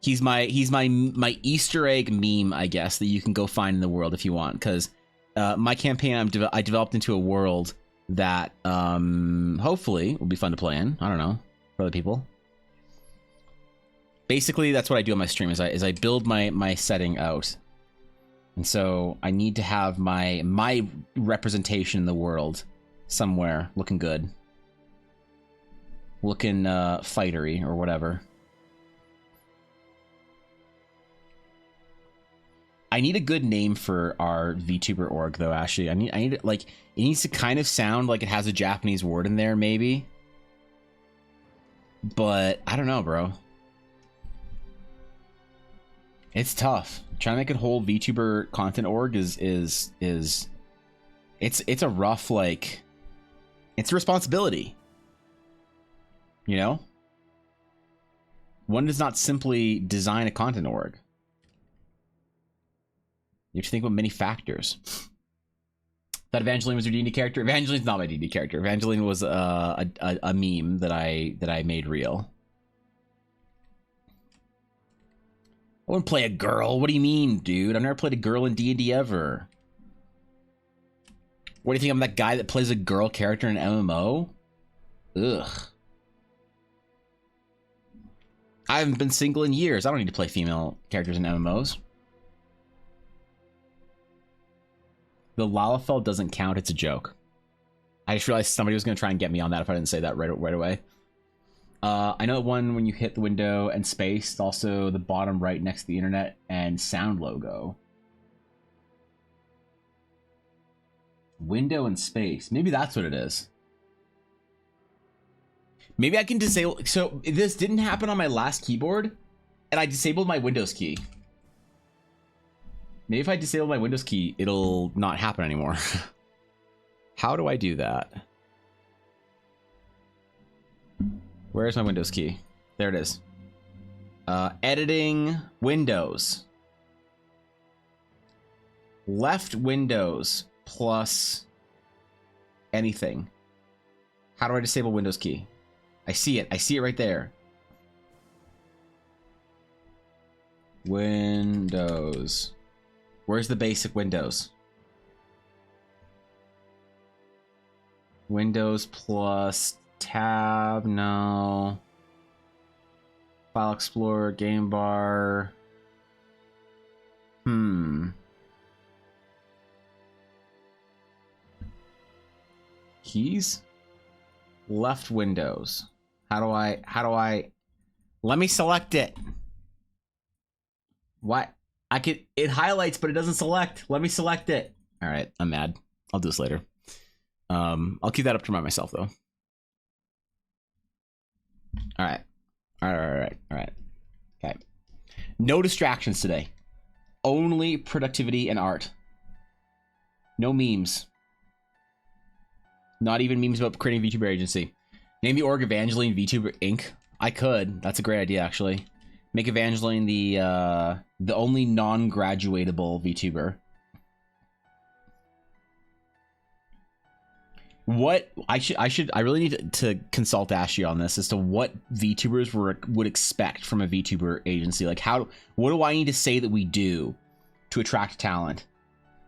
He's my Easter egg meme, I guess, that you can go find in the world if you want. Because my campaign, I developed into a world that hopefully will be fun to play in. I don't know, for other people. Basically, that's what I do on my stream. Is I build my setting out, and so I need to have my representation in the world somewhere looking good, looking fightery or whatever. I need a good name for our VTuber org, though. Actually, I need like it needs to kind of sound like it has a Japanese word in there, maybe. But I don't know, bro. It's tough. Trying to make a whole VTuber content org is it's a rough, like, it's a responsibility. You know? One does not simply design a content org. You have to think about many factors. That Evangeline was your D&D character? Evangeline's not my D&D character. Evangeline was a meme that I made real. I wouldn't play a girl. What do you mean, dude? I've never played a girl in D&D ever. What do you think? I'm that guy that plays a girl character in an MMO? Ugh. I haven't been single in years. I don't need to play female characters in MMOs. The Lalafell doesn't count. It's a joke. I just realized somebody was going to try and get me on that if I didn't say that right away. I know one when you hit the window and space, it's also the bottom right next to the internet and sound logo. Window and space. Maybe that's what it is. Maybe I can disable. So this didn't happen on my last keyboard, and I disabled my Windows key. Maybe if I disable my Windows key, it'll not happen anymore. How do I do that? Where's my Windows key? There it is. Editing Windows. Left Windows plus anything. How do I disable Windows key? I see it. I see it right there. Windows. Where's the basic Windows? Windows plus tab, no. File Explorer, game bar. Keys? Left Windows. How do I let me select it. What? It highlights, but it doesn't select. Let me select it. All right, I'm mad. I'll do this later. I'll keep that up to myself though. All right. Okay. No distractions today. Only productivity and art. No memes. Not even memes about creating a VTuber agency. Name the org Evangeline VTuber Inc. I could. That's a great idea, actually. Make Evangeline the only non-graduatable VTuber. What I really need to consult Ashley on this as to what VTubers would expect from a VTuber agency. Like what do I need to say that we do to attract talent?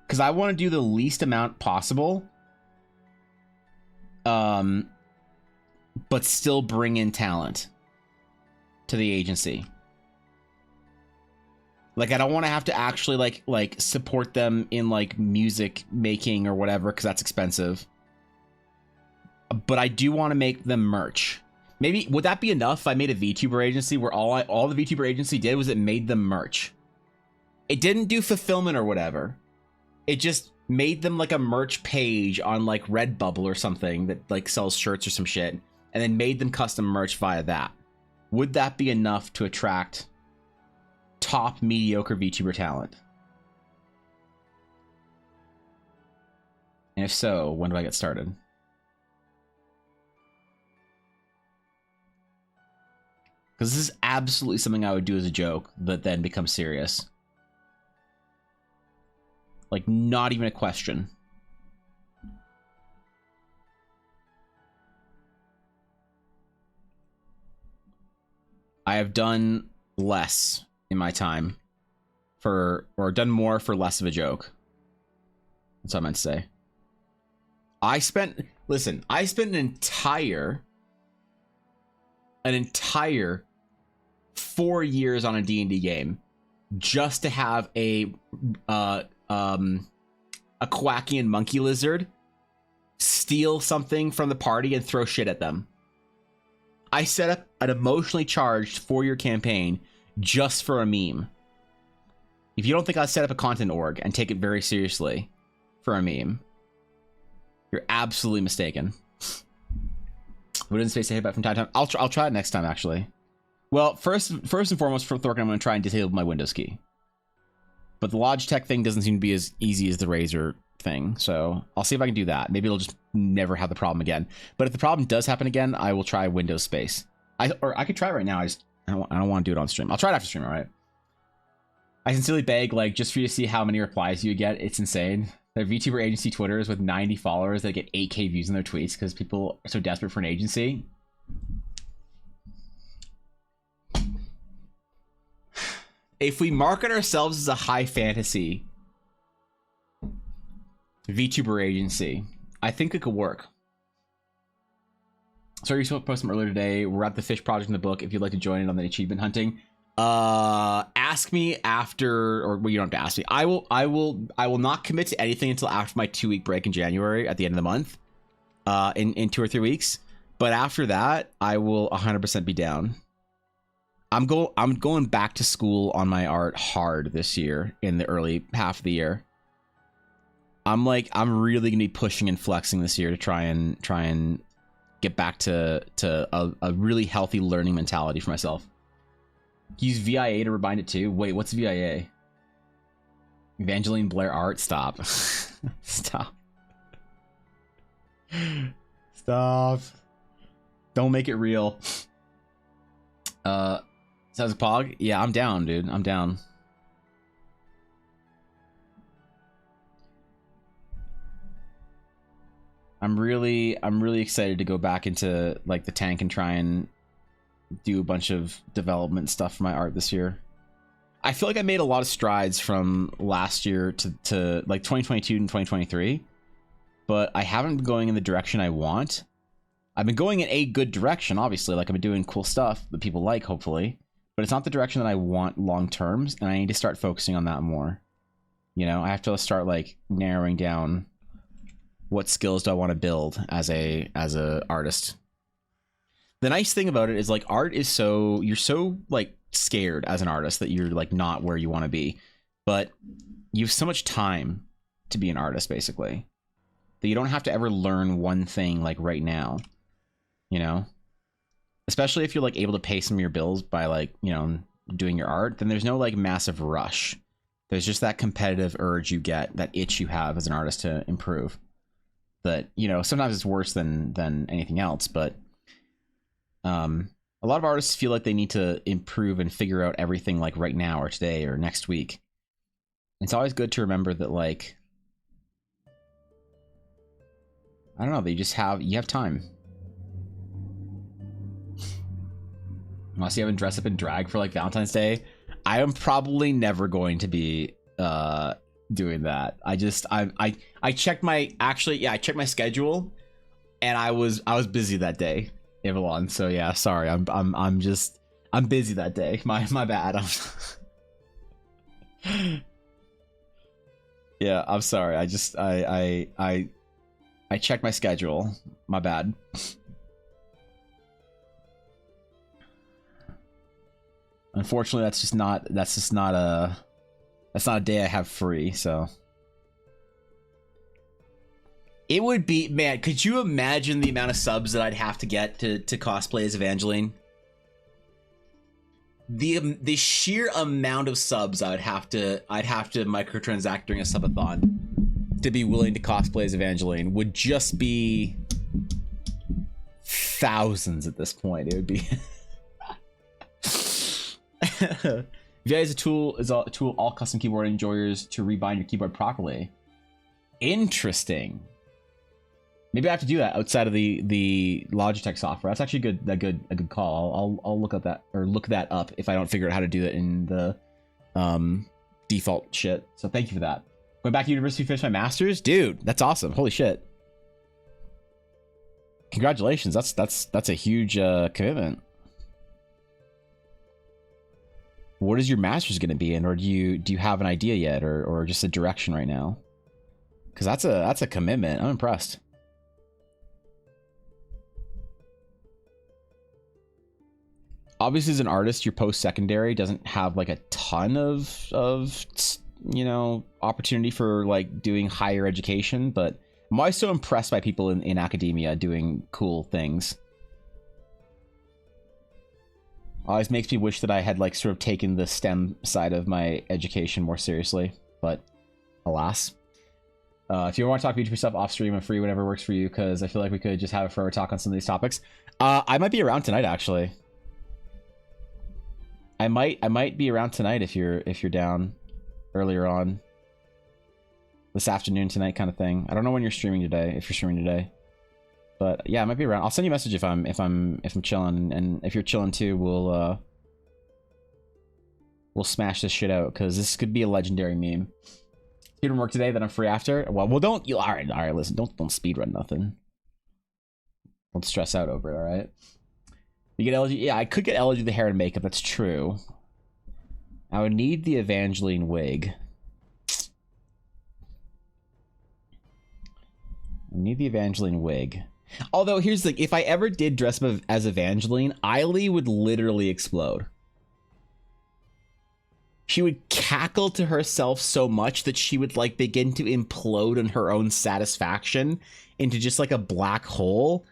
Because I want to do the least amount possible, but still bring in talent to the agency. Like I don't want to have to actually like support them in like music making or whatever, because that's expensive. But I do want to make them merch. Maybe would that be enough if I made a VTuber agency where all the VTuber agency did was it made them merch? It didn't do fulfillment or whatever. It just made them like a merch page on like Redbubble or something that like sells shirts or some shit, and then made them custom merch via that. Would that be enough to attract top mediocre VTuber talent? And if so, when do I get started? Because this is absolutely something I would do as a joke that then becomes serious. Like, not even a question. I have done less in my time or done more for less of a joke. That's what I meant to say. I spent an entire 4 years on a D&D game just to have a Quackian monkey lizard steal something from the party and throw shit at them. I set up an emotionally charged 4-year campaign just for a meme. If you don't think I set up a content org and take it very seriously for a meme, you're absolutely mistaken. Wooden space to hit back from time to time. I'll try it next time, actually. Well, first and foremost, for Thorkin, I'm going to try and disable my Windows key. But the Logitech thing doesn't seem to be as easy as the Razer thing, so I'll see if I can do that. Maybe it'll just never have the problem again. But if the problem does happen again, I will try Windows space. I could try it right now. I don't want to do it on stream. I'll try it after stream, all right? I sincerely beg, like, just for you to see how many replies you get. It's insane. There are VTuber agency Twitters with 90 followers that get 8K views in their tweets because people are so desperate for an agency. If we market ourselves as a high fantasy VTuber agency, I think it could work. Sorry, you supposed to post them earlier today. We're at the fish project in the book. If you'd like to join in on the achievement hunting, ask me after, or well, you don't have to ask me. I will not commit to anything until after my 2-week break in January at the end of the month, in 2 or 3 weeks. But after that, I will 100% be down. I'm going back to school on my art hard this year in the early half of the year. I'm really gonna be pushing and flexing this year to try and get back to a really healthy learning mentality for myself. Use VIA to rebind it too. Wait, what's VIA? Evangeline Blair art. Stop. Stop. Stop. Don't make it real. Sounds a pog. Yeah, I'm down, dude. I'm down. I'm really excited to go back into like the tank and try and do a bunch of development stuff for my art this year. I feel like I made a lot of strides from last year to like 2022 and 2023, but I haven't been going in the direction I want. I've been going in a good direction, obviously. Like I've been doing cool stuff that people like, hopefully, but it's not the direction that I want long term, and I need to start focusing on that more. You know, I have to start like narrowing down what skills do I want to build as a artist. The nice thing about it is like art is you're so like scared as an artist that you're like not where you want to be, but you have so much time to be an artist basically that you don't have to ever learn one thing like right now, you know, especially if you're like able to pay some of your bills by like, you know, doing your art, then there's no like massive rush. There's just that competitive urge you get, that itch you have as an artist to improve. That, you know, sometimes it's worse than anything else, but a lot of artists feel like they need to improve and figure out everything like right now or today or next week. It's always good to remember that, like, I don't know, you have time. Unless you haven't dressed up in drag for like Valentine's Day, I am probably never going to be doing that. I checked I checked my schedule, and I was busy that day, Evelyn. So yeah, sorry. I'm busy that day. My bad. Yeah, I'm sorry. I checked my schedule. My bad. Unfortunately, that's just not a day I have free, so. It would be, man, could you imagine the amount of subs that I'd have to get to cosplay as Evangeline? The sheer amount of subs I'd have to microtransact during a subathon to be willing to cosplay as Evangeline would just be thousands at this point. It would be VIA is a tool all custom keyboard enjoyers to rebind your keyboard properly. Interesting. Maybe I have to do that outside of the Logitech software. That's actually a good call. I'll look that up if I don't figure out how to do it in the default shit. So thank you for that. Going back to university to finish my master's, dude. That's awesome. Holy shit. Congratulations. That's a huge commitment. What is your master's going to be in, or do you have an idea yet, or just a direction right now? Because that's a commitment. I'm impressed. Obviously, as an artist, your post-secondary doesn't have like a ton of you know, opportunity for like doing higher education, but I'm always so impressed by people in academia doing cool things. Always makes me wish that I had like sort of taken the STEM side of my education more seriously, but alas. If you want to talk VTuber stuff off stream, I'm free whenever works for you, because I feel like we could just have a forever talk on some of these topics. I might be around tonight, actually. I might be around tonight if you're down earlier on this afternoon, tonight kind of thing. I don't know when you're streaming today, if you're streaming today. But yeah, I might be around. I'll send you a message if I'm chilling, and if you're chilling too, we'll smash this shit out, because this could be a legendary meme. Speedrun work today, then I'm free after. Well, don't you? All right. Listen, don't speedrun nothing. Don't stress out over it, all right? You get LG? Yeah, I could get LG the hair and makeup. That's true. I would need the Evangeline wig. I need the Evangeline wig. Although, here's the thing. If I ever did dress up as Evangeline, Eiley would literally explode. She would cackle to herself so much that she would like begin to implode in her own satisfaction into just like a black hole,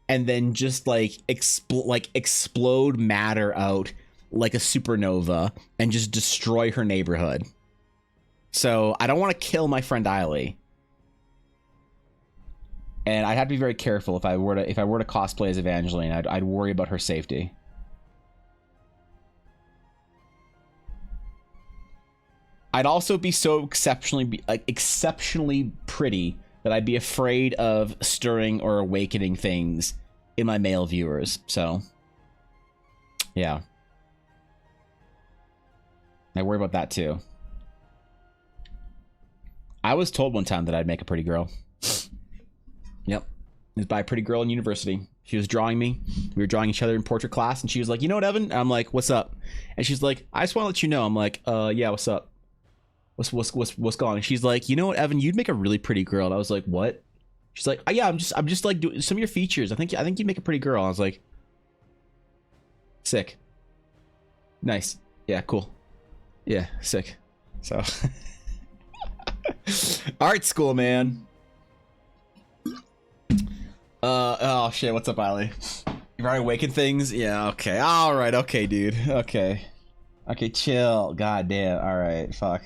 and then just like explode matter out like a supernova and just destroy her neighborhood. So I don't want to kill my friend Eiley, and I'd have to be very careful if I were to cosplay as Evangeline. I'd worry about her safety. I'd also be so exceptionally pretty that I'd be afraid of stirring or awakening things in my male viewers. So, yeah. I worry about that too. I was told one time that I'd make a pretty girl. Yep. It was by a pretty girl in university. She was drawing me. We were drawing each other in portrait class, and she was like, "You know what, Evan?" And I'm like, "What's up?" And she's like, "I just want to let you know." I'm like, yeah, what's up? What's going on?" And she's like, "You know what, Evan? You'd make a really pretty girl." And I was like, "What?" She's like, "Oh, yeah, I'm just like doing some of your features. I think you'd make a pretty girl." I was like, "Sick, nice, yeah, cool, yeah, sick." So, art school, man. Oh shit, what's up, Eiley? You've already awakened things? Yeah, okay, all right, okay, dude, okay, chill. God damn, all right, fuck.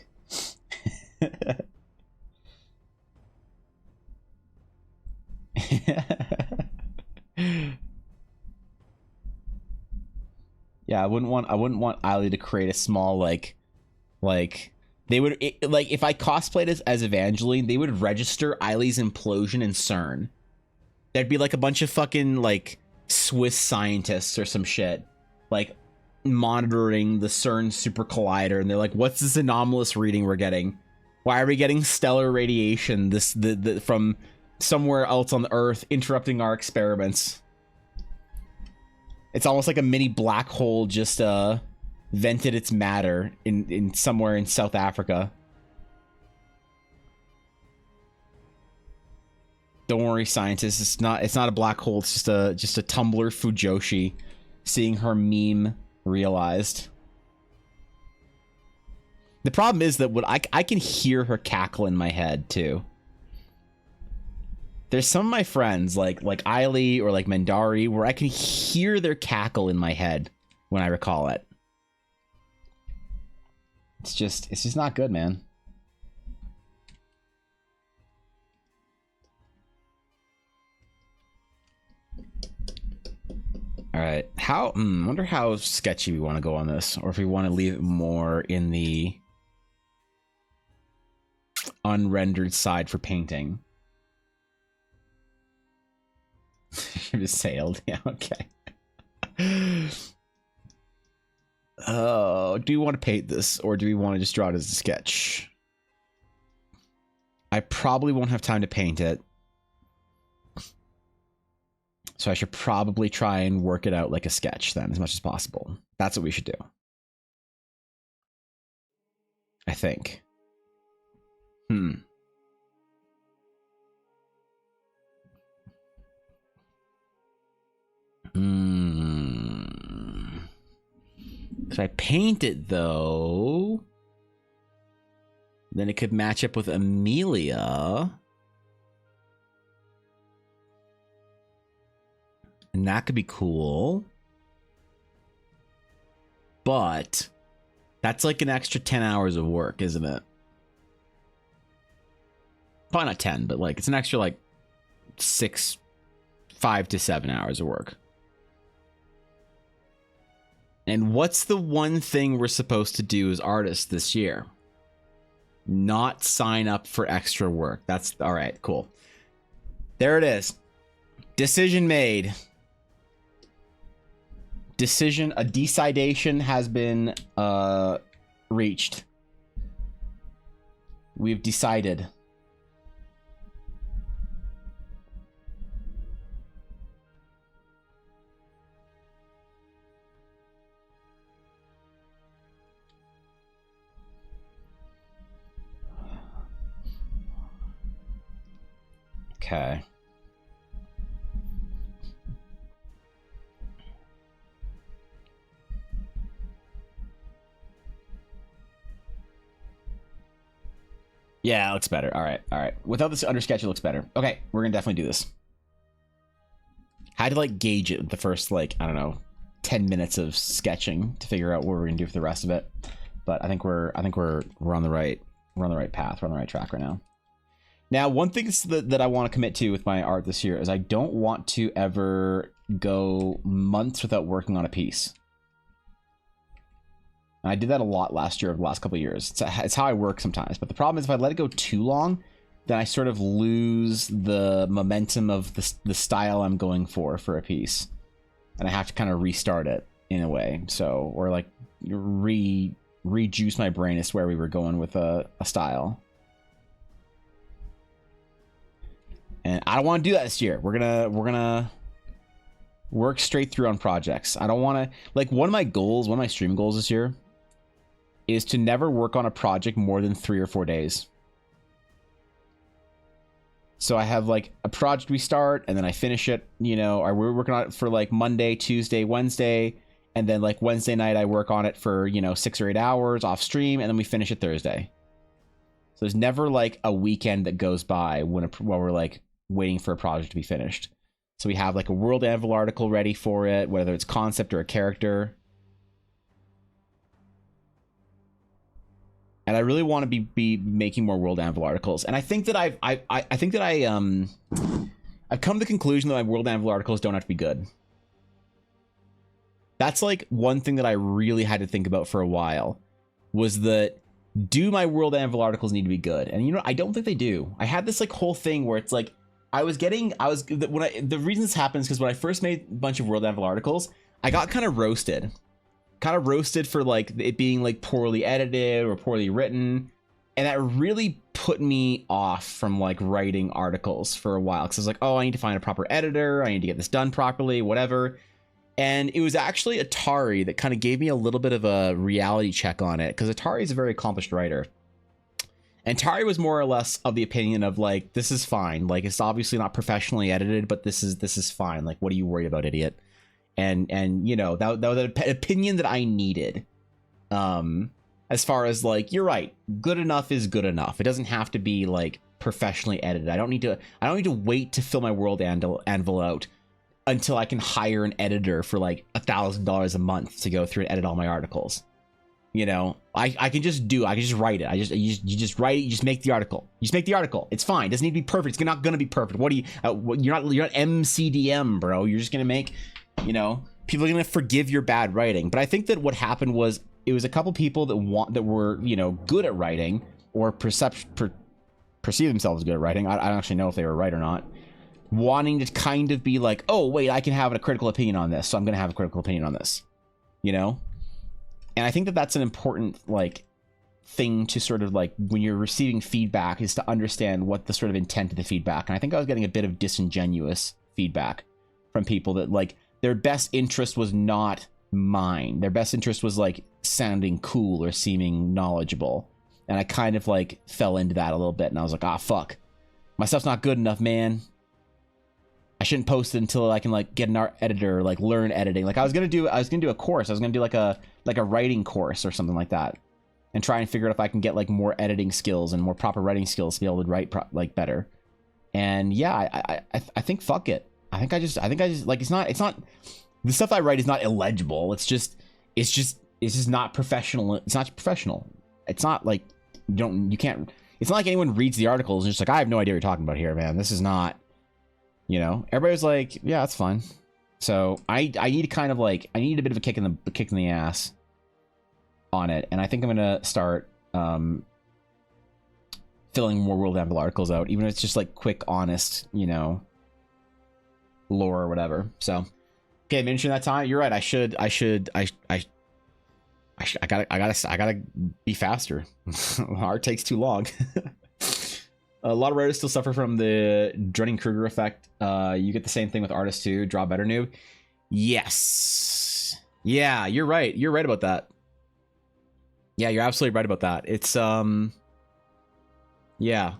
Yeah, I wouldn't want Eiley to create a small like they would like if I cosplayed as Evangeline, they would register Eiley's implosion in CERN. There'd be like a bunch of fucking like Swiss scientists or some shit like monitoring the CERN super collider, and they're like, "What's this anomalous reading we're getting? Why are we getting stellar radiation the from somewhere else on the Earth interrupting our experiments?" It's almost like a mini black hole just vented its matter in somewhere in South Africa. Don't worry, scientists. It's not a black hole. It's just a Tumblr Fujoshi seeing her meme realized. The problem is that I can hear her cackle in my head too. There's some of my friends like Eiley or like Mendari where I can hear their cackle in my head when I recall it. It's just not good, man. All right, wonder how sketchy we want to go on this, or if we want to leave it more in the unrendered side for painting. Just sailed. Yeah, okay. Oh, do you want to paint this, or do we want to just draw it as a sketch? I probably won't have time to paint it, so I should probably try and work it out like a sketch then, as much as possible. That's what we should do, I think. If I paint it though, then it could match up with Amelia. And that could be cool. But that's like an extra 10 hours of work, isn't it? Probably not 10, but like it's an extra like 5 to 7 hours of work. And what's the one thing we're supposed to do as artists this year? Not sign up for extra work. That's all right, cool. There it is. Decision made. A decidation has been reached. We've decided. Okay. Yeah, it looks better. All right, all right. Without this under sketch, it looks better. Okay, we're gonna definitely do this. Had to like gauge it the first like I don't know 10 minutes of sketching to figure out what we're gonna do for the rest of it. But I think we're on the right path. We're on the right track right now. Now, one thing that I want to commit to with my art this year is I don't want to ever go months without working on a piece. And I did that a lot last year, over the last couple of years. It's how I work sometimes. But the problem is if I let it go too long, then I sort of lose the momentum of the style I'm going for a piece. And I have to kind of restart it in a way. So, or like rejuice my brain as to where we were going with a style. And I don't want to do that this year. We're gonna work straight through on projects. I don't want to, like, one of my stream goals this year is to never work on a project more than 3 or 4 days. So I have like a project we start and then I finish it, you know, or we're working on it for like Monday, Tuesday, Wednesday, and then like Wednesday night I work on it for, you know, 6 or 8 hours off stream, and then we finish it Thursday. So there's never like a weekend that goes by while we're like waiting for a project to be finished. So we have like a World Anvil article ready for it, whether it's concept or a character. And I really want to be making more World Anvil articles. And I think that I've come to the conclusion that my World Anvil articles don't have to be good. That's like one thing that I really had to think about for a while, was that, do my World Anvil articles need to be good? And you know, I don't think they do. I had this like whole thing where it's like the reason this happens because when I first made a bunch of World Anvil articles, I got kind of roasted for like it being like poorly edited or poorly written, and that really put me off from like writing articles for a while, because I was like, oh, I need to find a proper editor, I need to get this done properly, whatever. And it was actually Atari that kind of gave me a little bit of a reality check on it, because Atari is a very accomplished writer. And Atari was more or less of the opinion of like, this is fine, like it's obviously not professionally edited, but this is fine, like what are you worried about, idiot? And you know, that was an opinion that I needed, as far as like, you're right, good enough is good enough. It doesn't have to be like professionally edited. I don't need to wait to fill my World Anvil out until I can hire an editor for like $1,000 a month to go through and edit all my articles. You know, I can just write it. You just write it. You just make the article. It's fine. It doesn't need to be perfect. It's not going to be perfect. What do you, you're not MCDM, bro. You're just going to make, you know, people are going to forgive your bad writing. But I think that what happened was, it was a couple people that were, you know, good at writing, or perceive themselves good at writing. I don't actually know if they were right or not, wanting to kind of be like, oh wait, I can have a critical opinion on this, so I'm going to have a critical opinion on this, you know? And I think that that's an important like thing to sort of like, when you're receiving feedback, is to understand what the sort of intent of the feedback. And I think I was getting a bit of disingenuous feedback from people that like their best interest was not mine. Their best interest was like sounding cool or seeming knowledgeable. And I kind of like fell into that a little bit, and I was like, ah, fuck, my stuff's not good enough, man. I shouldn't post it until I can like get an art editor, like learn editing. Like I was gonna do a course. I was gonna do like a writing course or something like that, and try and figure out if I can get like more editing skills and more proper writing skills to be able to write like better. And yeah, I think fuck it. I think I just like, it's not the stuff I write is not illegible. It's just not professional. It's not professional. It's not like you can't. It's not like anyone reads the articles and just like, I have no idea what you're talking about here, man. This is not. You know, everybody's like, yeah, that's fine. So I need kind of like, I need a bit of a kick in the ass on it, and I think I'm gonna start filling more World Anvil articles out, even if it's just like quick, honest, you know, lore or whatever. So okay, mention that time. You're right. I gotta be faster. Art takes too long. A lot of writers still suffer from the Dunning-Kruger effect. You get the same thing with artists too. Draw better, noob. Yes. Yeah, you're right. You're right about that. Yeah, you're absolutely right about that. It's yeah.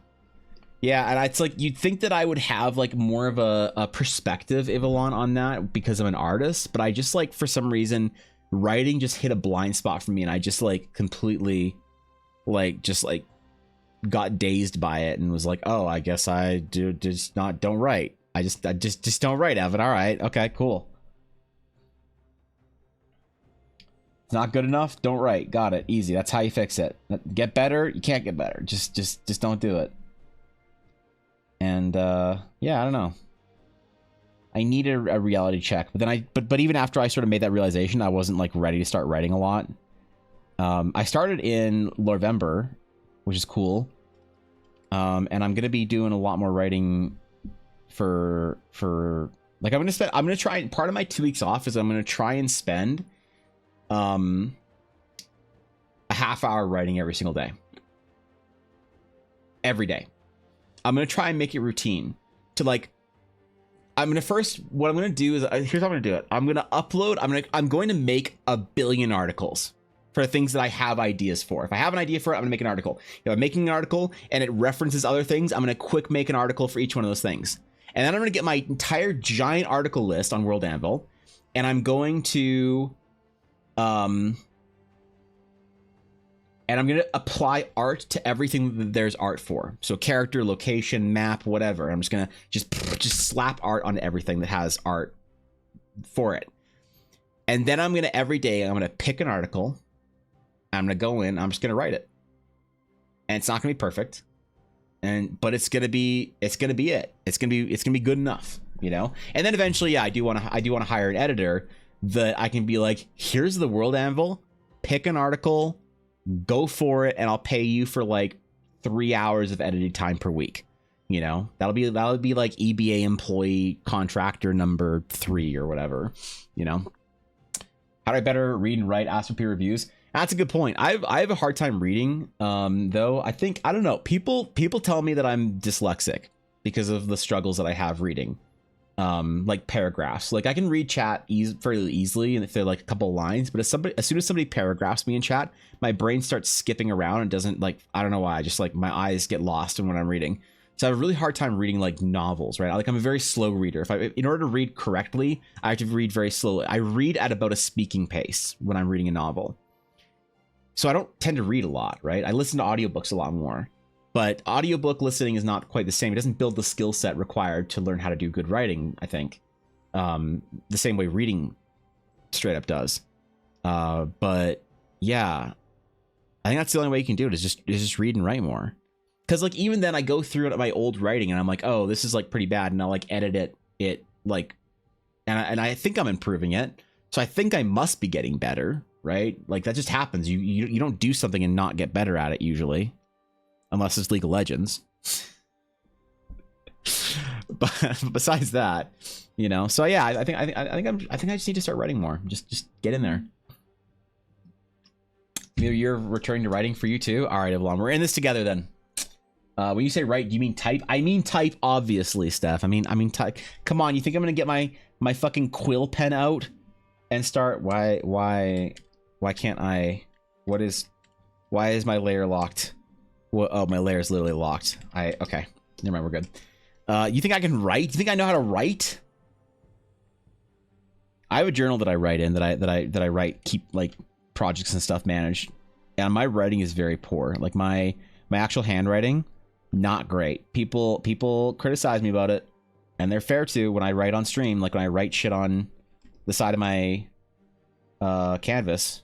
Yeah, and it's like you'd think that I would have like more of a perspective, Ivalon, on that because I'm an artist, but I just like for some reason writing just hit a blind spot for me, and I just like completely like just like got dazed by it and was like, oh, I guess I don't write. I just don't write, Evan. All right, okay, cool. It's not good enough. Don't write. Got it. Easy. That's how you fix it. Get better. You can't get better. Just don't do it. And yeah, I don't know. I needed a reality check, but then but even after I sort of made that realization, I wasn't like ready to start writing a lot. I started in November, which is cool. And I'm gonna be doing a lot more writing for like I'm gonna try. Part of my 2 weeks off is I'm gonna try and spend a half hour writing every single day. Every day. I'm going to try and make it routine to like, what I'm going to do is, here's how I'm going to do it. I'm going to upload, I'm going to make 1 billion articles for things that I have ideas for. If I have an idea for it, I'm going to make an article. If I'm making an article and it references other things, I'm going to quick make an article for each one of those things. And then I'm going to get my entire giant article list on World Anvil, and I'm going to, and I'm going to apply art to everything that there's art for. So character, location, map, whatever. I'm just going to just slap art on everything that has art for it. And then I'm going to, every day, I'm going to pick an article. I'm going to go in, I'm just going to write it. And it's not going to be perfect. But it's going to be it. It's going to be good enough, you know? And then eventually, yeah, I do want to hire an editor that I can be like, here's the World Anvil, pick an article, go for it, and I'll pay you for like 3 hours of editing time per week. You know, that'll be like EBA employee contractor number 3 or whatever. You know, how do I better read and write? Ask for peer reviews. That's a good point. I have a hard time reading. Though I don't know. People tell me that I'm dyslexic because of the struggles that I have reading. Like paragraphs. Like I can read chat fairly easily, and if they're like a couple of lines, but as soon as somebody paragraphs me in chat, my brain starts skipping around and doesn't, like, I don't know why, just like my eyes get lost in what I'm reading. So I have a really hard time reading like novels, right? Like I'm a very slow reader. In order to read correctly, I have to read very slowly. I read at about a speaking pace when I'm reading a novel. So I don't tend to read a lot, right? I listen to audiobooks a lot more. But audiobook listening is not quite the same. It doesn't build the skill set required to learn how to do good writing, I think. The same way reading straight up does. But yeah, I think that's the only way you can do it is just read and write more. Because like even then I go through it at my old writing and I'm like, oh, this is like pretty bad, and I'll like edit it like, and I think I'm improving it. So I think I must be getting better, right? Like that just happens. You don't do something and not get better at it usually. Unless it's League of Legends. But besides that, you know. So yeah, I think I just need to start writing more. Just get in there. You're returning to writing for you too. All right, Evelyn, we're in this together then. When you say write, do you mean type? I mean type, obviously, Steph. I mean type. Come on, you think I'm gonna get my fucking quill pen out and start? Why can't I? Why is my layer locked? Well, oh, my layer is literally locked. Okay. Never mind, we're good. You think I can write? You think I know how to write? I have a journal that I write in that I write, keep like projects and stuff managed. And my writing is very poor. Like my actual handwriting, not great. People criticize me about it, and they're fair too when I write on stream, like when I write shit on the side of my canvas.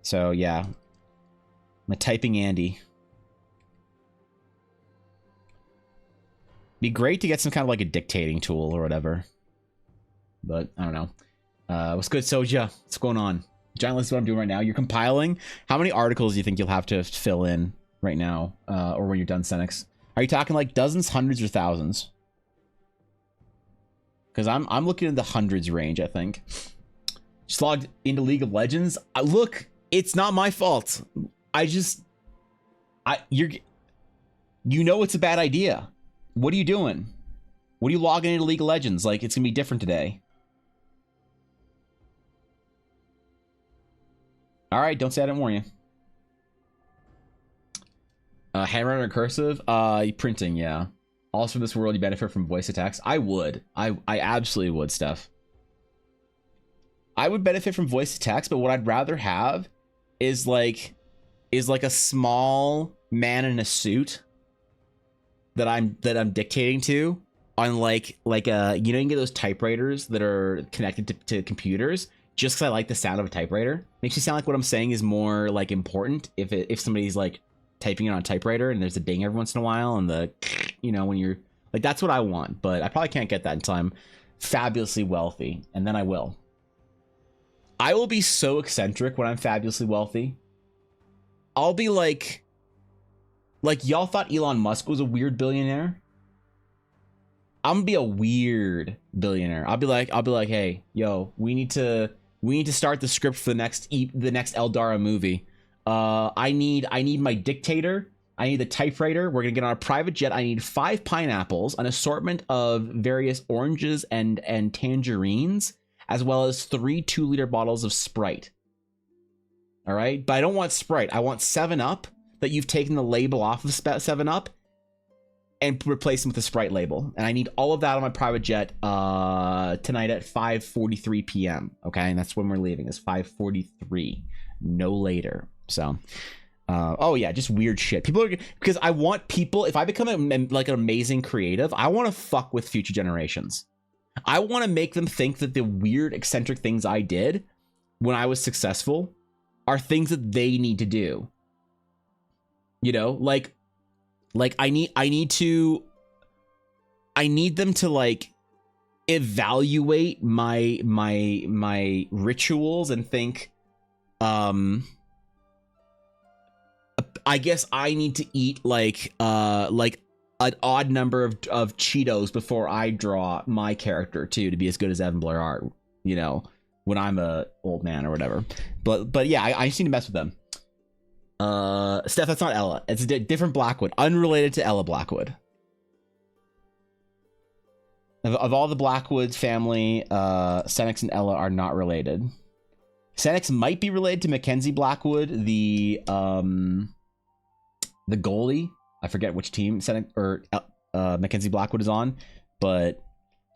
So yeah. My typing Andy. Be great to get some kind of like a dictating tool or whatever, but I don't know. What's good, Soja? What's going on? Giant list is what I'm doing right now. You're compiling. How many articles do you think you'll have to fill in right now, or when you're done, Senex? Are you talking like dozens, hundreds, or thousands? Because I'm looking in the hundreds range. I think. Just logged into League of Legends. Look, it's not my fault. You know it's a bad idea. What are you doing? What are you logging into League of Legends? Like, it's gonna be different today. All right, don't say I didn't warn you. Handwriting or cursive? Printing, yeah. Also, in this world, you benefit from voice attacks. I would. I absolutely would, Steph. I would benefit from voice attacks, but what I'd rather have is like a small man in a suit that I'm dictating to on like a, you know, you can get those typewriters that are connected to computers. Just because I like the sound of a typewriter, makes me sound like what I'm saying is more like important if somebody's like typing it on a typewriter and there's a ding every once in a while and the, you know, when you're like, that's what I want. But I probably can't get that until I'm fabulously wealthy, and then I will. I will be so eccentric when I'm fabulously wealthy. I'll be like y'all thought Elon Musk was a weird billionaire. I'm gonna be a weird billionaire. I'll be like, hey, yo, we need to start the script for the next Eldara movie. I need my dictator. I need the typewriter. We're gonna get on a private jet. I need 5 pineapples, an assortment of various oranges and tangerines, as well as 3 2-liter bottles of Sprite. All right, but I don't want Sprite. I want 7-Up that you've taken the label off of 7-Up and replace them with a Sprite label. And I need all of that on my private jet tonight at 5:43 p.m. Okay, and that's when we're leaving. It's 5:43, no later. So, oh yeah, just weird shit. People are, because I want people. If I become like an amazing creative, I want to fuck with future generations. I want to make them think that the weird, eccentric things I did when I was successful are things that they need to do. You know, like I need them to like evaluate my rituals and think, I guess I need to eat like an odd number of Cheetos before I draw my character too, to be as good as Evan Blair art, you know, when I'm a old man or whatever. But yeah, I just need to mess with them. Steph, that's not Ella. It's a different Blackwood, unrelated to Ella Blackwood. Of all the Blackwood family, Senex and Ella are not related. Senex might be related to Mackenzie Blackwood, the goalie. I forget which team Senex or Mackenzie Blackwood is on, but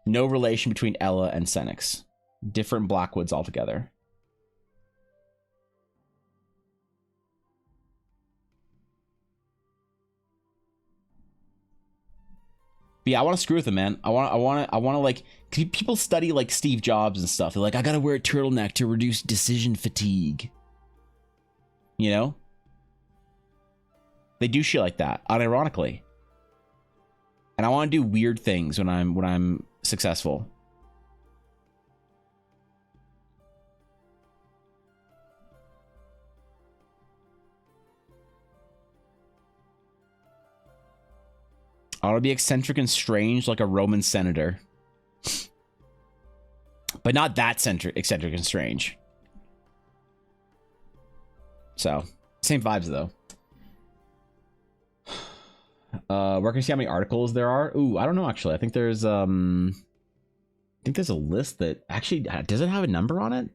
no relation between Ella and Senex. Different Blackwoods altogether. But yeah, I want to screw with him, man. I want to like, people study like Steve Jobs and stuff. They're like, I gotta wear a turtleneck to reduce decision fatigue. You know, they do shit like that, unironically. And I want to do weird things when I'm successful. I want to be eccentric and strange like a Roman senator. But not that eccentric and strange. So, same vibes though. Where can you see how many articles there are? Ooh, I don't know actually. I think there's a list that actually, does it have a number on it?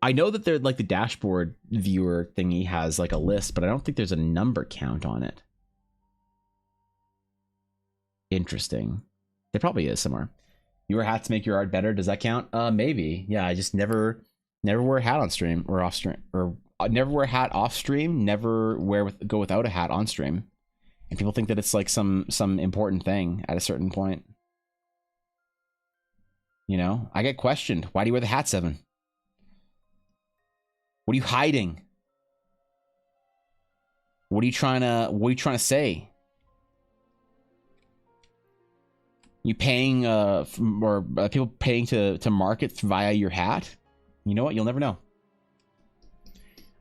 I know that they're like the dashboard viewer thingy has like a list, but I don't think there's a number count on it. Interesting. There probably is somewhere. You wear a hat to make your art better. Does that count? Maybe. Yeah, I just never wear a hat on stream or off stream, or never wear a hat off stream. Never go without a hat on stream, and people think that it's like some important thing at a certain point. You know, I get questioned. Why do you wear the hat, Seven? What are you hiding? What are you trying to say? You paying or people paying to market via your hat? You know what? You'll never know.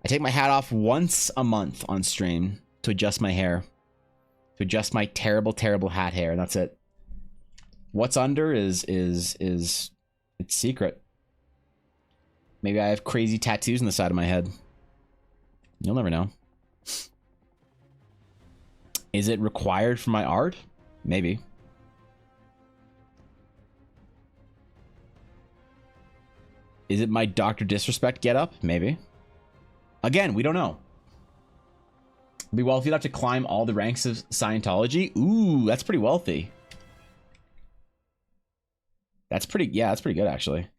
I take my hat off once a month on stream to adjust my hair, to adjust my terrible hat hair, and that's it. What's under is it's secret. Maybe I have crazy tattoos on the side of my head. You'll never know. Is it required for my art? Maybe. Is it my Dr. Disrespect getup? Maybe. Again, we don't know. Be wealthy enough to climb all the ranks of Scientology. Ooh, that's pretty wealthy. That's pretty, yeah, that's pretty good actually.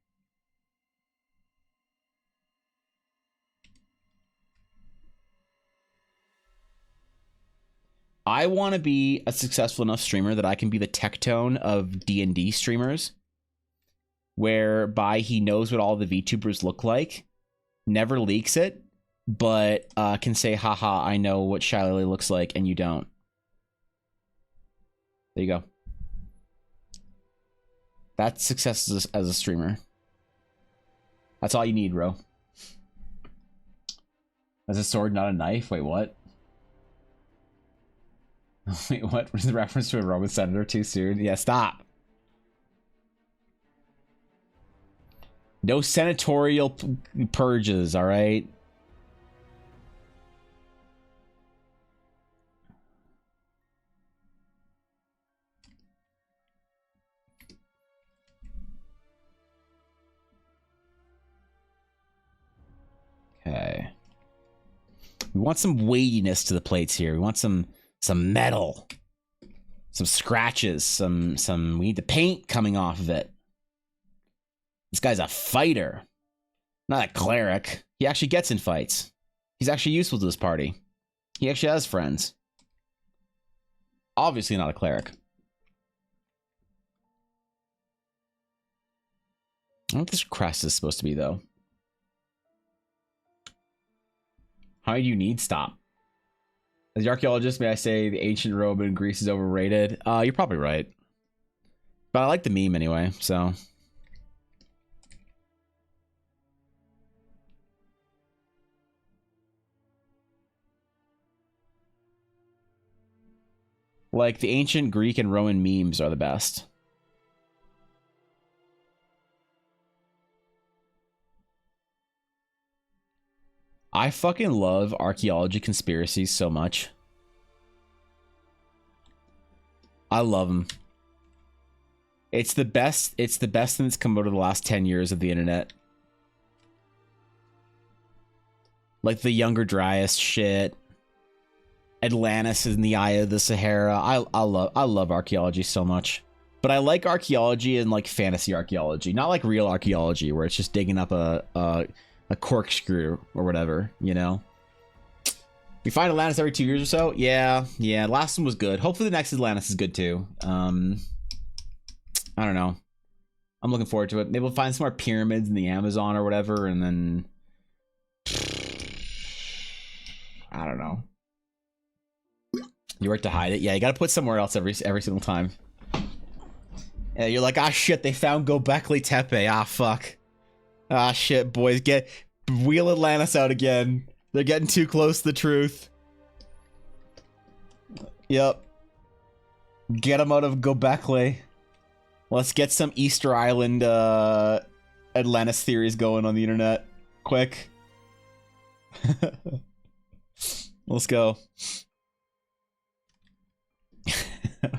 I want to be a successful enough streamer that I can be the Tectone of D&D streamers, whereby he knows what all the VTubers look like, never leaks it, but can say, haha, I know what Shylily looks like and you don't. There you go. That's success as a streamer. That's all you need, bro. As a sword, not a knife? Wait, what? Wait, what? Was the reference to a Roman senator too soon? Yeah, stop. No senatorial purges, all right? Okay. We want some weightiness to the plates here. We want some metal, some scratches, we need the paint coming off of it. This guy's a fighter, not a cleric. He actually gets in fights. He's actually useful to this party. He actually has friends. Obviously not a cleric. I don't know what this crest is supposed to be, though. How do you need stop? As the archaeologist, may I say the ancient Rome in Greece is overrated? You're probably right. But I like the meme anyway, so. Like, the ancient Greek and Roman memes are the best. I fucking love archaeology conspiracies so much. I love them. It's the best thing that's come out of the last 10 years of the internet. Like the Younger Dryas shit. Atlantis in the Eye of the Sahara. I love archaeology so much. But I like archaeology and like fantasy archaeology, not like real archaeology where it's just digging up a corkscrew or whatever, you know? We find Atlantis every 2 years or so. Yeah. Last one was good. Hopefully the next Atlantis is good too. I don't know. I'm looking forward to it. Maybe we'll find some more pyramids in the Amazon or whatever, and then I don't know. You work to hide it. Yeah, you got to put somewhere else every single time. Yeah, you're like, ah shit, they found Gobekli Tepe. Ah fuck. Ah shit, boys, wheel Atlantis out again. They're getting too close to the truth. Yep. Get them out of Gobekli. Let's get some Easter Island Atlantis theories going on the internet. Quick. Let's go.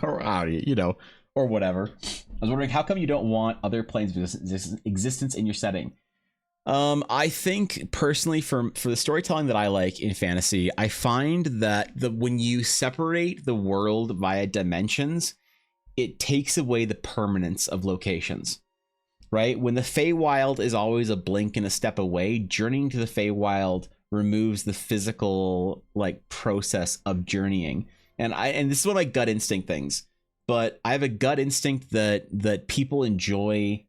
Or, you know, or whatever. I was wondering, how come you don't want other planes of existence in your setting? I think personally, for the storytelling that I like in fantasy, I find that when you separate the world via dimensions, it takes away the permanence of locations, right? When the Feywild is always a blink and a step away, journeying to the Feywild removes the physical like process of journeying. And this is one of my gut instinct things, but I have a gut instinct that people enjoy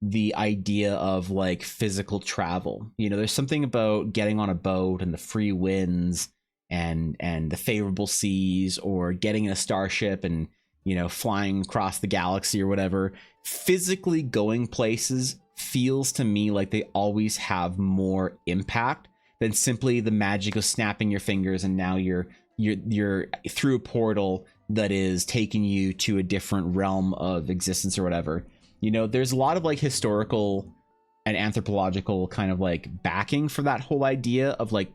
the idea of like physical travel. You know, there's something about getting on a boat and the free winds and the favorable seas, or getting in a starship and, you know, flying across the galaxy or whatever. Physically going places feels to me like they always have more impact than simply the magic of snapping your fingers and now you're through a portal that is taking you to a different realm of existence or whatever. You know, there's a lot of like historical and anthropological kind of like backing for that whole idea of like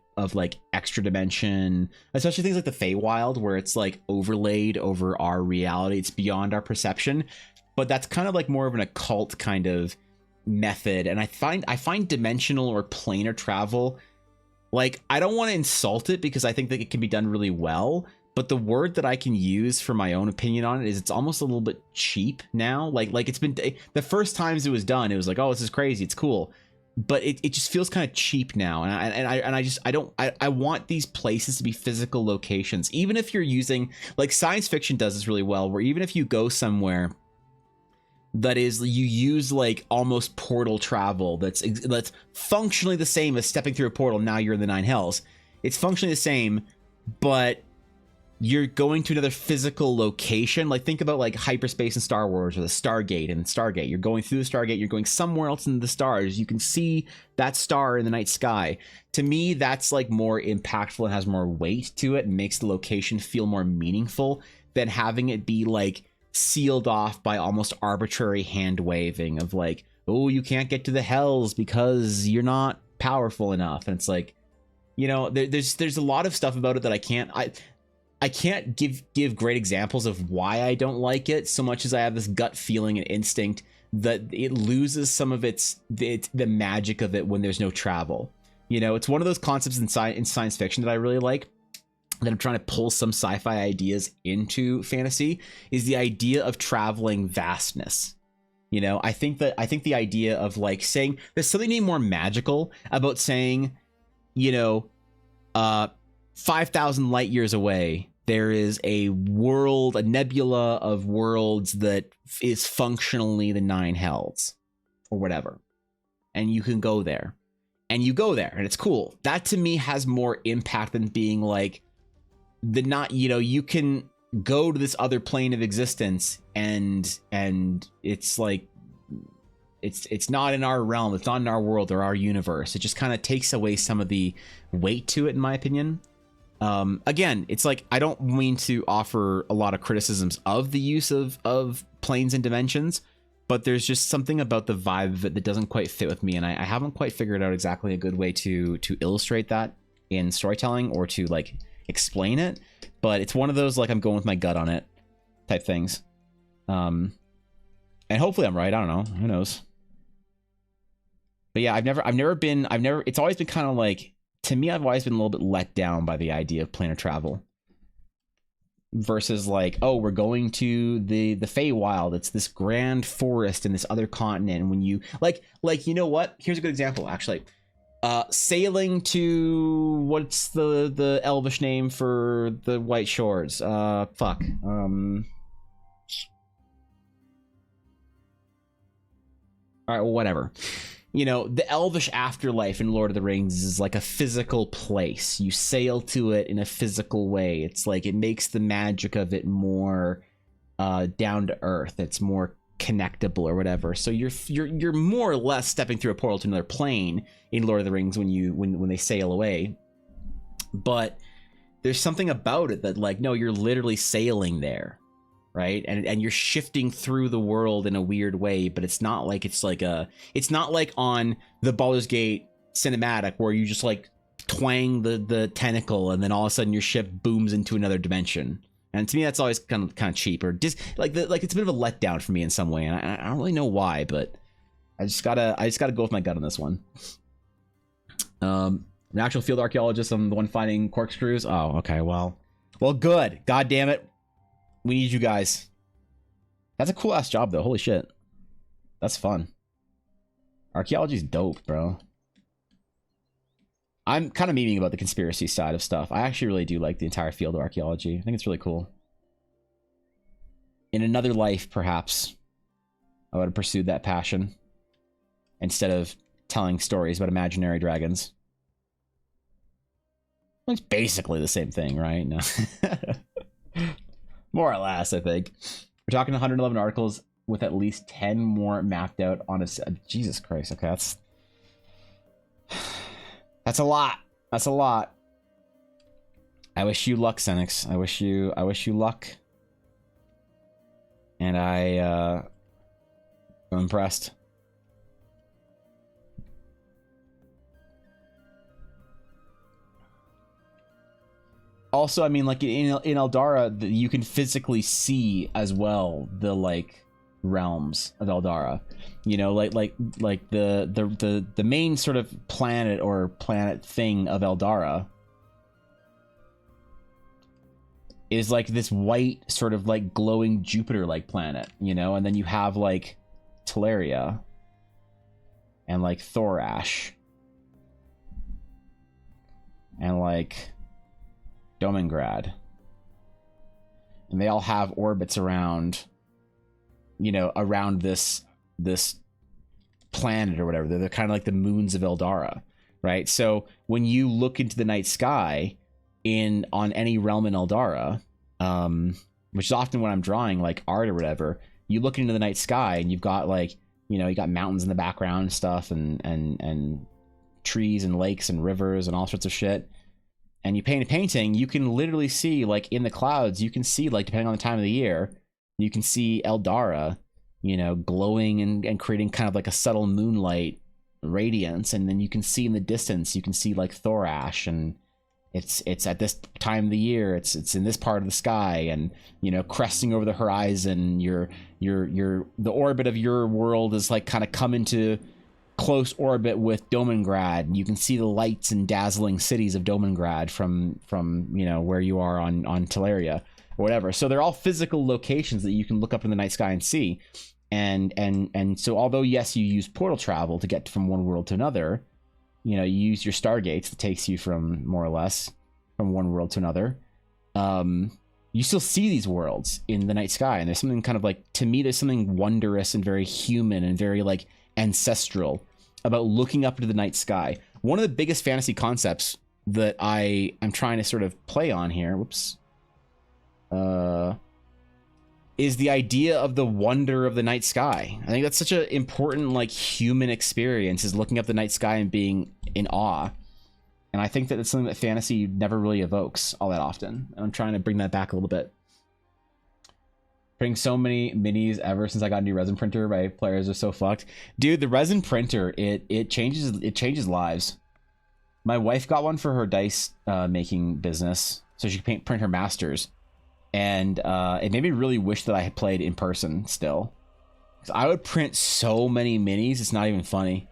extra dimension, especially things like the Feywild, where it's like overlaid over our reality. It's beyond our perception, but that's kind of like more of an occult kind of method. And I find dimensional or planar travel Like, I don't want to insult it because I think that it can be done really well, but the word that I can use for my own opinion on it is it's almost a little bit cheap now. Like it's been the first times it was done, it was like, oh, this is crazy, it's cool, but it just feels kind of cheap now. I want these places to be physical locations, even if you're using, like, science fiction does this really well, where even if you go somewhere that is, you use like almost portal travel that's functionally the same as stepping through a portal. Now you're in the Nine Hells. It's functionally the same, but you're going to another physical location. Like, think about like hyperspace in Star Wars, or the Stargate in Stargate. You're going through the Stargate, you're going somewhere else in the stars. You can see that star in the night sky. To me, that's like more impactful and has more weight to it and makes the location feel more meaningful than having it be like sealed off by almost arbitrary hand waving of like, oh, you can't get to the Hells because you're not powerful enough. And it's like, you know, there's a lot of stuff about it that I can't give great examples of why I don't like it, so much as I have this gut feeling and instinct that it loses some of the magic of it when there's no travel. You know, it's one of those concepts in science fiction that I really like, that I'm trying to pull some sci-fi ideas into fantasy, is the idea of traveling vastness. You know, I think the idea of like saying there's something more magical about saying, you know, 5,000 light years away, there is a world, a nebula of worlds that is functionally the Nine Hells or whatever. And you can go there. And you go there and it's cool. That to me has more impact than being like you can go to this other plane of existence and it's like it's not in our realm, it's not in our world or our universe. It just kind of takes away some of the weight to it, in my opinion. Again, it's like, I don't mean to offer a lot of criticisms of the use of planes and dimensions, but there's just something about the vibe of it that doesn't quite fit with me, and I haven't quite figured out exactly a good way to illustrate that in storytelling or to like explain it. But it's one of those like I'm going with my gut on it type things. And hopefully I'm right. I don't know. Who knows? But yeah, it's always been kind of like, to me, I've always been a little bit let down by the idea of planar travel versus like, oh, we're going to the Feywild. It's this grand forest in this other continent. And when you like, you know what? Here's a good example, actually. Sailing to, what's the Elvish name for the White Shores? All right, well, whatever. You know, the Elvish afterlife in Lord of the Rings is like a physical place. You sail to it in a physical way. It's like, it makes the magic of it more down to earth. It's more connectable or whatever. So you're more or less stepping through a portal to another plane in Lord of the Rings when they sail away. But there's something about it that, like, no, you're literally sailing there. Right, and you're shifting through the world in a weird way, but it's not like it's not like on the Baldur's Gate cinematic where you just like twang the tentacle and then all of a sudden your ship booms into another dimension. And to me, that's always kind of cheap, or just like it's a bit of a letdown for me in some way, and I don't really know why, but I just gotta go with my gut on this one. An actual field archaeologist, I'm the one finding corkscrews. Oh, okay, well, good. God damn it. We need you guys. That's a cool ass job though. Holy shit. That's fun. Archaeology's dope, bro. I'm kind of memeing about the conspiracy side of stuff. I actually really do like the entire field of archaeology. I think it's really cool. In another life, perhaps, I would have pursued that passion instead of telling stories about imaginary dragons. It's basically the same thing, right? No. More or less, I think. We're talking 111 articles with at least 10 more mapped out on a... Jesus Christ, okay, that's a lot. That's a lot. I wish you luck, Xenix. I wish you luck. And I'm impressed. Also, I mean, like in Eldara, you can physically see as well the like realms of Eldara. You know, like the main sort of planet or planet thing of Eldara is like this white sort of like glowing Jupiter like planet, you know, and then you have like Teleria and like Thorash and like Domingrad, and they all have orbits around, you know, around this planet or whatever. They're kind of like the moons of Eldara, right? So when you look into the night sky on any realm in Eldara, which is often when I'm drawing like art or whatever, you look into the night sky and you've got like, you know, you got mountains in the background and stuff, and trees and lakes and rivers and all sorts of shit. And you paint a painting, you can literally see like in the clouds, you can see like, depending on the time of the year, you can see Eldara, you know, glowing and creating kind of like a subtle moonlight radiance. And then you can see in the distance, you can see like Thorash, and it's at this time of the year, it's in this part of the sky, and, you know, cresting over the horizon, the orbit of your world is like kind of come into close orbit with Domingrad. You can see the lights and dazzling cities of Domingrad from you know, where you are on Teleria or whatever. So they're all physical locations that you can look up in the night sky and see. And so although yes, you use portal travel to get from one world to another, you know, you use your stargates that takes you from more or less from one world to another. You still see these worlds in the night sky, and there's something kind of like, to me, there's something wondrous and very human and very like ancestral about looking up into the night sky. One of the biggest fantasy concepts that I am trying to sort of play on here, is the idea of the wonder of the night sky. I think that's such an important like human experience, is looking up the night sky and being in awe. And I think that it's something that fantasy never really evokes all that often. I'm trying to bring that back a little bit. Printing so many minis ever since I got a new resin printer. My players are so fucked. Dude, the resin printer, it changes lives. My wife got one for her dice making business, so she could print her masters. And it made me really wish that I had played in person still. 'Cause I would print so many minis, it's not even funny.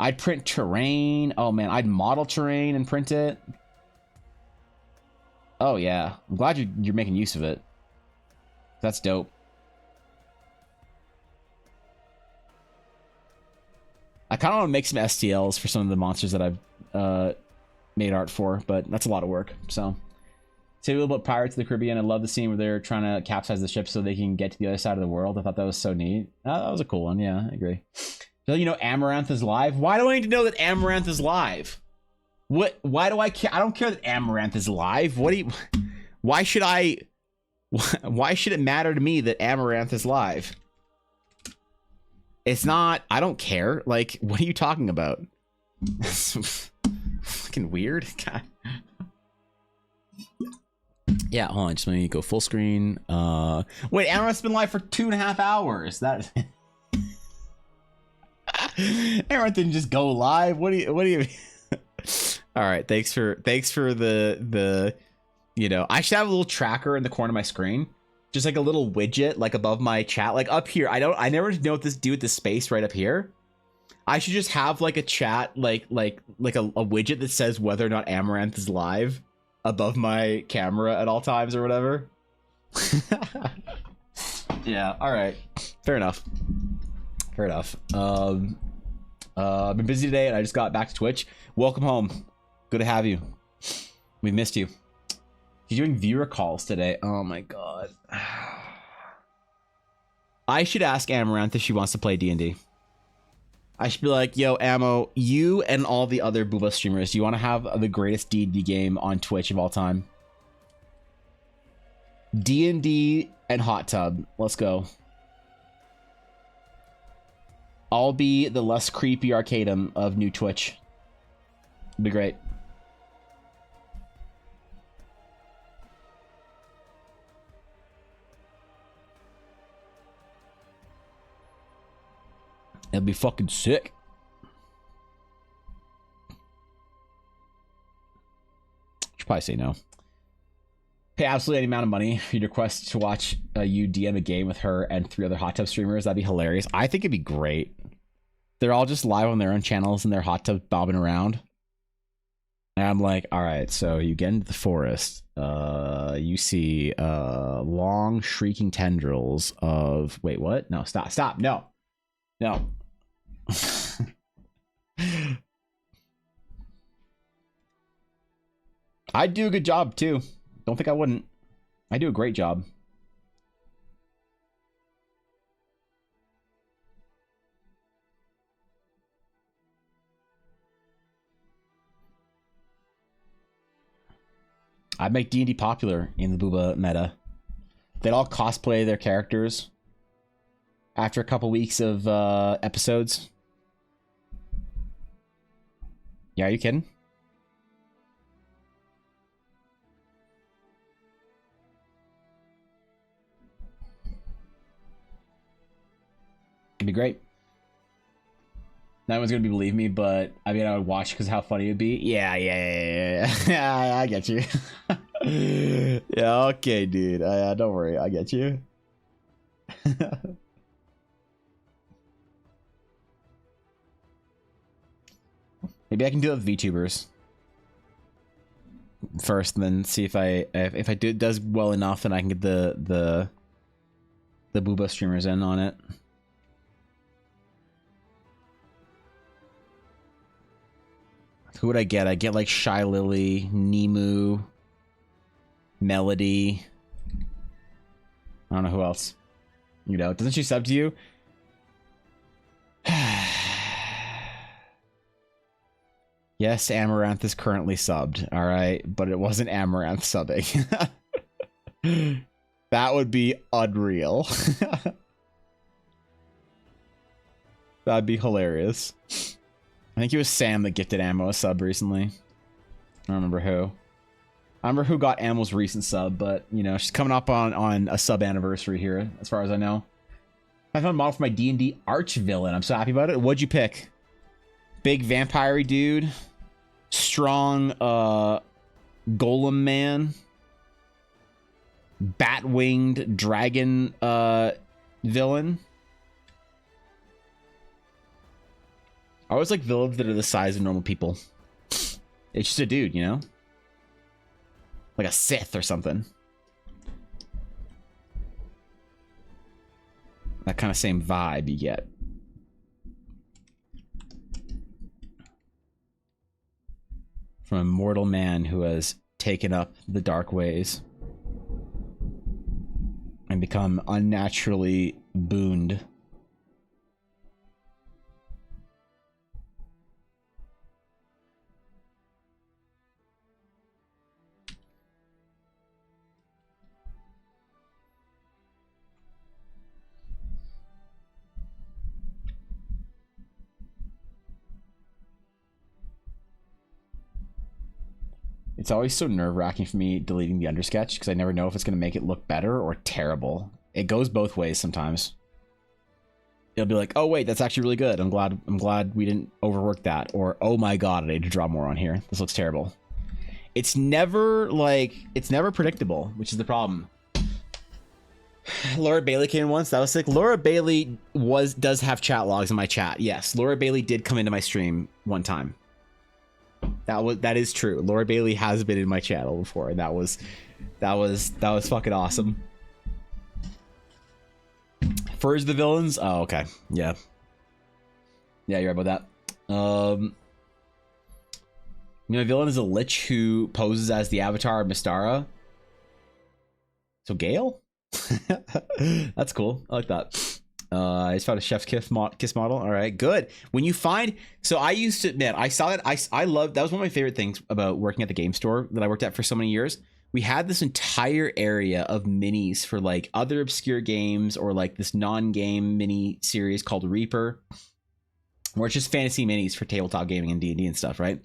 I'd print terrain. Oh man, I'd model terrain and print it. Oh yeah, I'm glad you're making use of it. That's dope. I kind of want to make some STLs for some of the monsters that I've made art for, but that's a lot of work. So, say a little about Pirates of the Caribbean. I love the scene where they're trying to capsize the ship so they can get to the other side of the world. I thought that was so neat. That was a cool one. Yeah, I agree. So, you know, Amaranth is live. Why do I need to know that Amaranth is live? What? Why do I care? I don't care that Amaranth is live. What do you? Why should I? Why should it matter to me that Amaranth is live? It's not. I don't care. Like, what are you talking about? Fucking weird. God. Yeah, hold on. Just let me go full screen. Wait, Amaranth's been live for 2.5 hours. That. Amaranth didn't just go live. What do you? All right. Thanks for the. You know, I should have a little tracker in the corner of my screen, just like a little widget, like above my chat, like up here. I never know what to do with this space right up here. I should just have like a chat, like a widget that says whether or not Amaranth is live above my camera at all times or whatever. Yeah. All right. Fair enough. I've been busy today and I just got back to Twitch. Welcome home. Good to have you. We missed you. You're doing viewer calls today. Oh my god. I should ask Amaranth if she wants to play D&D. I should be like, yo, Ammo, you and all the other Booba streamers, do you want to have the greatest D&D game on Twitch of all time? D&D and Hot Tub. Let's go. I'll be the less creepy Arcadum of new Twitch. It'd be great. That'd be fucking sick. Should probably say no. pay absolutely any amount of money for you to request to watch you DM a game with her and 3 other hot tub streamers. That'd be hilarious. I think it'd be great. They're all just live on their own channels in their hot tub bobbing around. And I'm like, all right, so you get into the forest. You see long shrieking tendrils of... Wait, what? No, stop. No. I'd do a good job, too. Don't think I wouldn't. I do a great job. I'd make D&D popular in the Booba meta. They'd all cosplay their characters after a couple weeks of episodes. Yeah, are you kidding? It'd be great. No one's gonna believe me, but I mean, I would watch because how funny it'd be. Yeah. I get you. Yeah, okay, dude. Don't worry, I get you. Maybe I can do it with VTubers first, and then see if I do it does well enough, then I can get the Booba streamers in on it. Who would I get? I get like Shy Lily, Nemu, Melody. I don't know who else. You know, doesn't she sub to you? Yes, Amaranth is currently subbed, all right, but it wasn't Amaranth subbing. That would be unreal. That'd be hilarious. I think it was Sam that gifted Ammo a sub recently. I don't remember who. I remember who got Ammo's recent sub, but, you know, she's coming up on a sub anniversary here, as far as I know. I found a model for my D&D arch villain. I'm so happy about it. What'd you pick? Big vampire dude? Strong golem man? Bat-winged dragon villain? I always like villains that are the size of normal people. It's just a dude, you know? Like a Sith or something. That kind of same vibe you get. From a mortal man who has taken up the dark ways and become unnaturally booned. It's always so nerve-wracking for me deleting the undersketch because I never know if it's going to make it look better or terrible. It goes both ways sometimes. It'll be like, oh wait, that's actually really good. I'm glad we didn't overwork that. Or, oh my god, I need to draw more on here. This looks terrible. It's never predictable, which is the problem. Laura Bailey came in once. That was sick. Laura Bailey does have chat logs in my chat. Yes, Laura Bailey did come into my stream one time. That is true. Laura Bailey has been in my channel before, and that was fucking awesome. Furs the villains? Oh, okay. Yeah. Yeah, you're right about that. You know, villain is a lich who poses as the avatar of Mystara. So Gale? That's cool. I like that. I just found a chef's kiss model. All right, good. When you find, so I used to admit, I saw that. I loved, that was one of my favorite things about working at the game store that I worked at for so many years. We had this entire area of minis for like other obscure games or like this non-game mini series called Reaper, where it's just fantasy minis for tabletop gaming and D&D and stuff, right?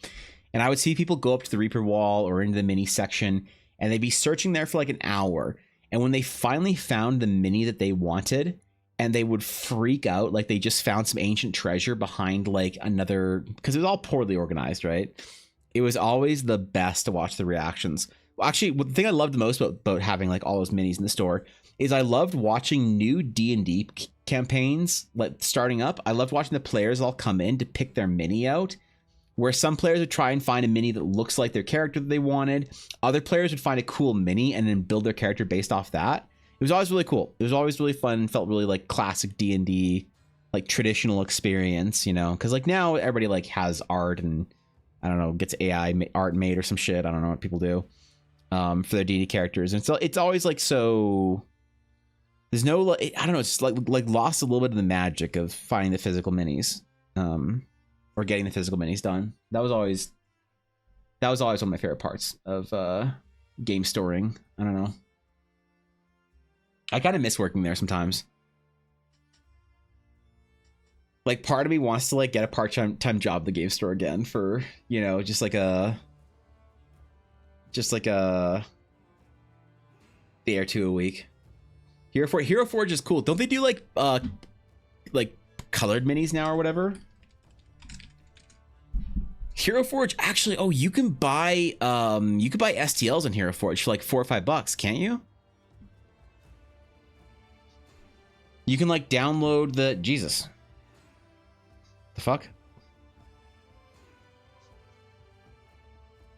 And I would see people go up to the Reaper wall or into the mini section, and they'd be searching there for like an hour. And when they finally found the mini that they wanted, and they would freak out like they just found some ancient treasure behind like another, because it was all poorly organized, right? It was always the best to watch the reactions Actually, the thing I loved the most about having like all those minis in the store is I loved watching new D&D campaigns like starting up. I loved watching the players all come in to pick their mini out, where some players would try and find a mini that looks like their character that they wanted. Other players would find a cool mini and then build their character based off that. It was always really cool. It was always really fun. Felt really like classic D&D, like traditional experience, you know? Because like now everybody like has art and I don't know, gets AI art made or some shit. I don't know what people do for their D&D characters. And so it's always like so. There's no, I don't know. It's like lost a little bit of the magic of finding the physical minis, or getting the physical minis done. That was always one of my favorite parts of game storing. I don't know. I kind of miss working there sometimes. Like part of me wants to like get a part-time job at the game store again for, you know, just like a day or two a week. Hero Forge is cool. Don't they do like colored minis now or whatever? Hero Forge actually, oh, you can buy STLs in Hero Forge for like $4 or $5, can't you? You can like download the Jesus. The fuck?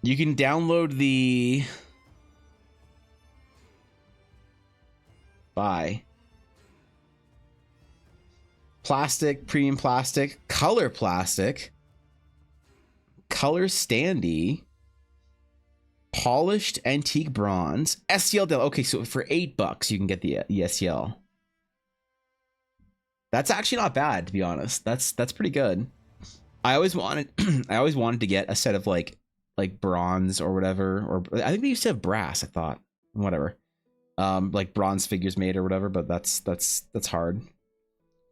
You can download the buy plastic, premium plastic, color plastic, color standee, polished antique bronze, STL. Okay, so for $8 you can get the STL. That's actually not bad, to be honest. That's pretty good. I always wanted to get a set of like bronze or whatever, or I think they used to have brass, I thought. Whatever. Like bronze figures made or whatever, but that's hard.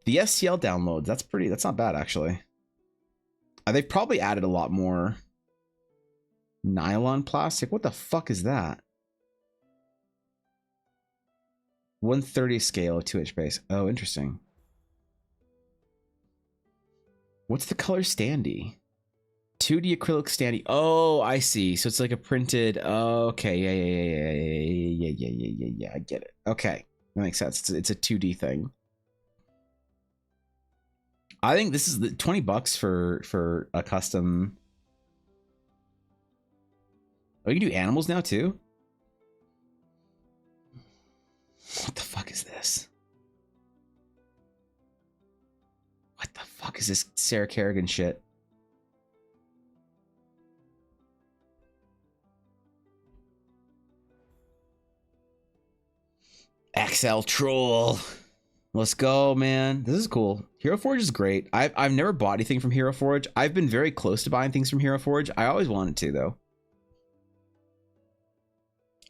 The STL downloads, that's not bad actually. They've probably added a lot more nylon plastic. What the fuck is that? 1/30 scale of 2-inch base. Oh, interesting. What's the color standee? 2D acrylic standee. Oh, I see. So it's like a printed. Okay, yeah. I get it. Okay, that makes sense. It's a 2D thing. I think this is the $20 for a custom. Oh, you can do animals now too. What the fuck is this? What the fuck is this Sarah Kerrigan shit? XL Troll. Let's go, man. This is cool. Hero Forge is great. I've never bought anything from Hero Forge. I've been very close to buying things from Hero Forge. I always wanted to, though.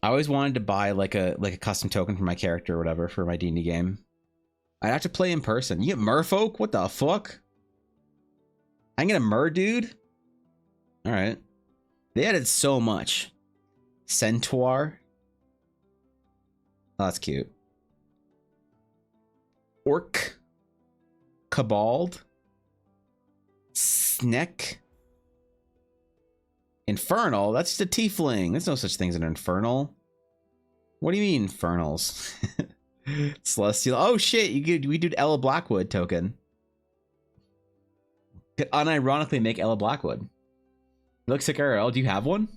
I always wanted to buy like a custom token for my character or whatever for my D&D game. I'd have to play in person. You get merfolk? What the fuck? I can get a mer dude? Alright. They added so much. Centaur. Oh, that's cute. Orc. Cabald. Sneck. Infernal? That's just a tiefling. There's no such thing as an infernal. What do you mean infernals? Celestial. Oh shit, we did Ella Blackwood token. Could unironically make Ella Blackwood. It looks like RL. Do you have one?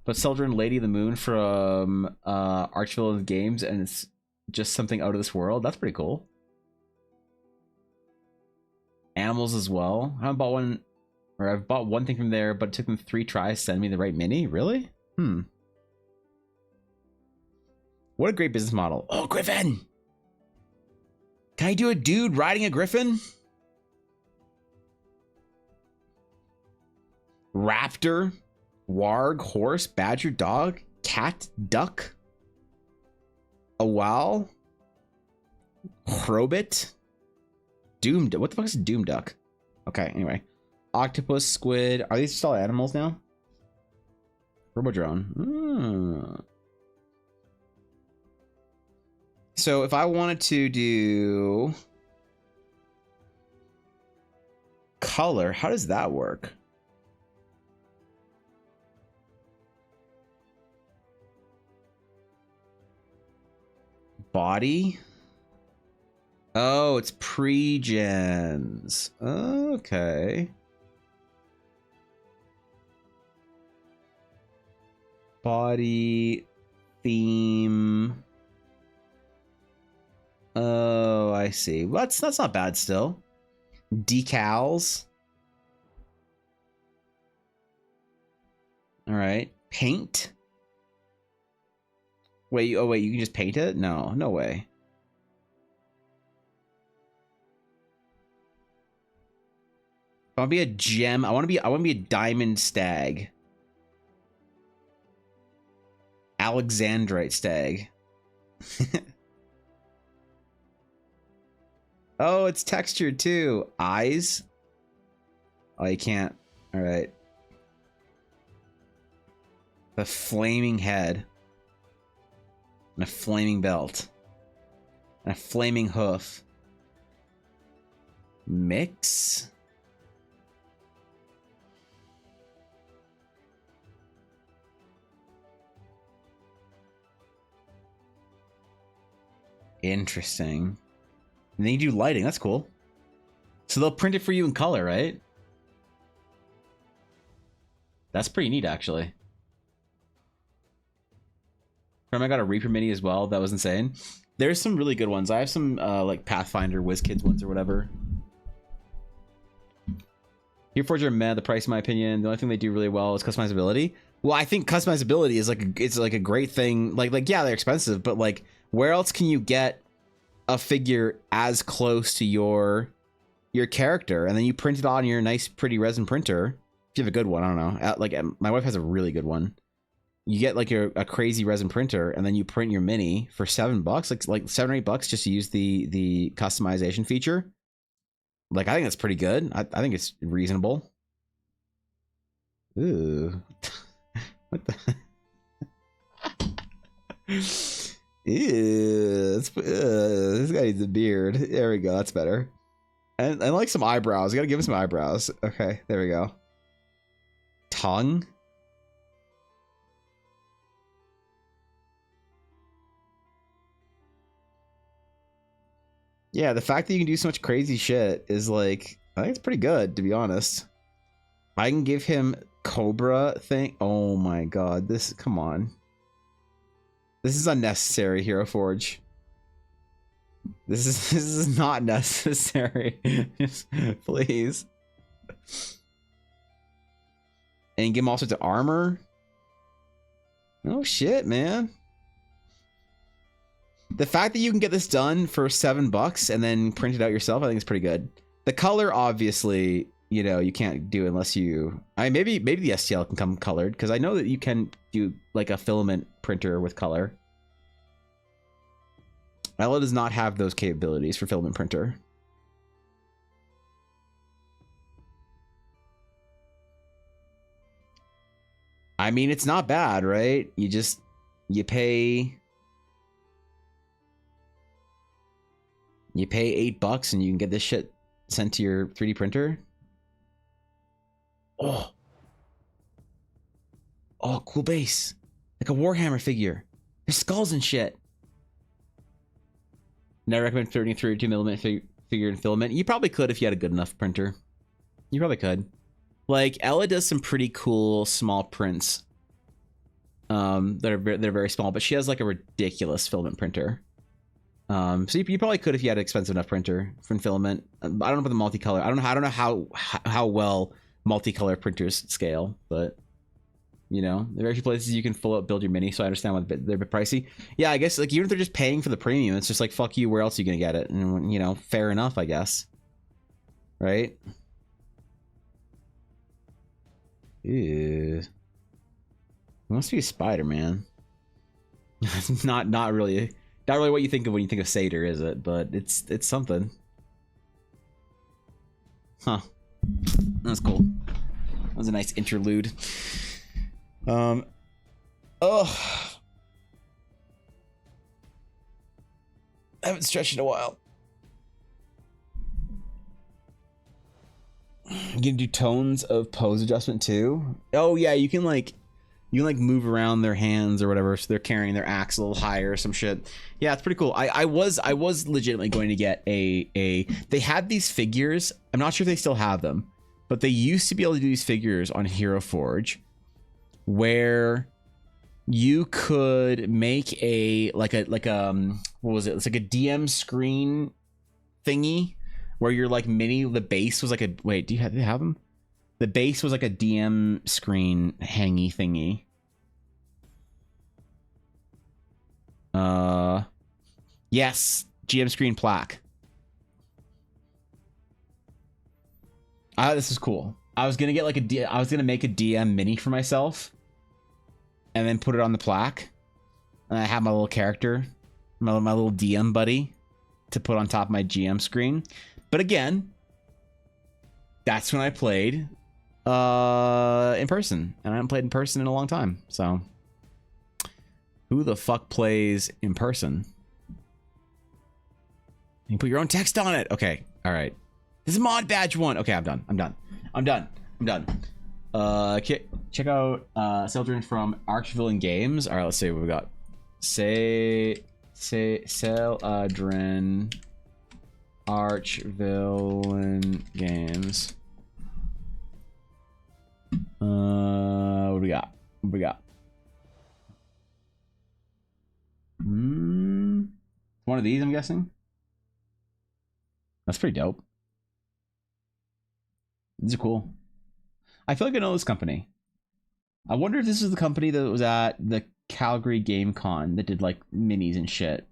But Sildren Lady of the Moon from Archvillain Games, and it's just something out of this world. That's pretty cool. Animals as well. I haven't bought one, or I've bought one thing from there, but it took them 3 tries to send me the right mini. Really? What a great business model. Oh, Griffin! Can I do a dude riding a Griffin? Raptor, warg, horse, badger, dog, cat, duck, owl, Hrobit, doom. What the fuck is a doom duck? Okay, anyway, octopus, squid. Are these still animals now? Robodrone. So if I wanted to do color, how does that work? Body. Oh, it's pre-gens. Okay. Body theme. Oh, I see. Well, that's not bad still. Decals. All right. Paint. Wait, oh wait, you can just paint it? No, no way. I want to be a gem. I want to be a diamond stag. Alexandrite stag. Oh, it's textured too. Eyes. Oh, you can't. All right. A flaming head. And a flaming belt. And a flaming hoof. Mix. Interesting. And then you do lighting. That's cool. So they'll print it for you in color, right? That's pretty neat, actually. Remember, I got a Reaper Mini as well. That was insane. There's some really good ones. I have some like Pathfinder WizKids ones or whatever. Gearforge are meh. The price, in my opinion, the only thing they do really well is customizability. Well, I think customizability is like a great thing. Like yeah, they're expensive, but like where else can you get a figure as close to your character, and then you print it on your nice, pretty resin printer? If you have a good one, I don't know. Like my wife has a really good one. You get like a crazy resin printer, and then you print your mini for $7, like $7 or $8 just to use the customization feature. Like I think that's pretty good. I think it's reasonable. Ooh, what the? Ew, this guy needs a beard. There we go. That's better. And like some eyebrows. You gotta give him some eyebrows. Okay, there we go. Tongue. Yeah, the fact that you can do so much crazy shit is like, I think it's pretty good, to be honest. I can give him Cobra thing. Oh my god, this, come on. This is unnecessary, Hero Forge. This is not necessary. Just, please. And give him all sorts of armor. Oh shit, man. The fact that you can get this done for $7 and then print it out yourself, I think is pretty good. The color, obviously, you know, you can't do unless you... maybe the STL can come colored, because I know that you can do like a filament printer with color. Ella does not have those capabilities for filament printer. I mean, it's not bad, right? You pay $8 and you can get this shit sent to your 3D printer. Oh, cool base, like a Warhammer figure. There's skulls and shit. Never recommend 32mm figure and filament. You probably could if you had a good enough printer. You probably could. Like Ella does some pretty cool small prints. They're very small, but she has like a ridiculous filament printer. So you probably could if you had an expensive enough printer from filament. I don't know about the multicolor. I don't know how well multicolor printers scale, but you know, there are very few places you can full out build your mini, so I understand why they're a bit pricey. Yeah, I guess like even if they're just paying for the premium, it's just like fuck you, where else are you gonna get it? And you know, fair enough, I guess. Right? Ew. It must be a spider, man. not really what you think of when you think of Satyr, is it? But it's something. Huh. That's cool. That was a nice interlude. Oh. I haven't stretched in a while. You can do tones of pose adjustment too. Oh yeah, you can like You can like move around their hands or whatever, so they're carrying their axe a little higher or some shit. Yeah, it's pretty cool. I was legitimately going to get a. They had these figures. I'm not sure if they still have them, but they used to be able to do these figures on Hero Forge, where you could make what was it? It's like a DM screen thingy where you're like the base was like a wait. Do they have them? The base was like a DM screen hangy thingy. Yes, GM screen plaque. This is cool. I was gonna get like I was gonna make a DM mini for myself, and then put it on the plaque. And I have my little character, my little DM buddy, to put on top of my GM screen. But again, that's when I played in person, and I haven't played in person in a long time. So who the fuck plays in person? You can put your own text on it. Okay, all right. This is mod badge 1. Okay, I'm done. Check out Seldrin from Archvillain Games. All right, let's see what we got. Seldrin Archvillain Games. What do we got? One of these, I'm guessing. That's pretty dope. These are cool. I feel like I know this company. I wonder if this is the company that was at the Calgary Game Con that did like minis and shit.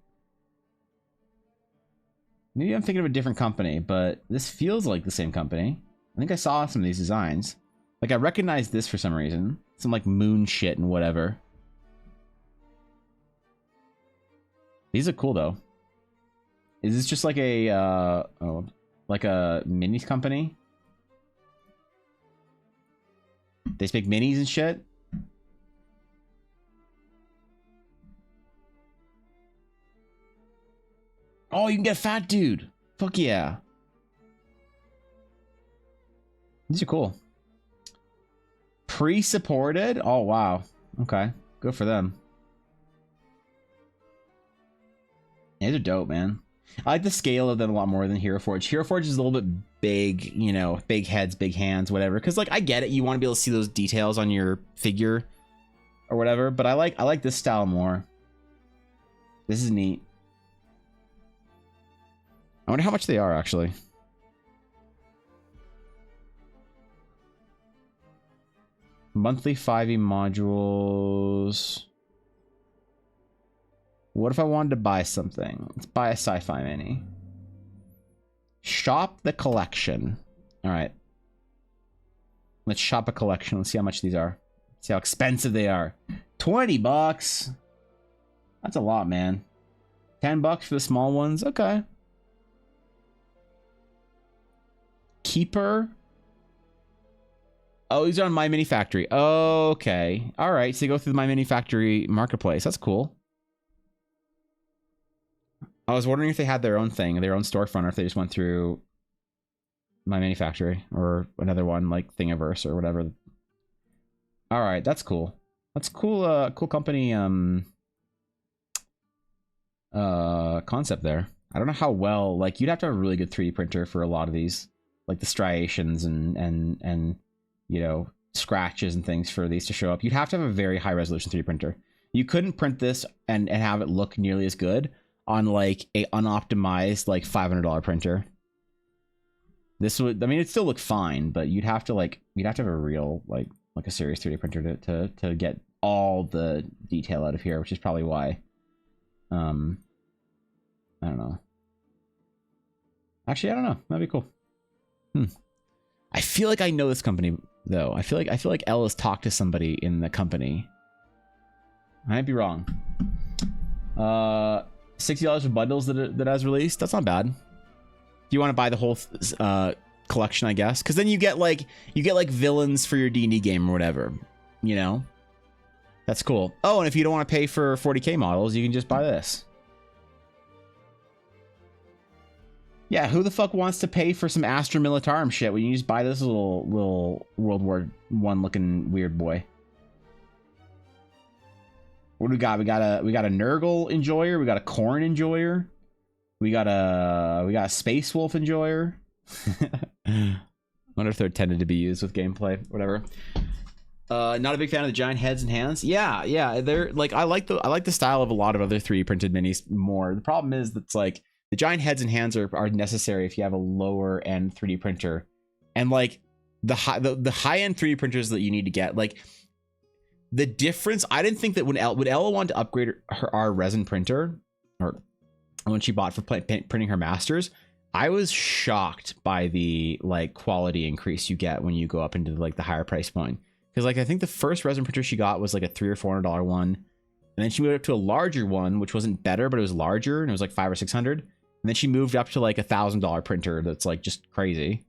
Maybe I'm thinking of a different company, but this feels like the same company. I think I saw some of these designs. Like I recognize this for some reason. Some like moon shit and whatever. These are cool though. Is this just like a like a minis company? They just make minis and shit? Oh, you can get a fat dude. Fuck yeah. These are cool. Pre-supported? Oh, wow. Okay. Good for them. Yeah, these are dope, man. I like the scale of them a lot more than Hero Forge. Hero Forge is a little bit big, you know, big heads, big hands, whatever. Because, like, I get it. You want to be able to see those details on your figure or whatever. But I like this style more. This is neat. I wonder how much they are, actually. Monthly 5e modules. What if I wanted to buy something? Let's buy a sci-fi mini. Shop the collection. All right. Let's shop a collection. Let's see how much these are. See how expensive they are. 20 bucks. That's a lot, man. 10 bucks for the small ones. Okay. Keeper. Oh, these are on My Mini Factory. Okay. All right. So you go through the My Mini Factory marketplace. That's cool. I was wondering if they had their own thing, their own storefront, or if they just went through My Mini Factory or another one like Thingiverse or whatever. All right, that's cool. That's cool. Cool company. Concept there. I don't know how well. Like, you'd have to have a really good 3D printer for a lot of these, like the striations and you know, scratches and things for these to show up. You'd have to have a very high resolution 3D printer. You couldn't print this and have it look nearly as good on like a unoptimized like $500 printer. This would, I mean, it still look fine, but you'd have to have a real like a serious 3D printer to get all the detail out of here, which is probably why. I don't know. Actually, I don't know. That'd be cool. I feel like I know this company though. I feel like Elle has talked to somebody in the company. I might be wrong. $60 for bundles that has released. That's not bad. Do you want to buy the whole collection, I guess? Because then you get like villains for your D&D game or whatever. You know, that's cool. Oh, and if you don't want to pay for 40k models, you can just buy this. Yeah, who the fuck wants to pay for some Astra Militarum shit when you just buy this little World War I looking weird boy? What do we got? We got a Nurgle enjoyer. We got a corn enjoyer. We got a space wolf enjoyer. Wonder if they're intended to be used with gameplay. Whatever. Not a big fan of the giant heads and hands. Yeah. They're like I like the style of a lot of other 3D printed minis more. The problem is that's like the giant heads and hands are necessary if you have a lower end 3D printer, and like the high end 3D printers that you need to get, like the difference. I didn't think that when Ella wanted to upgrade our resin printer, or when she bought for printing her masters, I was shocked by the like quality increase you get when you go up into like the higher price point. Because like I think the first resin printer she got was like a $300 or $400 one, and then she moved up to a larger one, which wasn't better, but it was larger, and it was like $500 or $600. And then she moved up to like $1,000 printer that's like just crazy.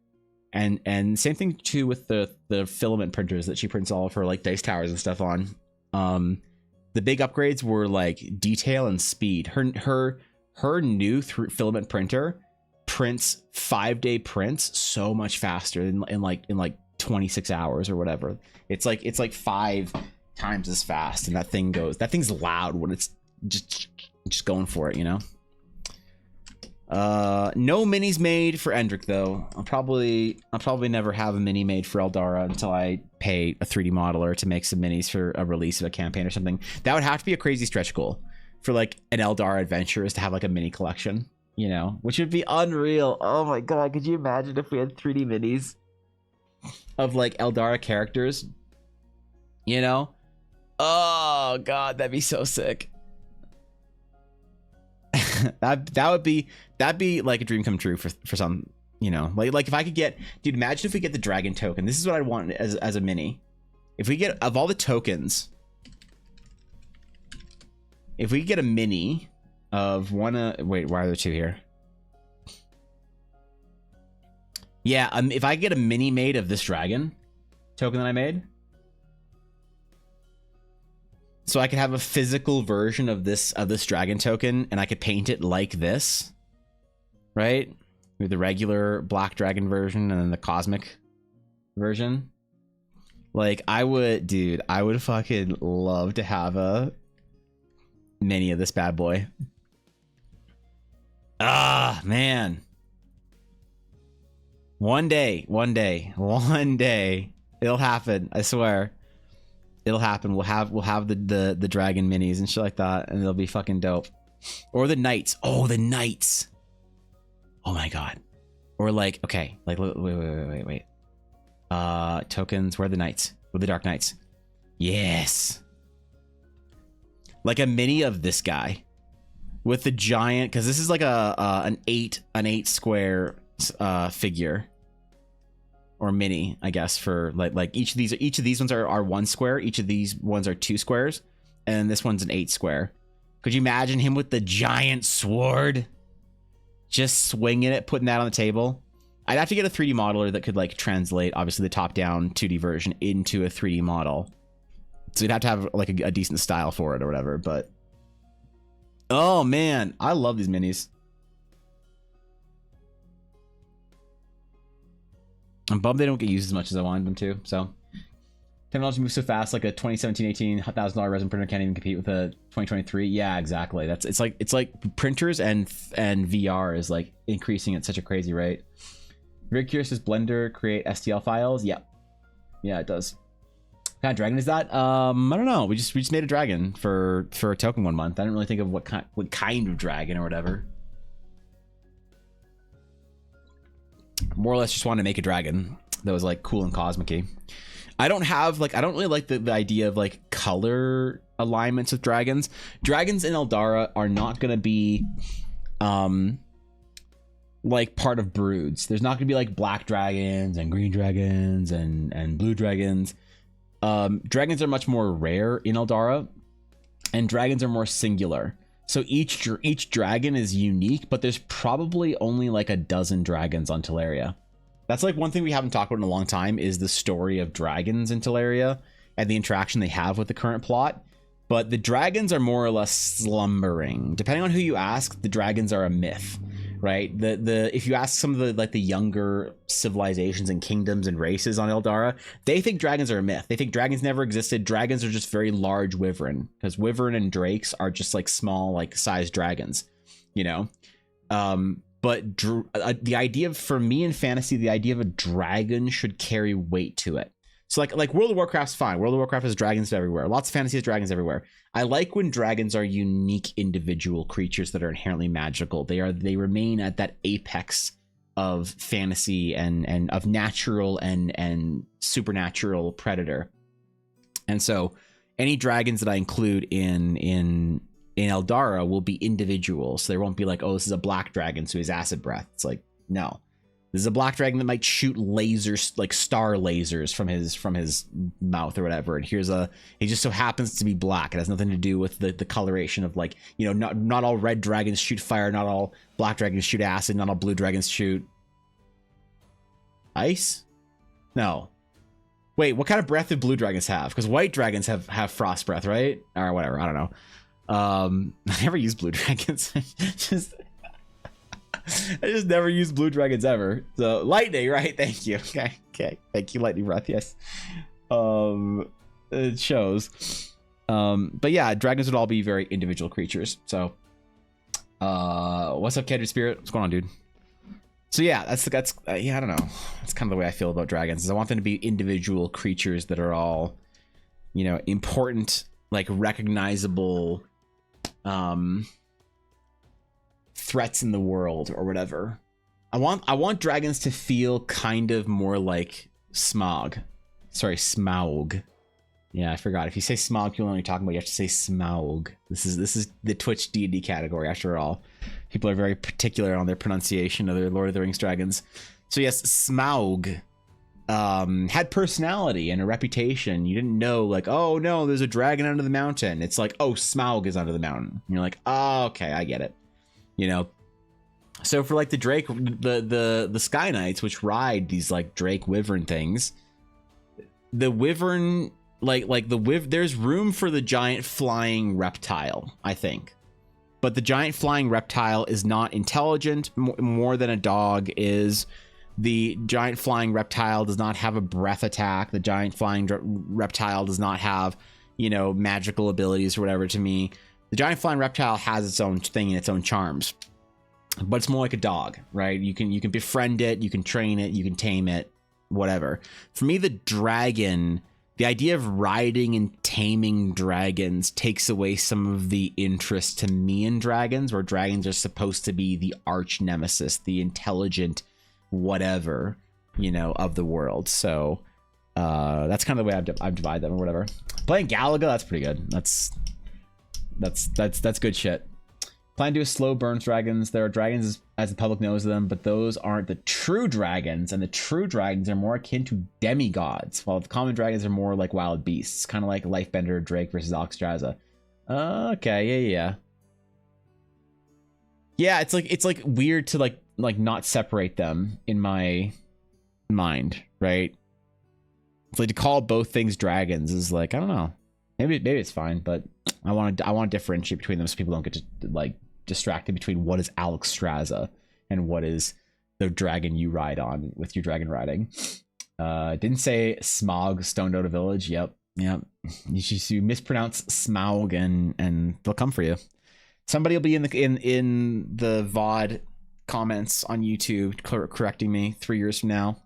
And same thing too with the filament printers that she prints all of her like dice towers and stuff on. The big upgrades were like detail and speed. Her new filament printer prints 5-day prints so much faster in like 26 hours or whatever. It's like 5 times as fast, and that thing's loud when it's just going for it, you know. No minis made for Endrick though. I'll probably never have a mini made for Eldara until I pay a 3D modeler to make some minis for a release of a campaign or something. That would have to be a crazy stretch goal for like an Eldara adventure, is to have like a mini collection, you know, which would be unreal. Oh my god, could you imagine if we had 3D minis of like Eldara characters, you know? Oh god, that'd be so sick. that'd be like a dream come true for some, you know, like if I could get, dude, imagine if we get the dragon token. This is what I want as a mini. If we get, of all the tokens, if we get a mini of one, wait, why are there 2 here? Yeah, if I get a mini made of this dragon token that I made, so I could have a physical version of this dragon token, and I could paint it like this, right? With the regular black dragon version and then the cosmic version. Like I would fucking love to have a mini of this bad boy. Ah, man. One day, it'll happen. I swear, it'll happen. We'll have the dragon minis and shit like that, and it'll be fucking dope. Or the knights. Oh, the knights. Oh my god. Or like, okay, like wait. Tokens. Where are the knights? Where are the dark knights? Yes. Like a mini of this guy with the giant, because this is like an 8 square figure. Or mini, I guess, for like each of these ones are 1 square, each of these ones are 2 squares, and this one's an 8 square. Could you imagine him with the giant sword, just swinging it, putting that on the table? I'd have to get a 3D modeler that could like translate obviously the top-down 2D version into a 3D model, so you'd have to have like a decent style for it or whatever. But oh man, I love these minis. I'm bummed they don't get used as much as I wanted them to. So technology moves so fast, like a 2017-18 $1,000 resin printer can't even compete with a 2023. Yeah, exactly. It's like printers and VR is like increasing at such a crazy rate. Very curious, does Blender create STL files? Yeah, it does. What kind of dragon is that? I don't know. We just made a dragon for a token 1 month. I didn't really think of what kind of dragon or whatever. More or less just wanted to make a dragon that was like cool and cosmic-y. I don't really like the idea of like color alignments with dragons. Dragons in Eldara are not going to be like part of broods. There's not going to be like black dragons and green dragons and blue dragons. Dragons are much more rare in Eldara, and dragons are more singular. So each dragon is unique, but there's probably only like a dozen dragons on Teleria. That's like one thing we haven't talked about in a long time, is the story of dragons in Teleria and the interaction they have with the current plot. But the dragons are more or less slumbering. Depending on who you ask, the dragons are a myth. right? The if you ask some of the like the younger civilizations and kingdoms and races on Eldara, they think dragons are a myth. They think dragons never existed. Dragons are just very large wyvern, because wyvern and drakes are just like small, like sized dragons, you know. But the idea for me in fantasy, the idea of a dragon should carry weight to it. So like World of Warcraft's fine. World of Warcraft has dragons everywhere. Lots of fantasy has dragons everywhere. I like when dragons are unique individual creatures that are inherently magical. They remain at that apex of fantasy and of natural and supernatural predator. And so any dragons that I include in Eldara will be individual. So there won't be like, oh, this is a black dragon, so he has acid breath. It's like, no. This is a black dragon that might shoot lasers, like star lasers from his mouth or whatever. And he just so happens to be black. It has nothing to do with the coloration of, like, you know, not all red dragons shoot fire, not all black dragons shoot acid, not all blue dragons shoot ice. No. Wait, what kind of breath do blue dragons have? Because white dragons have frost breath, right? Or whatever. I don't know. I never used blue dragons. I just never used blue dragons ever. So lightning, right? Thank you. Okay. Thank you, lightning breath. Yes. It shows. But yeah, dragons would all be very individual creatures. So, what's up, Kindred Spirit? What's going on, dude? So yeah, that's yeah, I don't know. That's kind of the way I feel about dragons. Is I want them to be individual creatures that are all, you know, important, like recognizable, threats in the world or whatever. I want dragons to feel kind of more like Smaug. Sorry, Smaug. Yeah, I forgot. If you say Smaug, you're only talking about, you have to say Smaug. This is the Twitch D&D category after all. People are very particular on their pronunciation of their Lord of the Rings dragons. So yes, Smaug had personality and a reputation. You didn't know, like, oh no, there's a dragon under the mountain. It's like, oh, Smaug is under the mountain. And you're like, oh, okay, I get it. You know, so for like the Drake, the Sky Knights, which ride these like Drake wyvern things, the wyvern, there's room for the giant flying reptile, I think, but the giant flying reptile is not intelligent more than a dog is. The giant flying reptile does not have a breath attack. The giant flying reptile does not have, you know, magical abilities or whatever. To me, the giant flying reptile has its own thing and its own charms, but it's more like a dog, right? You can befriend it, you can train it, you can tame it, whatever. For me, the dragon, the idea of riding and taming dragons takes away some of the interest to me in dragons, where dragons are supposed to be the arch nemesis, the intelligent whatever, you know, of the world. So that's kind of the way I've divided them or whatever. Playing Galaga, that's pretty good. That's good shit. Plan to do a slow burns dragons. There are dragons as the public knows them, but those aren't the true dragons, and the true dragons are more akin to demigods, while the common dragons are more like wild beasts, kind of like Lifebender Drake versus Alexstrasza. Okay, yeah. Yeah, it's like weird to like not separate them in my mind, right? It's like to call both things dragons is like, I don't know. Maybe it's fine, but I want to differentiate between them so people don't get to like distracted between what is Alexstrasza and what is the dragon you ride on with your dragon riding. Didn't say Smaug stoned out a village. Yep. You mispronounce Smaug and they'll come for you. Somebody will be in the VOD comments on YouTube correcting me 3 years from now,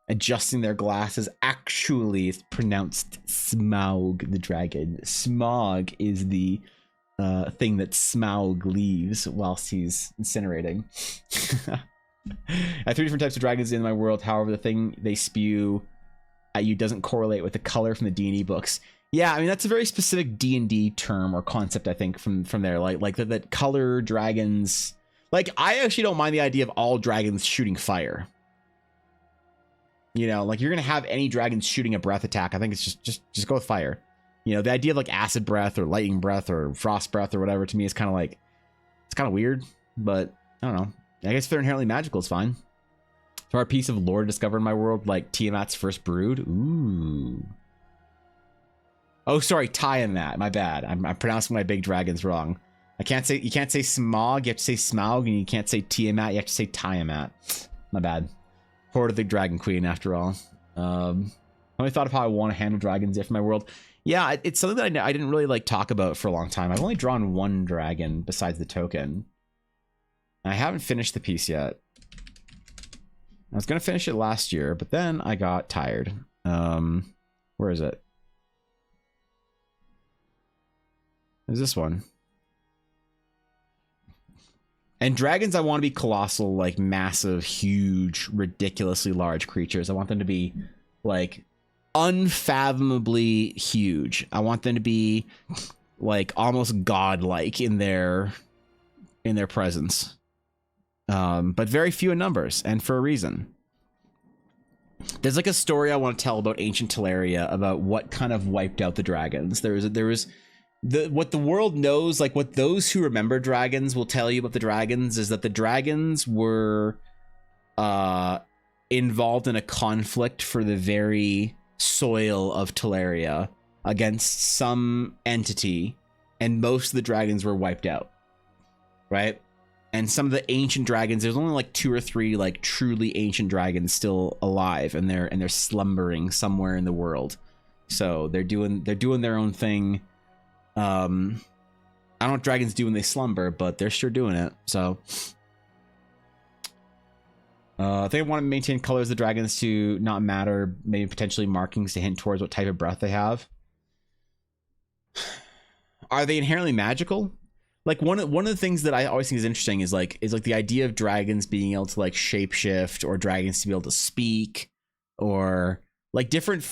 adjusting their glasses. Actually, it's pronounced Smaug the dragon. Smog is the thing that Smaug leaves whilst he's incinerating. I have 3 different types of dragons in my world. However, the thing they spew at you doesn't correlate with the color from the D&D books. Yeah, I mean, that's a very specific D&D term or concept, I think, from there. Like that color dragons. Like, I actually don't mind the idea of all dragons shooting fire. You know, like, you're gonna have any dragons shooting a breath attack. I think it's just go with fire. You know, the idea of like acid breath or lightning breath or frost breath or whatever, to me is kind of like, it's kind of weird, but I don't know. I guess if they're inherently magical, it's fine. So our piece of lore discovered in my world, like Tiamat's first brood. Ooh. Oh, sorry, Tiamat. My bad. I'm pronouncing my big dragons wrong. You can't say Smog, you have to say Smaug, and you can't say Tiamat, you have to say Tiamat. My bad. Horde of the Dragon Queen, after all. I only thought of how I want to handle dragons if my world. Yeah, it's something that I didn't really like talk about for a long time. I've only drawn one dragon besides the token. I haven't finished the piece yet. I was gonna finish it last year, but then I got tired. Where is it? There's this one. And dragons, I want to be colossal, like massive, huge, ridiculously large creatures. I want them to be like unfathomably huge. I want them to be like almost godlike in their presence. But very few in numbers, and for a reason. There's like a story I want to tell about ancient Teleria, about what kind of wiped out the dragons. There was what the world knows, like what those who remember dragons will tell you about the dragons, is that the dragons were involved in a conflict for the very soil of Teleria against some entity, and most of the dragons were wiped out, right? And some of the ancient dragons, there's only like 2 or 3 like truly ancient dragons still alive, and they're slumbering somewhere in the world. So they're doing their own thing. I don't know what dragons do when they slumber, but they're sure doing it. So I think I want to maintain colors of the dragons to not matter, maybe potentially markings to hint towards what type of breath they have. Are they inherently magical? Like one of the things that I always think is interesting is like the idea of dragons being able to like shapeshift, or dragons to be able to speak, or like different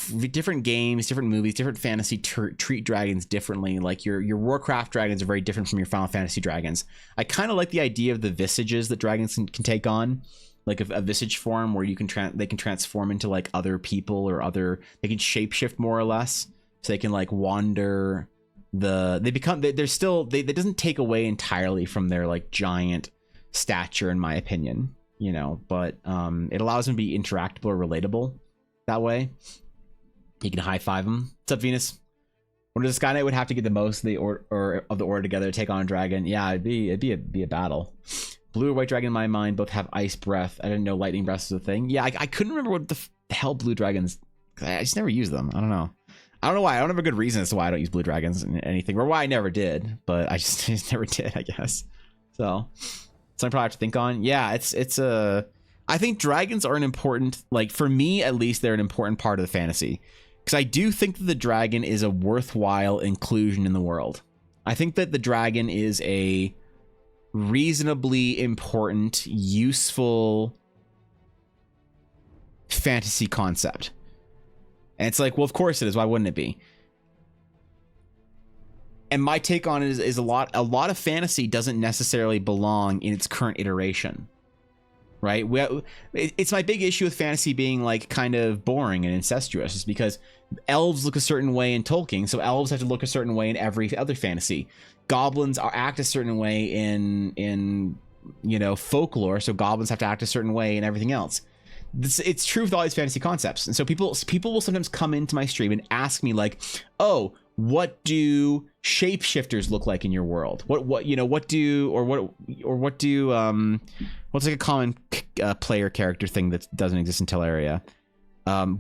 games, different movies, different fantasy treat dragons differently. Like your Warcraft dragons are very different from your Final Fantasy dragons. I kind of like the idea of the visages that dragons can take on, like a visage form where you can they can transform into like other people, or they can shapeshift more or less, so they can like wander. They're still that doesn't take away entirely from their like giant stature, in my opinion, you know, but it allows them to be interactable or relatable that way. You can high five them. What's up, Venus? When the Sky Knight would have to get the most of the order together to take on a dragon. Yeah, it'd be a battle. Blue or white dragon in my mind both have ice breath. I didn't know lightning breath was a thing. Yeah, I couldn't remember what the hell blue dragons. I just never use them. I don't know why. I don't have a good reason as to why I don't use blue dragons in anything, or why I never did, but I just never did, I guess. So something I probably have to think on. Yeah, it's I think dragons are an important, like for me at least, they're an important part of the fantasy, because I do think that the dragon is a worthwhile inclusion in the world. I think that the dragon is a reasonably important, useful fantasy concept. And it's like, well, of course it is. Why wouldn't it be? And my take on it is a lot of fantasy doesn't necessarily belong in its current iteration, right? It's my big issue with fantasy being like kind of boring and incestuous, is because elves look a certain way in Tolkien, so elves have to look a certain way in every other fantasy. Goblins act a certain way in you know, folklore, so goblins have to act a certain way in everything else. It's true with all these fantasy concepts, and so people will sometimes come into my stream and ask me like, "Oh, what do shapeshifters look like in your world? What do what's like a common player character thing that doesn't exist in Teleria?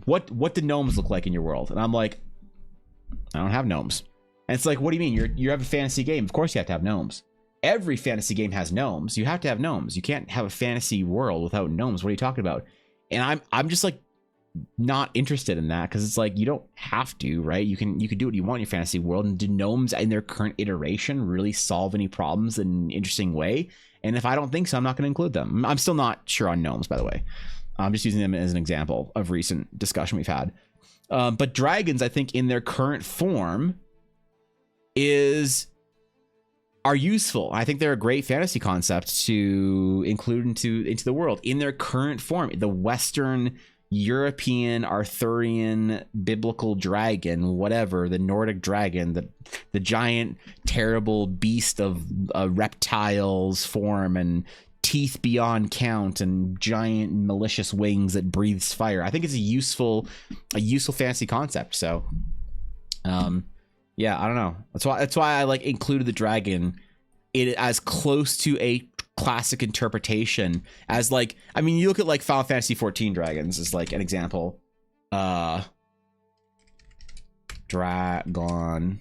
What do gnomes look like in your world?" And I'm like, I don't have gnomes. And it's like, what do you mean? You have a fantasy game? Of course you have to have gnomes. Every fantasy game has gnomes. You have to have gnomes. You can't have a fantasy world without gnomes. What are you talking about? And I'm just like not interested in that, because it's like, you don't have to, right? You can do what you want in your fantasy world. And do gnomes in their current iteration really solve any problems in an interesting way? And if I don't think so, I'm not going to include them. I'm still not sure on gnomes, by the way. I'm just using them as an example of recent discussion we've had. But dragons, I think, in their current form are useful. I think they're a great fantasy concept to include into the world in their current form. The Western European Arthurian biblical dragon, whatever, the Nordic dragon, the giant terrible beast of reptiles form and teeth beyond count and giant malicious wings that breathes fire. I think it's a useful fantasy concept. So yeah, I don't know. That's why I like included the dragon it as close to a classic interpretation as like, I mean, you look at like Final Fantasy 14 dragons as like an example. Dragon.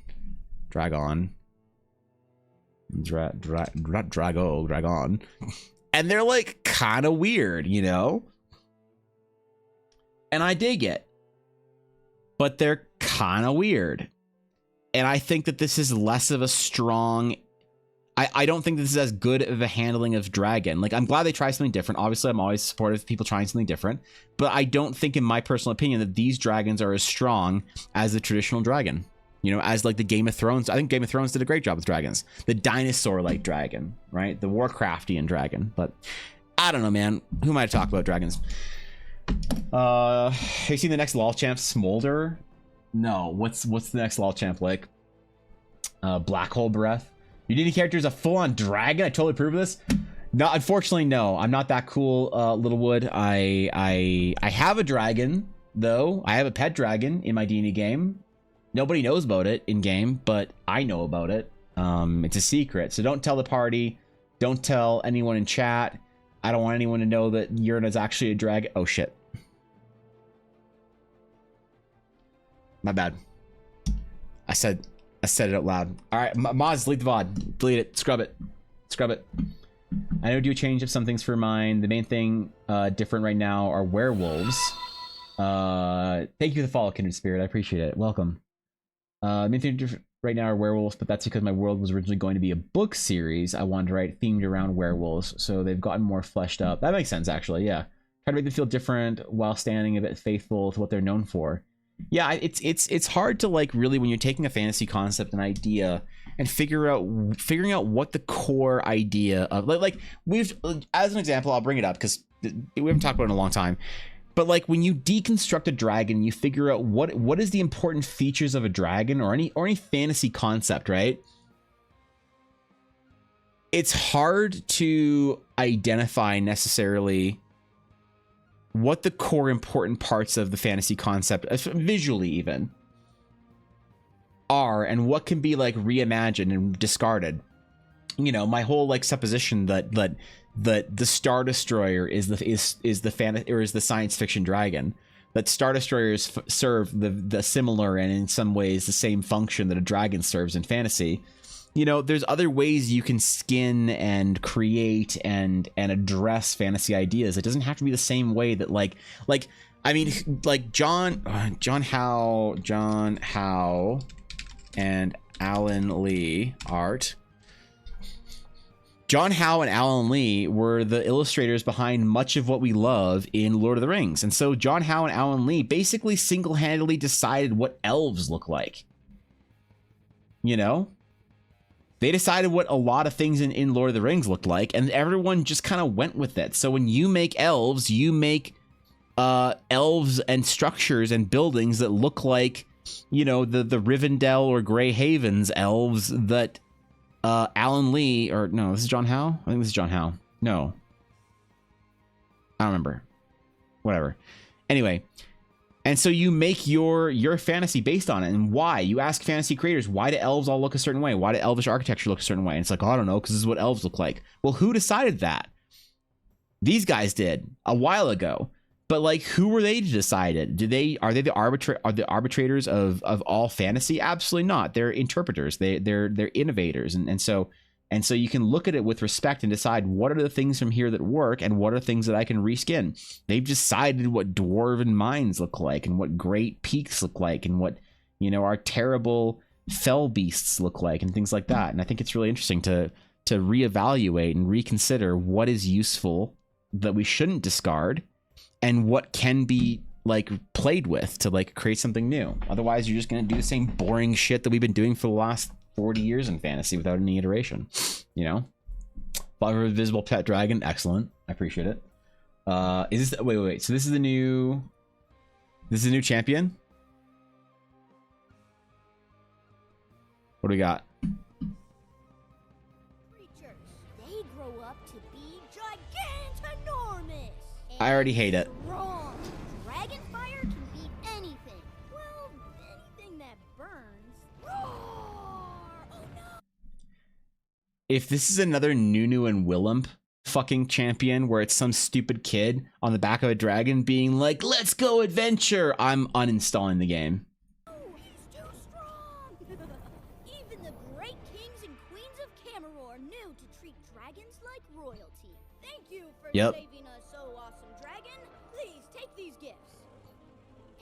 And they're like kind of weird, you know? And I dig it. But they're kind of weird. And I think that this is less of a strong... I don't think this is as good of a handling of dragon. Like, I'm glad they try something different. Obviously, I'm always supportive of people trying something different. But I don't think, in my personal opinion, that these dragons are as strong as the traditional dragon. You know, as like the Game of Thrones. I think Game of Thrones did a great job with dragons. The dinosaur-like dragon, right? The Warcraftian dragon. But I don't know, man. Who am I to talk about dragons? Have you seen the next LoL champ, Smolder? No. What's the next LoL champ like? Black Hole Breath. Your D&D character is a full-on dragon? I totally approve of this. No, unfortunately, no. I'm not that cool, Littlewood. I have a dragon, though. I have a pet dragon in my D&D game. Nobody knows about it in game, but I know about it. It's a secret, so don't tell the party. Don't tell anyone in chat. I don't want anyone to know that Yurna is actually a dragon. Oh shit. My bad. I said it out loud. All right, Moz, delete the VOD. Delete it. Scrub it. Scrub it. I know do a change of some things for mine. The main thing different right now are werewolves. Thank you for the follow, Kindred Spirit. I appreciate it. Welcome. The main thing different right now are werewolves, but that's because my world was originally going to be a book series I wanted to write themed around werewolves, so they've gotten more fleshed up. That makes sense, actually, yeah. Try to make them feel different while standing a bit faithful to what they're known for. Yeah, it's hard to like really when you're taking a fantasy concept, an idea, and figuring out what the core idea of like we've, as an example, I'll bring it up because we haven't talked about it in a long time. But like when you deconstruct a dragon, you figure out what is the important features of a dragon or any fantasy concept, right? It's hard to identify necessarily what the core important parts of the fantasy concept, visually even, are, and what can be like reimagined and discarded. You know, my whole like supposition that the Star Destroyer is the science fiction dragon. That Star Destroyers serve the similar and in some ways the same function that a dragon serves in fantasy. You know, there's other ways you can skin and create and address fantasy ideas. It doesn't have to be the same way that like I mean like John Howe and Alan Lee art. John Howe and Alan Lee were the illustrators behind much of what we love in Lord of the Rings. And so John Howe and Alan Lee basically single-handedly decided what elves look like. You know? They decided what a lot of things in Lord of the Rings looked like, and everyone just kind of went with it. So when you make elves, you make elves and structures and buildings that look like, you know, the Rivendell or Grey Havens elves that Alan Lee, or no, this is John Howe? I think this is John Howe. No. I don't remember. Whatever. Anyway. And so you make your fantasy based on it. And why? You ask fantasy creators, why do elves all look a certain way? Why do elvish architecture look a certain way? And it's like, oh, I don't know, because this is what elves look like. Well, who decided that? These guys did a while ago. But like, who were they to decide it? Are they the arbitrators of all fantasy? Absolutely not. They're interpreters. They're innovators. And so you can look at it with respect and decide what are the things from here that work and what are things that I can reskin. They've decided what dwarven mines look like and what great peaks look like and what, you know, our terrible fell beasts look like and things like that. And I think it's really interesting to reevaluate and reconsider what is useful that we shouldn't discard and what can be like played with to like create something new. Otherwise, you're just going to do the same boring shit that we've been doing for the last 40 years in fantasy without any iteration, you know? Father of Invisible Pet Dragon, excellent. I appreciate it. Is this, wait. So this is the new champion? What do we got? Creatures, they grow up to be gigantinormous. I already hate it. Wrong. Dragon fire can beat anything. Well, anything that burns. Roar! Oh no! if this is another Nunu and Willump fucking champion where it's some stupid kid on the back of a dragon being like, let's go adventure, I'm uninstalling the game. Oh, he's too strong! Even the great kings and queens of Cameror knew to treat dragons like royalty. Thank you for Yep. saving us so awesome, dragon. Please take these gifts.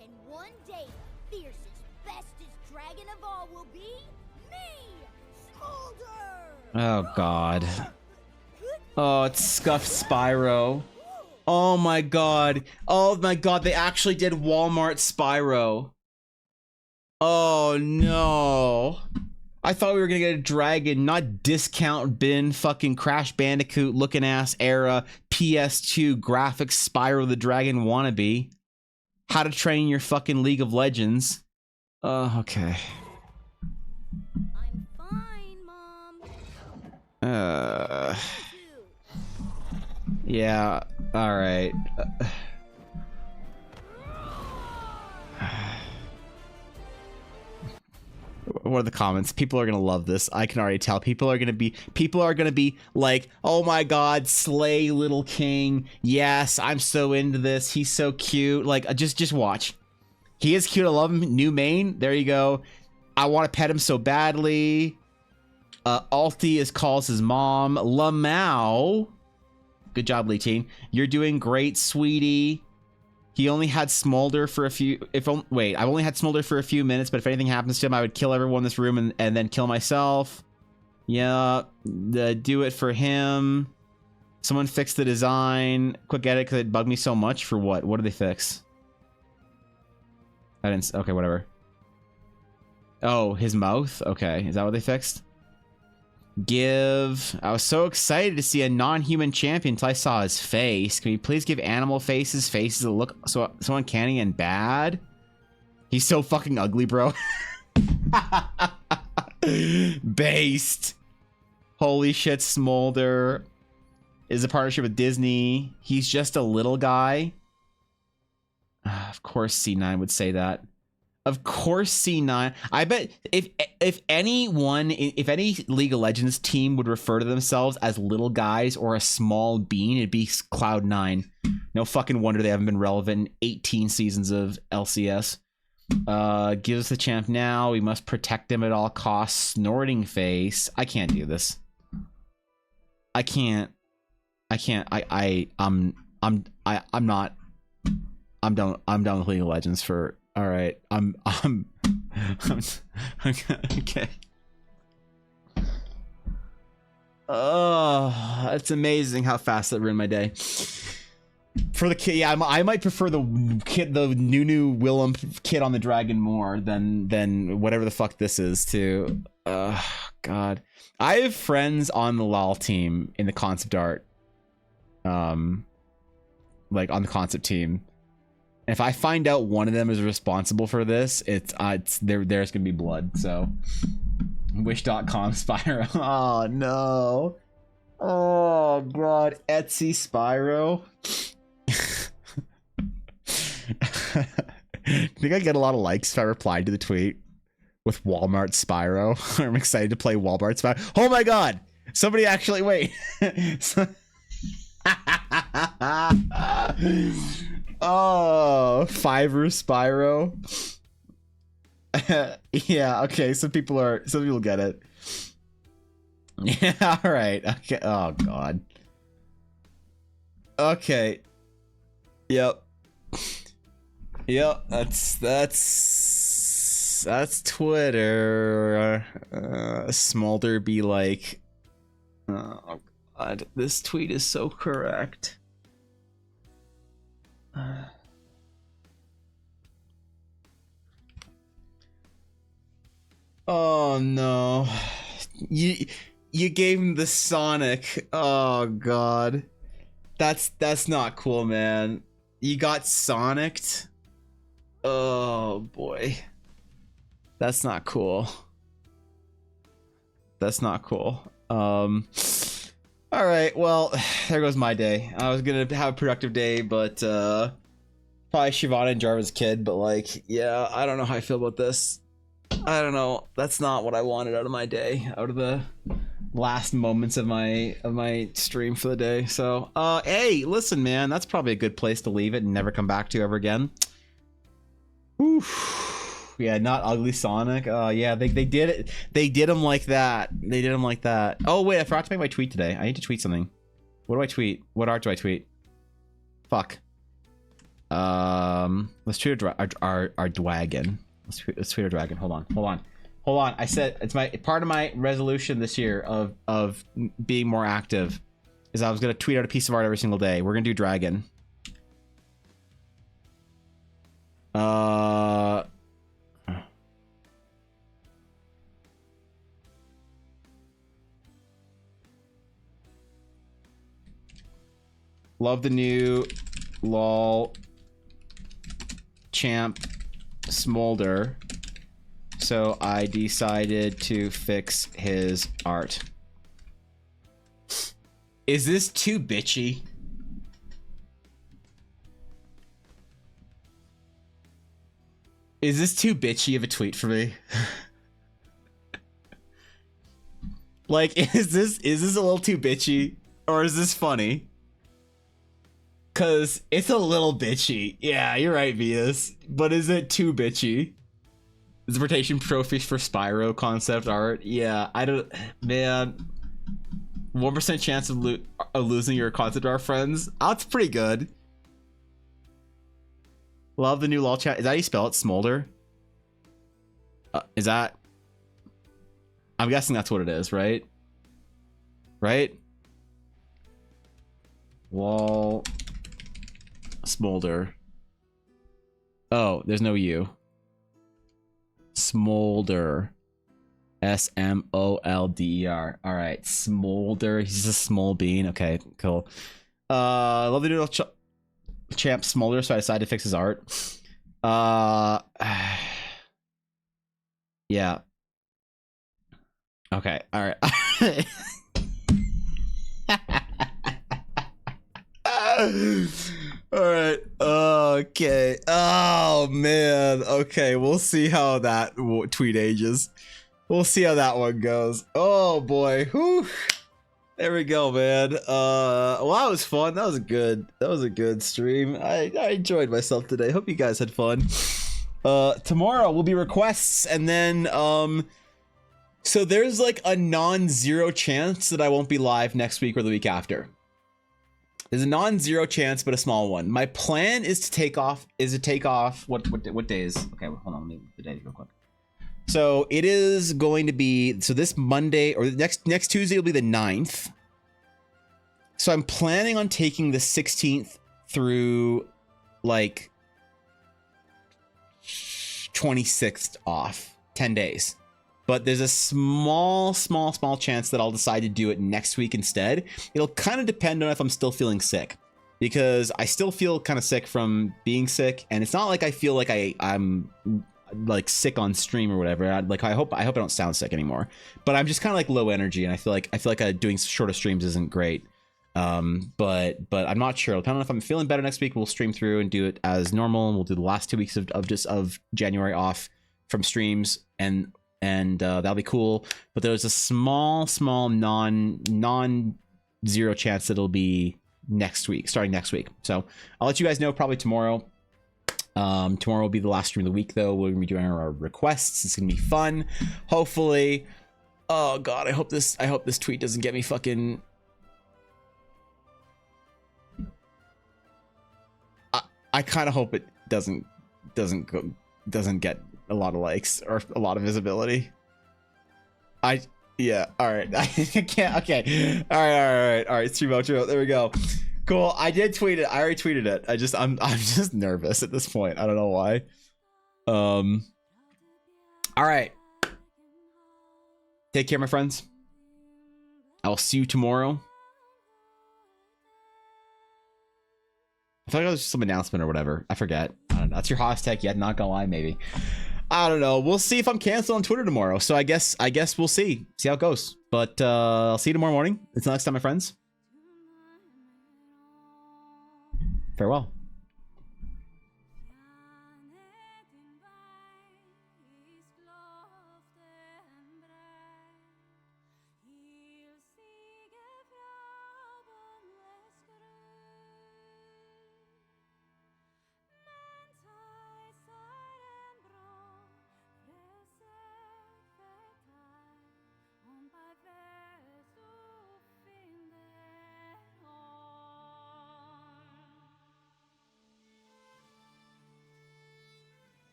And one day, the fiercest, bestest dragon of all will be me, Smolder! Oh god. Oh, it's scuffed Spyro. Oh my god. Oh my god, they actually did Walmart Spyro. Oh no. I thought we were gonna get a dragon, not discount bin fucking Crash Bandicoot looking ass era PS2 graphics Spyro the Dragon wannabe. How to Train Your fucking League of Legends. Okay. I'm fine, Mom. Uh, Too. yeah, alright. What are the comments? People are gonna love this. I can already tell. People are gonna be like, oh my god, slay little king. Yes, I'm so into this. He's so cute. Like, just watch. He is cute. I love him. New main. There you go. I want to pet him so badly. Alti calls his mom. Lamau. Good job, Lee-Teen. You're doing great, sweetie. He only had Smolder for a few... Wait, I've only had Smolder for a few minutes, but if anything happens to him, I would kill everyone in this room and then kill myself. Yeah, do it for him. Someone fix the design. Quick edit, because it bugged me so much. For what? What did they fix? I didn't... Okay, whatever. Oh, his mouth? Okay, is that what they fixed? Give... I was so excited to see a non-human champion until I saw his face. Can we please give animal faces that look so uncanny and bad? He's so fucking ugly, bro. Based. Holy shit, Smolder is a partnership with Disney. He's just a little guy. Of course C9 would say that. Of course C9. I bet if any League of Legends team would refer to themselves as little guys or a small bean, it'd be Cloud9. No fucking wonder they haven't been relevant in 18 seasons of LCS. Give us the champ now. We must protect him at all costs. Snorting face. I can't do this. I can't. I'm not. I'm done with League of Legends for... All right, I'm okay. Oh, it's amazing how fast that ruined my day. For the kid, yeah, I might prefer the Nunu Willem kid on the dragon more than whatever the fuck this is too. God, I have friends on the LOL team in the concept art, like on the concept team. If I find out one of them is responsible for this, there's gonna be blood. So, wish.com Spyro. Oh no. Oh god, Etsy Spyro. I think I get a lot of likes if I replied to the tweet with Walmart Spyro. I'm excited to play Walmart Spyro. Oh my god! Somebody actually wait. Oh, Fiverr Spyro. Yeah, okay, some people get it. Yeah, all right. Okay. Oh god. Okay. Yep. Yep, that's Twitter. Smolder be like, oh god, this tweet is so correct. Oh no. You gave him the Sonic. Oh god. That's not cool, man. You got Sonic'd? Oh boy. That's not cool. That's not cool. Alright, well, there goes my day. I was gonna have a productive day, but probably Shivana and Jarvan's kid, but like, yeah, I don't know how I feel about this. I don't know. That's not what I wanted out of my day. Out of the last moments of my stream for the day. So hey, listen, man, that's probably a good place to leave it and never come back to ever again. Oof. Yeah, not ugly Sonic. Yeah, they did it. They did him like that. They did him like that. Oh wait, I forgot to make my tweet today. I need to tweet something. What do I tweet? What art do I tweet? Fuck. Let's tweet our dragon. Let's tweet our dragon. Hold on. I said it's part of my resolution this year of being more active is I was gonna tweet out a piece of art every single day. We're gonna do dragon. Love the new lol champ smolder. So I decided to fix his art. Is this too bitchy? Is this too bitchy of a tweet for me? Like, is this a little too bitchy? Or is this funny? Cause it's a little bitchy. Yeah, you're right, Venus. But is it too bitchy? Interpretation trophy for Spyro concept art. Yeah, I don't. Man, 1% chance of losing your concept art friends. That's pretty good. Love the new lol chat. Is that how you spell it? Smolder? Is that? I'm guessing that's what it is, right? Right? Lol. Smolder. Oh, there's no U. Smolder. Smolder. All right, Smolder. He's a small bean. Okay, cool. Love the noodle champ Smolder, so I decided to fix his art. Yeah. Okay. All right. All right. Okay. Oh man. Okay. We'll see how that tweet ages. We'll see how that one goes. Oh boy. Whew. There we go, man. Well, that was fun. That was a good stream. I enjoyed myself today. Hope you guys had fun. Tomorrow will be requests, and then so there's like a non-zero chance that I won't be live next week or the week after. There's a non-zero chance, but a small one. My plan is to take off. What days? Okay, hold on. Let me look the days real quick. So it is going to be, so this Monday or next Tuesday will be the 9th. So I'm planning on taking the 16th through like 26th off, 10 days. But there's a small chance that I'll decide to do it next week instead. It'll kind of depend on if I'm still feeling sick, because I still feel kind of sick from being sick, and it's not like I feel like I'm like sick on stream or whatever. I hope I don't sound sick anymore, but I'm just kind of like low energy, and I feel like doing shorter streams isn't great. But I'm not sure. Depending on if I'm feeling better next week, we'll stream through and do it as normal, and we'll do the last 2 weeks of January off from streams, and that'll be cool. But there's a small non-zero chance that it'll be next week, starting next week. So I'll let you guys know probably tomorrow. Tomorrow will be the last stream of the week, though. We're gonna be doing our requests. It's gonna be fun, hopefully. Oh god, I hope this tweet doesn't get me fucking. I kind of hope it doesn't get a lot of likes or a lot of visibility. Yeah, all right. I can't. Okay, all right. Stream outro. There we go. Cool. I did tweet it. I already tweeted it. I'm just nervous at this point. I don't know why. All right. Take care, my friends. I'll see you tomorrow. I thought it was some announcement or whatever. I forget. I don't know. That's your hottest tech yet. Not gonna lie, maybe. I don't know. We'll see if I'm canceled on Twitter tomorrow. So I guess we'll see how it goes. But I'll see you tomorrow morning. Until next time, my friends. Farewell.